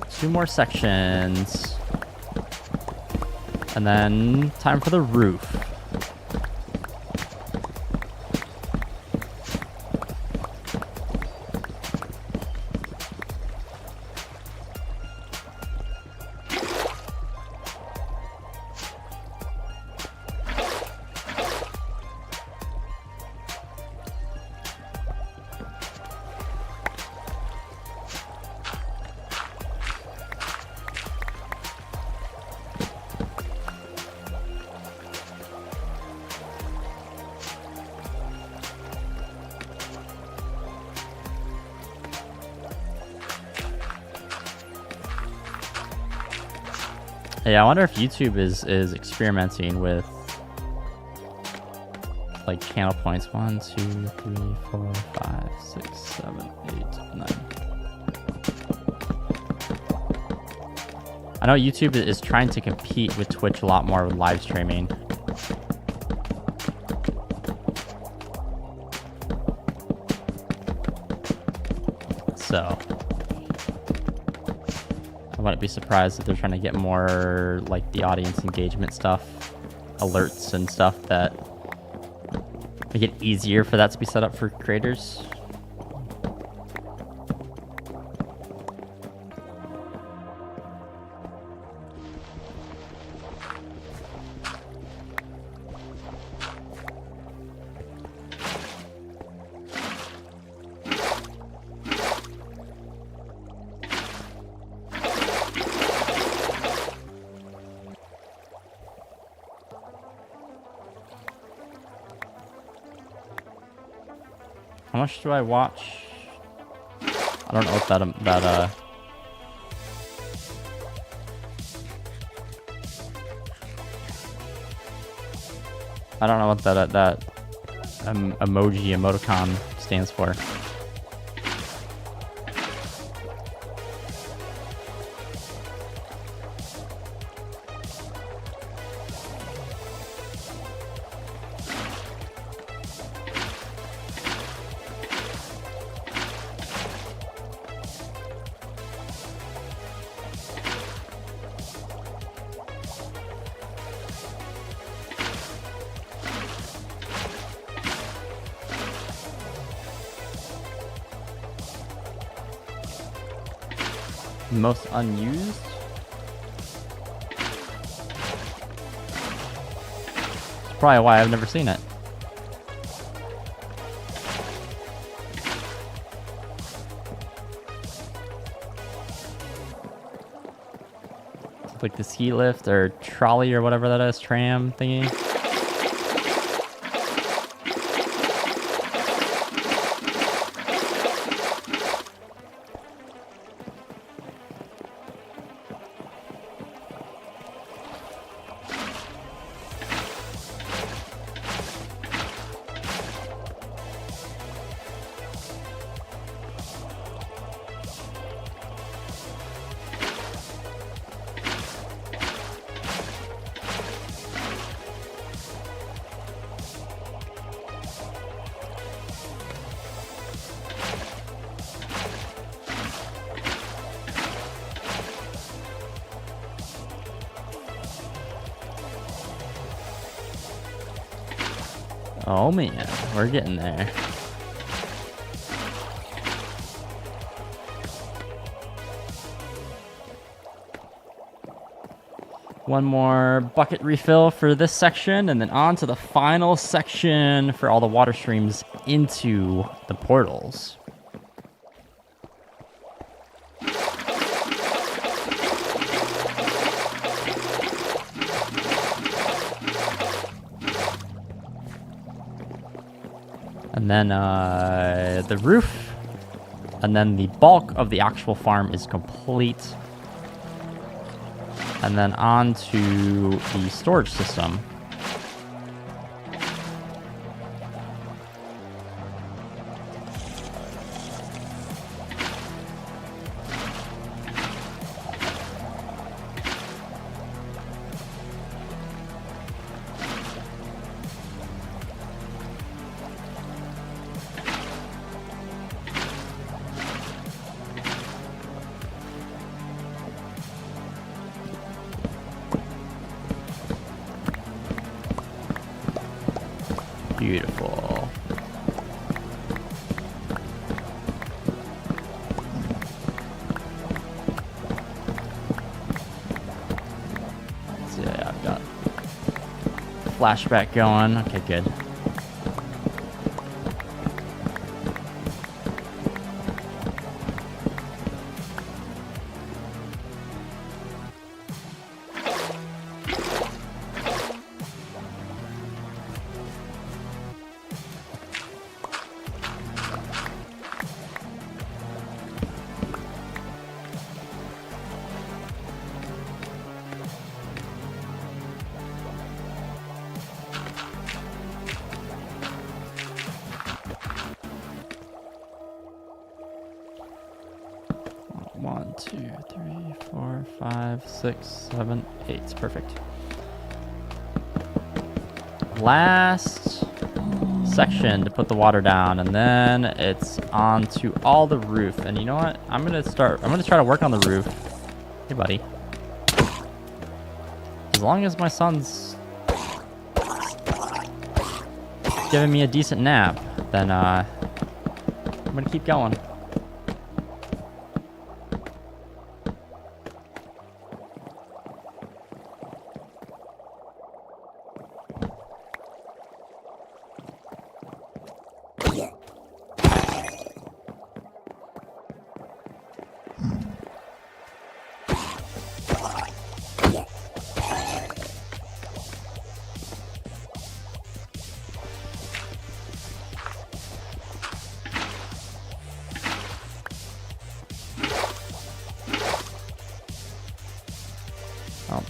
Two more sections. And then time for the roof. Yeah, I wonder if YouTube is experimenting with like channel points. 1, 2, 3, 4, 5, 6, 7, 8, 9. I know YouTube is trying to compete with Twitch a lot more with live streaming. So I wouldn't be surprised if they're trying to get more like the audience engagement stuff, alerts and stuff that make it easier for that to be set up for creators. How much do I watch? I don't know if that I don't know what that emoticon stands for. Most unused? That's probably why I've never seen it. It's like the ski lift or trolley or whatever that is, tram thingy. Oh man, we're getting there. One more bucket refill for this section, and then on to the final section for all the water streams into the portals. And then the roof, and then the bulk of the actual farm is complete. And then on to the storage system. Beautiful. So yeah, I've got flashback going. Okay, good. One, 2, 3, 4, 5, 6, 7, 8. Perfect. Last section to put the water down, and then it's on to all the roof. And you know what? I'm gonna try to work on the roof. Hey, buddy. As long as my son's giving me a decent nap, then I'm gonna keep going. Oh.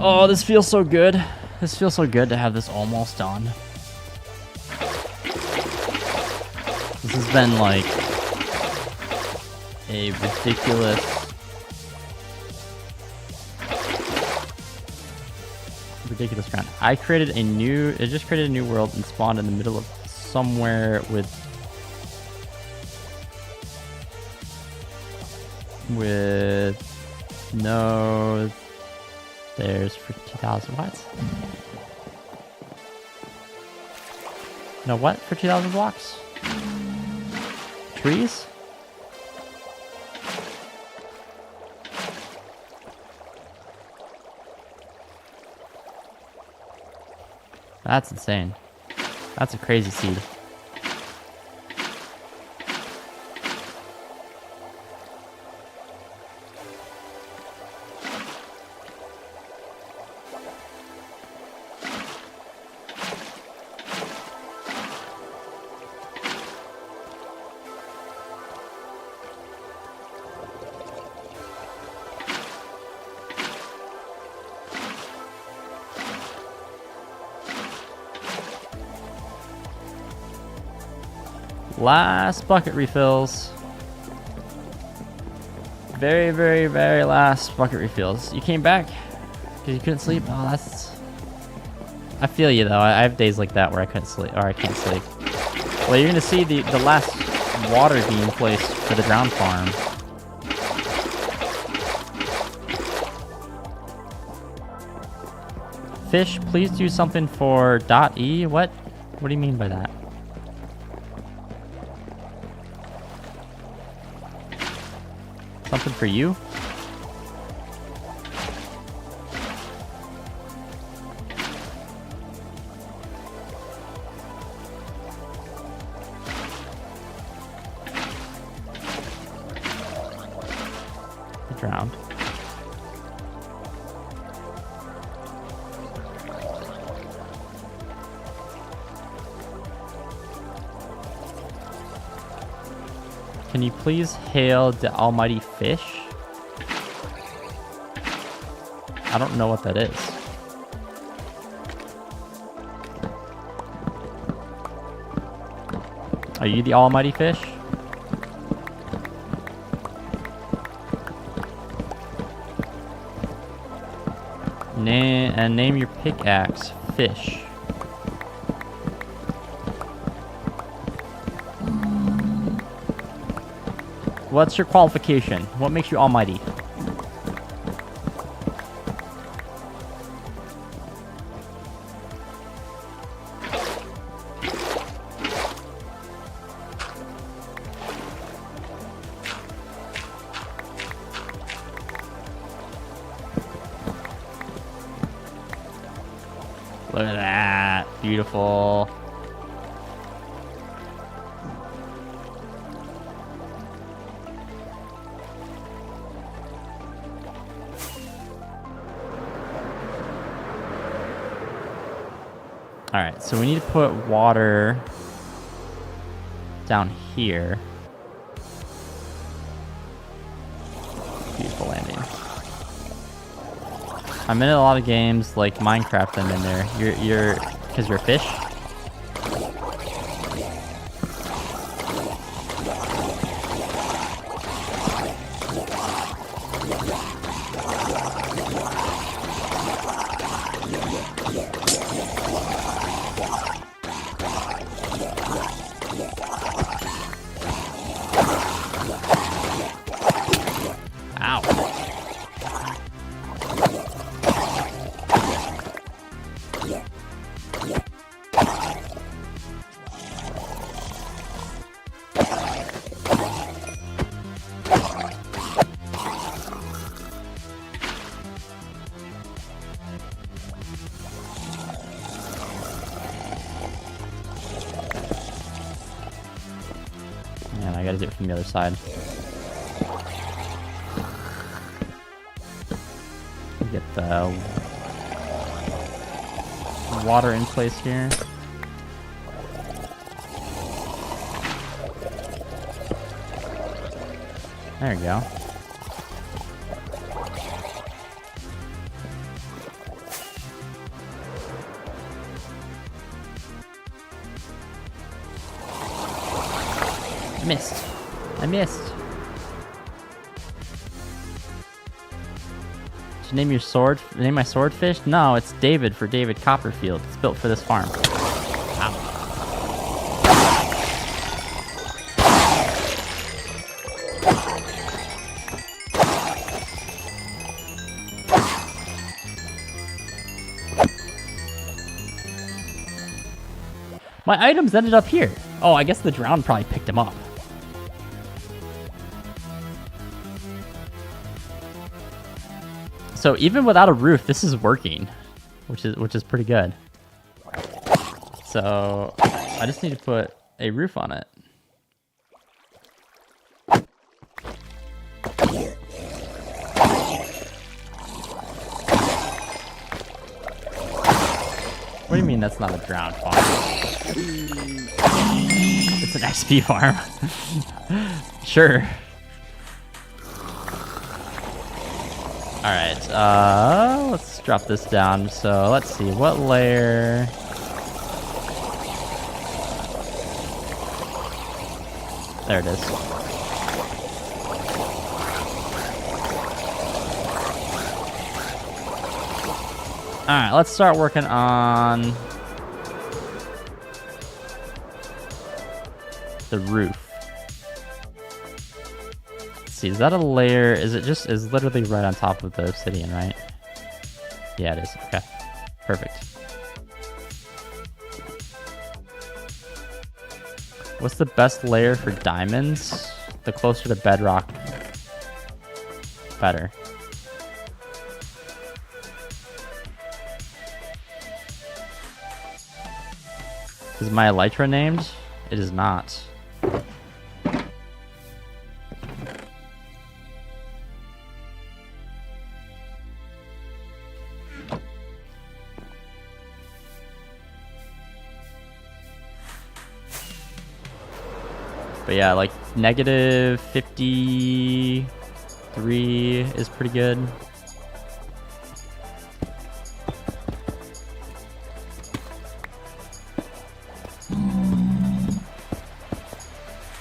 Oh, this feels so good. This feels so good to have this almost done. This has been like a ridiculous grind. It just created a new world and spawned in the middle of somewhere with no. There's 50,000 what? No, what for 2,000 blocks? Trees? That's insane. That's a crazy seed. Last bucket refills. Very, very, very last bucket refills. You came back because you couldn't sleep. Oh, that's... I feel you though. I have days like that where I couldn't sleep, or I can't sleep. Well, you're gonna see the last water being placed for the ground farm. Fish, please do something for .e. What? What do you mean by that? Something for you? He drowned. Can you please hail the almighty fish? I don't know what that is. Are you the almighty fish? Name your pickaxe fish. What's your qualification? What makes you almighty? Look at that. Beautiful. Alright, so we need to put water down here. Beautiful landing. I'm in a lot of games like Minecraft. I'm in there. You're because you're a fish. Man, I gotta do it from the other side. Get the water in place here. There we go. I missed. I missed. Should name your sword? Name my swordfish? No, it's David for David Copperfield. It's built for this farm. Ow. My items ended up here. Oh, I guess the drown probably picked him up. So even without a roof, this is working, which is pretty good. So I just need to put a roof on it. What do you mean that's not a drowned farm? It's an XP farm. Sure. Alright, let's drop this down. So let's see, what layer? There it is. Alright, let's start working on the roof. Let's see, is that a layer? Is it just, is literally right on top of the obsidian, right? Yeah, it is. Okay, perfect. What's the best layer for diamonds? The closer to bedrock, better. Is my elytra named? It is not. But yeah, like negative 53 is pretty good.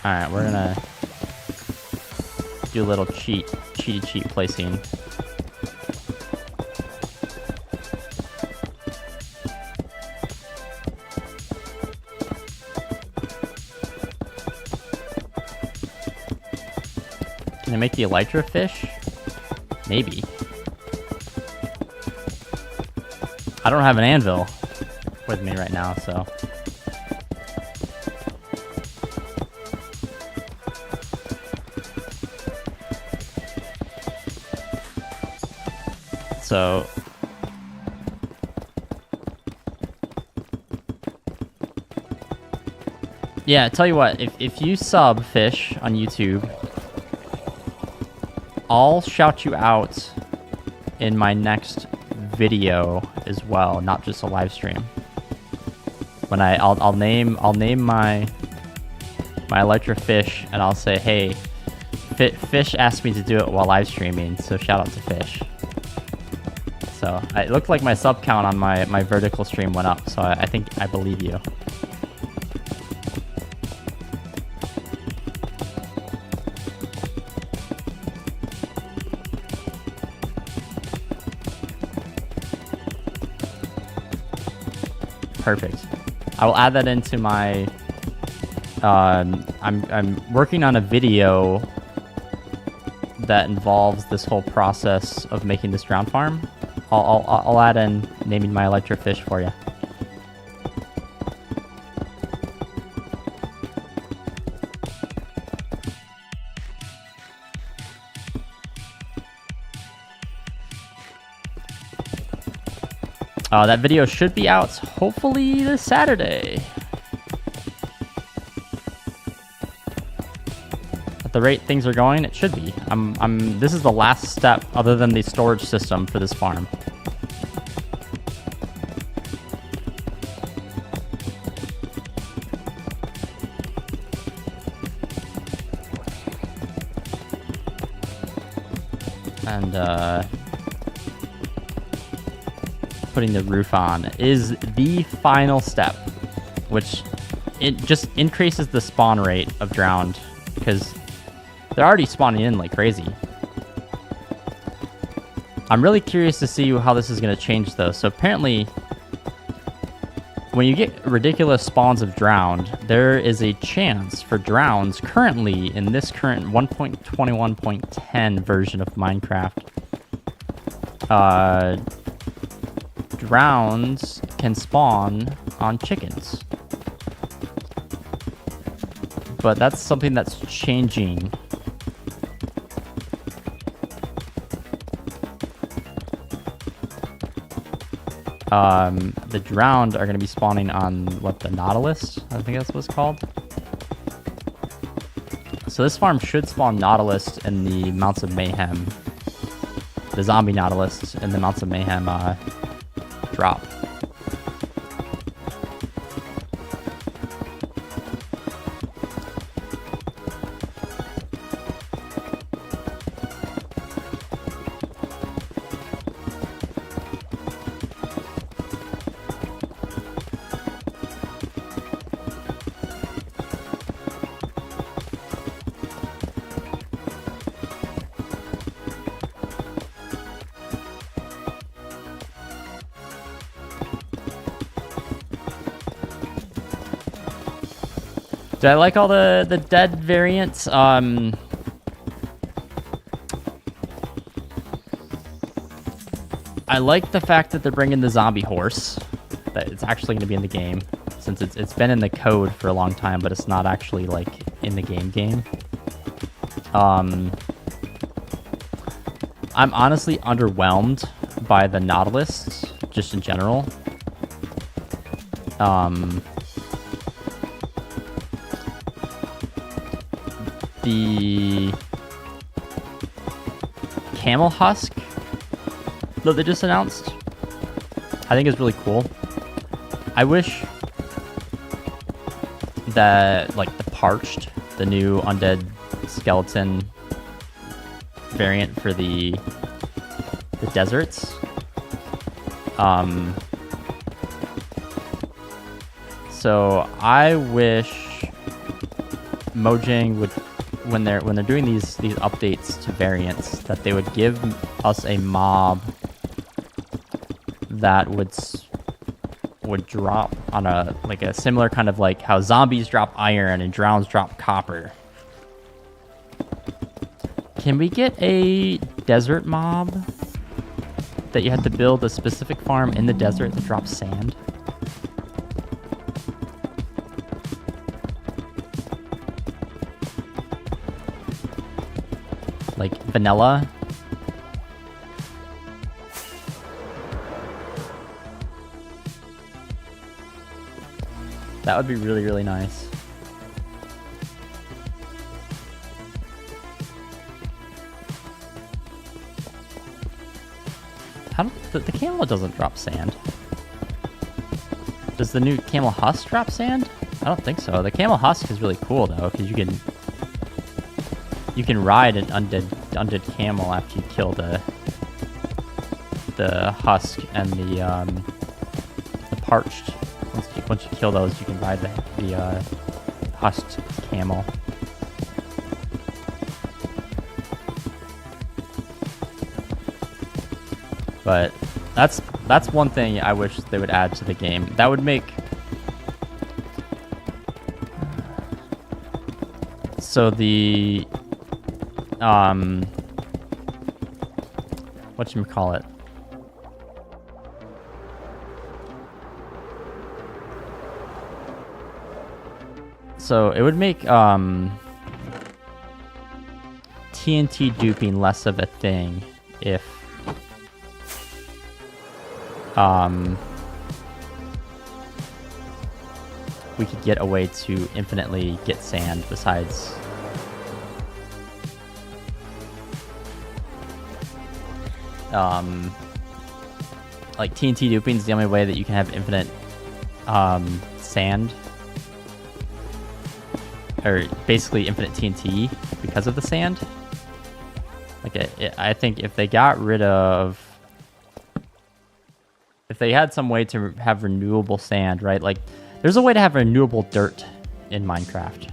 Alright, we're gonna do a little cheat placing. Can I make the elytra fish? Maybe. I don't have an anvil with me right now, so. So. Yeah, tell you what, if you sub Fish on YouTube, I'll shout you out in my next video as well, not just a live stream. When I'll name my elytra Fish, and I'll say, hey, Fish asked me to do it while live streaming, so shout out to Fish. So it looked like my sub count on my vertical stream went up, so I think I believe you. Perfect. I will add that into my. I'm working on a video that involves this whole process of making this drowned farm. I'll add in naming my elytra fish for you. That video should be out hopefully this Saturday. At the rate things are going, it should be. This is the last step other than the storage system for this farm. And putting the roof on is the final step, which it just increases the spawn rate of drowned because they're already spawning in like crazy. I'm really curious to see how this is going to change though. So apparently when you get ridiculous spawns of drowned, there is a chance for drowns currently in this current 1.21.10 version of Minecraft. Drowns can spawn on chickens. But that's something that's changing. The drowned are going to be spawning on, what, the Nautilus? I think that's what it's called. So this farm should spawn Nautilus in the Mounts of Mayhem. The zombie Nautilus in the Mounts of Mayhem drop. Do I like all the dead variants? I like the fact that they're bringing the zombie horse. That it's actually going to be in the game, since it's been in the code for a long time, but it's not actually like in the game. I'm honestly underwhelmed by the Nautilus, just in general. The camel husk that they just announced, I think is really cool. I wish that, like, the parched, the new undead skeleton variant for the deserts, so I wish Mojang would, when they're doing these updates to variants, that they would give us a mob that would drop on a similar kind of like how zombies drop iron and drowns drop copper. Can we get a desert mob that you had to build a specific farm in the desert that drops sand? Like vanilla. That would be really, really nice. The camel doesn't drop sand. Does the new camel husk drop sand? I don't think so. The camel husk is really cool though, because you can ride an undead camel after you kill the husk and the parched. Once you kill those, you can ride the husked camel. But that's one thing I wish they would add to the game. That would make so the whatchamacallit? So it would make TNT duping less of a thing if we could get a way to infinitely get sand besides like TNT duping is the only way that you can have infinite sand, or basically infinite TNT because of the sand. Like I think if they got rid of, if they had some way to have renewable sand, right? Like there's a way to have renewable dirt in Minecraft.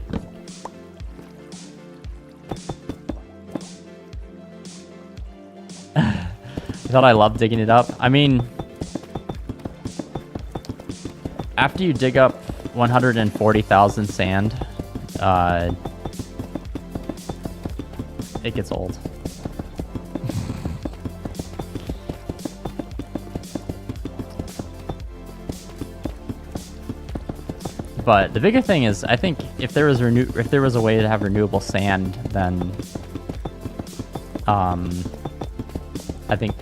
I thought I loved digging it up. I mean, after you dig up 140,000 sand, it gets old. But the bigger thing is, I think if there was a way to have renewable sand, then I think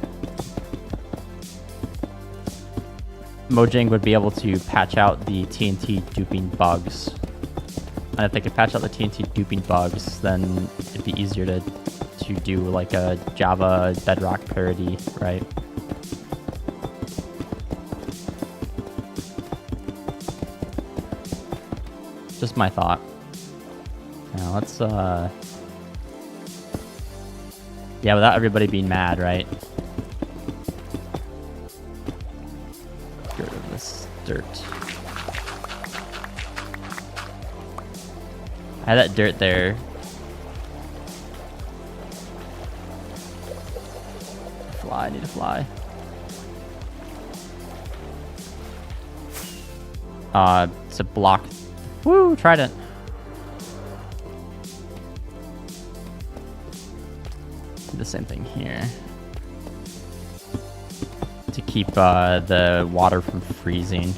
Mojang would be able to patch out the TNT duping bugs. And if they could patch out the TNT duping bugs, then it'd be easier to do like a Java Bedrock parody, right? Just my thought. Now let's yeah, without everybody being mad, right? Get rid of this dirt. I had that dirt there. Fly, I need to fly. To block. Woo, tried it. Do the same thing here. To keep the water from freezing.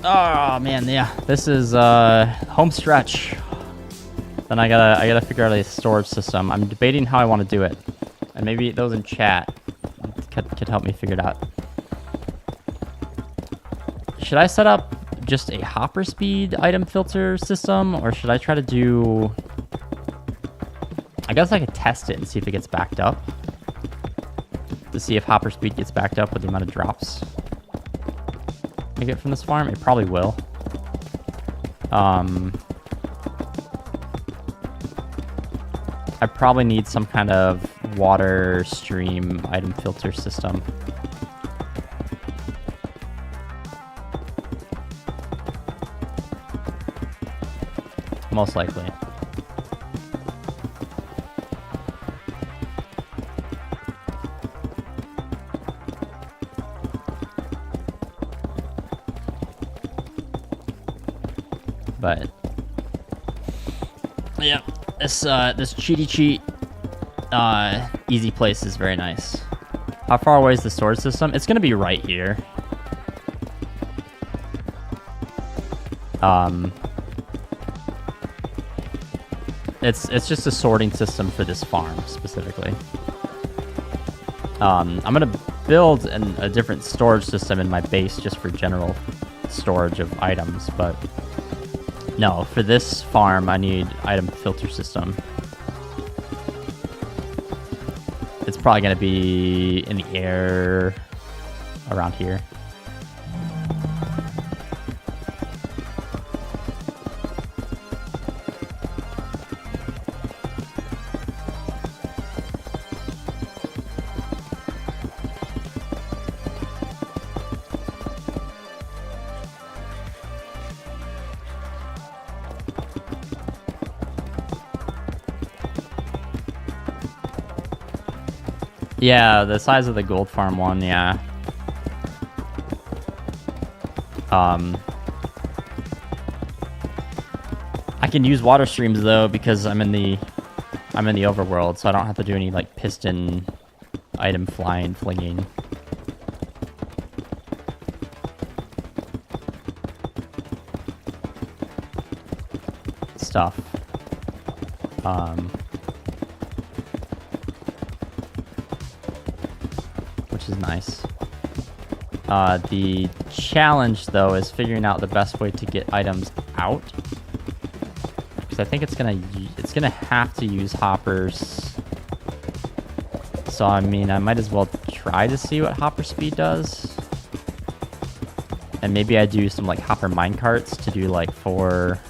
Oh man, yeah. This is home stretch. Then I gotta figure out a storage system. I'm debating how I want to do it, and maybe those in chat could help me figure it out. Should I set up just a hopper speed item filter system, or should I try to do? I guess I could test it and see if it gets backed up. To see if hopper speed gets backed up with the amount of drops I get from this farm. It probably will. I probably need some kind of water stream item filter system. Most likely. But yeah, this cheaty cheat easy place is very nice. How far away is the storage system? It's gonna be right here. It's just a sorting system for this farm specifically. I'm gonna build a different storage system in my base just for general storage of items, but no, for this farm I need item filter system. It's probably gonna be in the air around here. Yeah, the size of the gold farm one, yeah. I can use water streams though because I'm in the overworld, so I don't have to do any like piston item flinging. Stuff. Which is nice. The challenge though is figuring out the best way to get items out, because I think it's gonna have to use hoppers. So I mean, I might as well try to see what hopper speed does, and maybe I do some like hopper minecarts to do like four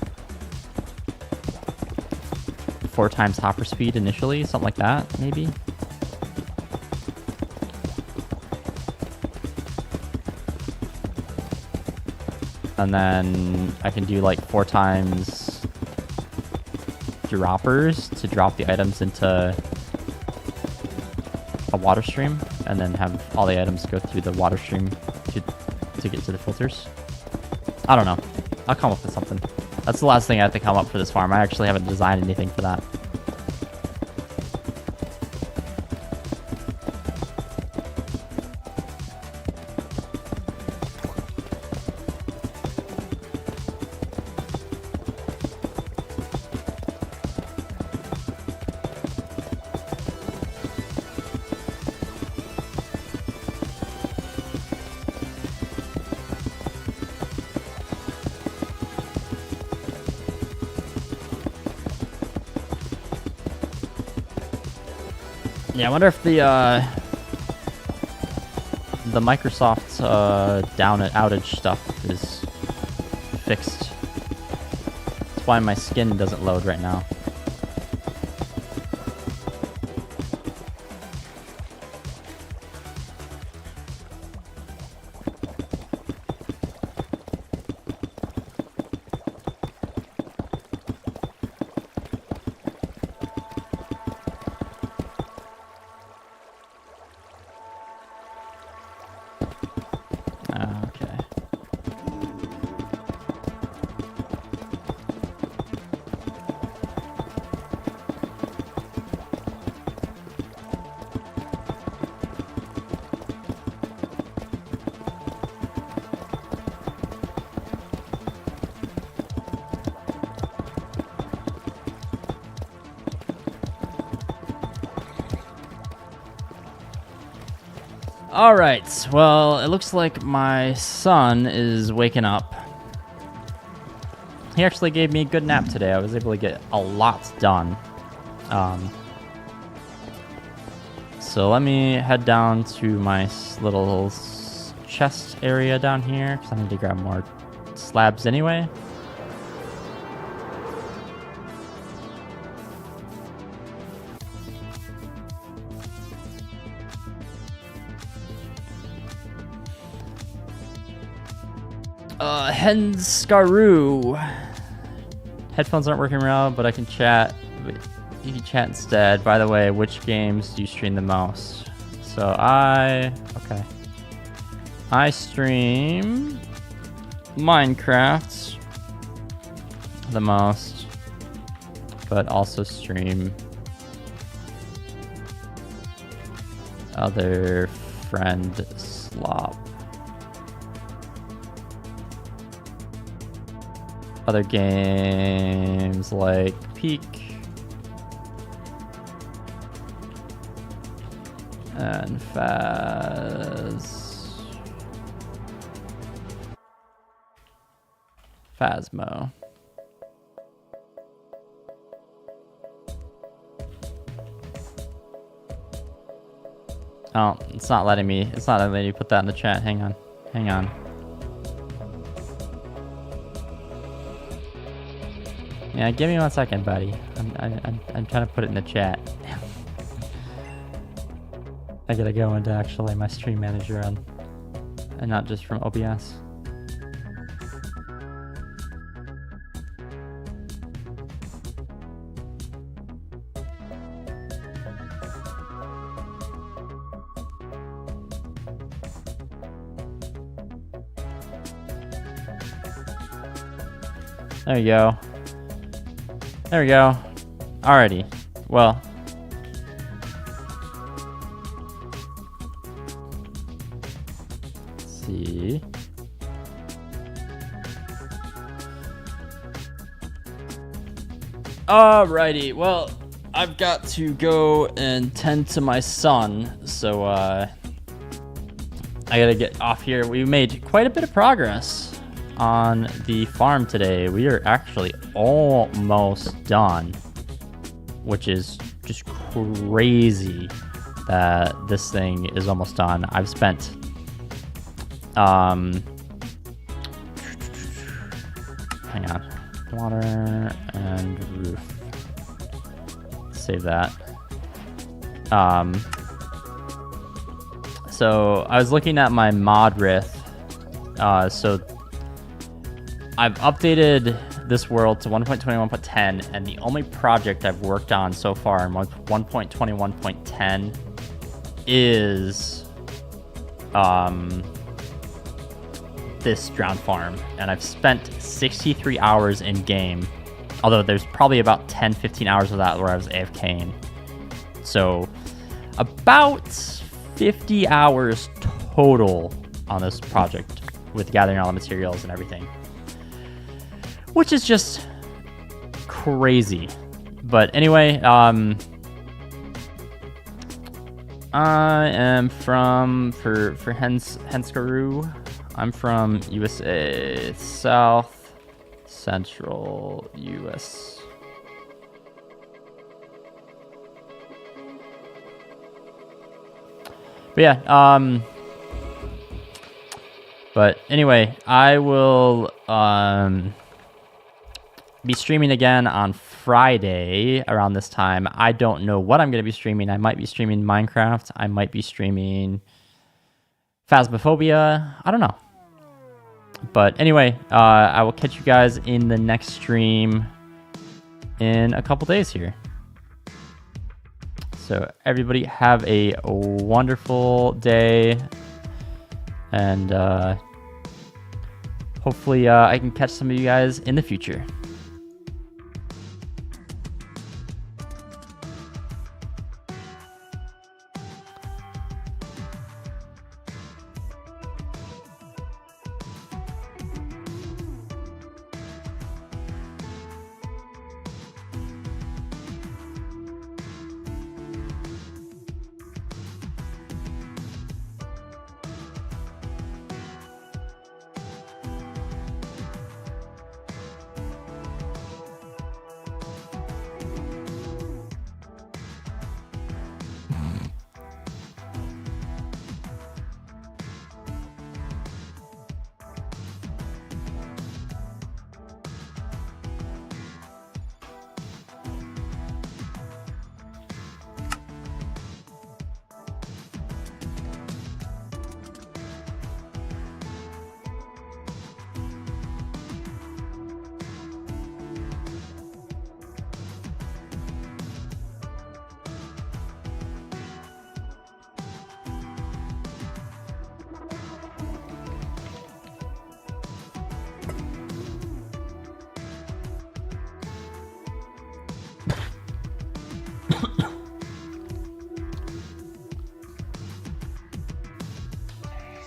times hopper speed initially, something like that, maybe. And then I can do like 4 times droppers to drop the items into a water stream, and then have all the items go through the water stream to get to the filters. I don't know. I'll come up with something. That's the last thing I have to come up for this farm. I actually haven't designed anything for that. Yeah, I wonder if the Microsoft outage stuff is fixed. That's why my skin doesn't load right now. Alright, well, it looks like my son is waking up. He actually gave me a good nap today. I was able to get a lot done. So let me head down to my little chest area down here, because I need to grab more slabs anyway. Henskaroo. Headphones aren't working well, but I can chat. You can chat instead. By the way, which games do you stream the most? So I stream Minecraft the most, but also stream other friend slop. Other games like Peak and Phasmo. Oh, it's not letting me put that in the chat. Hang on. Yeah, give me 1 second, buddy. I'm trying to put it in the chat. I gotta go into actually my stream manager and not just from OBS. There you go. There we go. Alrighty. Well. Let's see. Alrighty. Well, I've got to go and tend to my son. So, I gotta get off here. We made quite a bit of progress on the farm today. We are actually almost done, which is just crazy that this thing is almost done. I've spent hang on, water and roof, save that. So I was looking at my mod Rith. So I've updated this world to 1.21.10, and the only project I've worked on so far in 1.21.10 is this drowned farm, and I've spent 63 hours in game. Although there's probably about 10-15 hours of that where I was AFKing. So about 50 hours total on this project with gathering all the materials and everything, which is just crazy. But anyway, I am from for Henskaroo. I'm from USA, South Central US. But yeah, but anyway, I will be streaming again on Friday around this time. I don't know what I'm going to be streaming. I might be streaming Minecraft. I might be streaming Phasmophobia. I don't know. But anyway, I will catch you guys in the next stream in a couple days here. So everybody have a wonderful day, and hopefully I can catch some of you guys in the future.